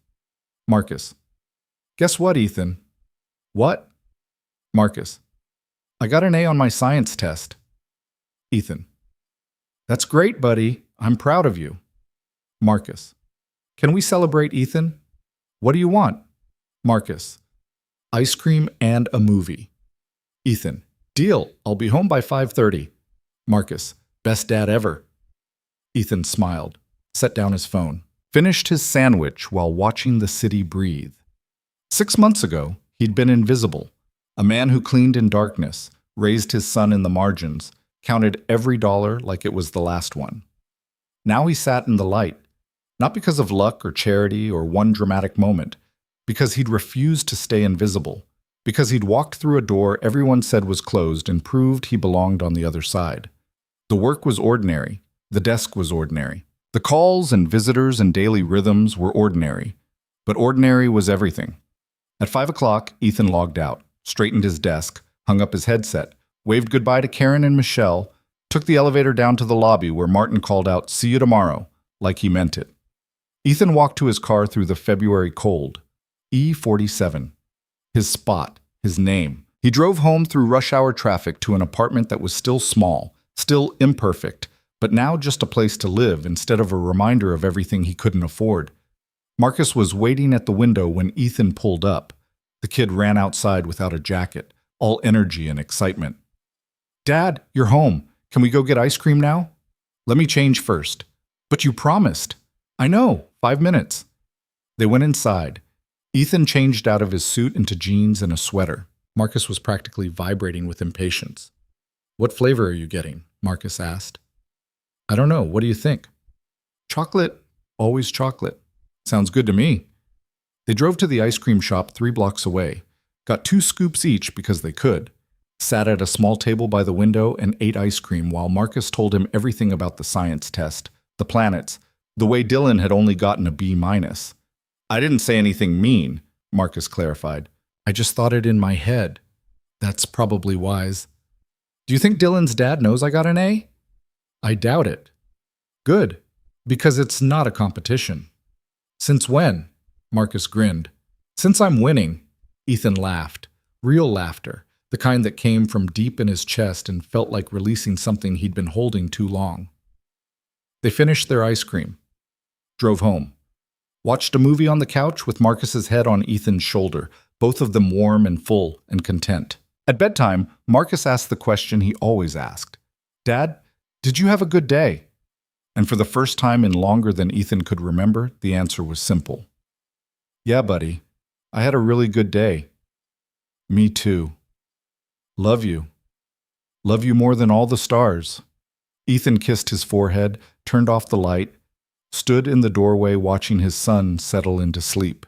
Speaker 1: Marcus. Guess what, Ethan? What? Marcus. I got an A on my science test. Ethan. That's great, buddy. I'm proud of you. Marcus. Can we celebrate, Ethan? What do you want? Marcus. Ice cream and a movie. Ethan. Deal. I'll be home by 5:30. Marcus. Best dad ever. Ethan smiled, set down his phone, finished his sandwich while watching the city breathe. 6 months ago, he'd been invisible, a man who cleaned in darkness, raised his son in the margins, counted every dollar like it was the last one. Now he sat in the light, not because of luck or charity or one dramatic moment, because he'd refused to stay invisible, because he'd walked through a door everyone said was closed and proved he belonged on the other side. The work was ordinary. The desk was ordinary. The calls and visitors and daily rhythms were ordinary. But ordinary was everything. At 5 o'clock, Ethan logged out, straightened his desk, hung up his headset, waved goodbye to Karen and Michelle, took the elevator down to the lobby where Martin called out, "See you tomorrow," like he meant it. Ethan walked to his car through the February cold. E47. His spot, his name. He drove home through rush hour traffic to an apartment that was still small, still imperfect, but now just a place to live instead of a reminder of everything he couldn't afford. Marcus was waiting at the window when Ethan pulled up. The kid ran outside without a jacket, all energy and excitement. "Dad, you're home. Can we go get ice cream now?" "Let me change first." "But you promised." "I know, 5 minutes." They went inside. Ethan changed out of his suit into jeans and a sweater. Marcus was practically vibrating with impatience. "What flavor are you getting?" Marcus asked. "I don't know. What do you think?" "Chocolate. Always chocolate." "Sounds good to me." They drove to the ice cream shop 3 blocks away, got 2 scoops each because they could, sat at a small table by the window and ate ice cream while Marcus told him everything about the science test, the planets, the way Dylan had only gotten a B-. "I didn't say anything mean," Marcus clarified. "I just thought it in my head." "That's probably wise." "Do you think Dylan's dad knows I got an A?" "I doubt it." "Good, because it's not a competition." "Since when?" Marcus grinned. "Since I'm winning." Ethan laughed. Real laughter, the kind that came from deep in his chest and felt like releasing something he'd been holding too long. They finished their ice cream. Drove home. Watched a movie on the couch with Marcus's head on Ethan's shoulder, both of them warm and full and content. At bedtime, Marcus asked the question he always asked. "Dad, did you have a good day?" And for the first time in longer than Ethan could remember, the answer was simple. "Yeah, buddy. I had a really good day." "Me too." "Love you. Love you more than all the stars." Ethan kissed his forehead, turned off the light, stood in the doorway watching his son settle into sleep.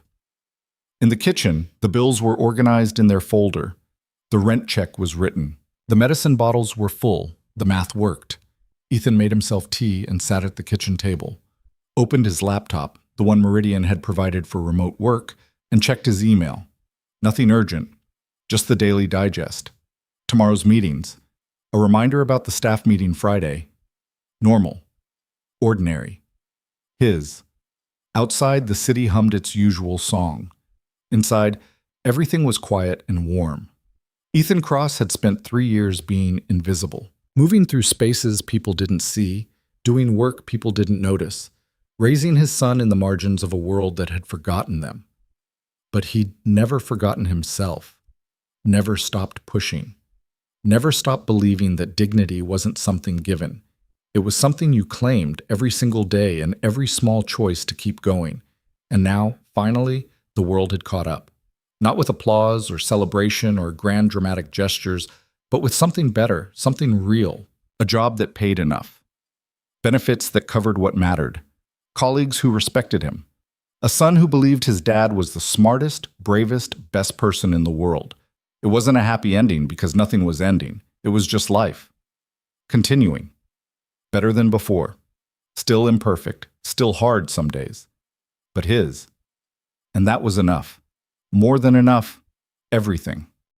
Speaker 1: In the kitchen, the bills were organized in their folder. The rent check was written. The medicine bottles were full. The math worked. Ethan made himself tea and sat at the kitchen table, opened his laptop, the one Meridian had provided for remote work, and checked his email. Nothing urgent, just the daily digest. Tomorrow's meetings. A reminder about the staff meeting Friday. Normal. Ordinary. His. Outside, the city hummed its usual song. Inside, everything was quiet and warm. Ethan Cross had spent 3 years being invisible, moving through spaces people didn't see, doing work people didn't notice, raising his son in the margins of a world that had forgotten them. But he'd never forgotten himself, never stopped pushing, never stopped believing that dignity wasn't something given. It was something you claimed every single day and every small choice to keep going. And now, finally, the world had caught up. Not with applause or celebration or grand dramatic gestures, but with something better, something real, a job that paid enough. Benefits that covered what mattered. Colleagues who respected him. A son who believed his dad was the smartest, bravest, best person in the world. It wasn't a happy ending because nothing was ending. It was just life. Continuing. Better than before. Still imperfect, still hard some days. But his. And that was enough. More than enough. Everything.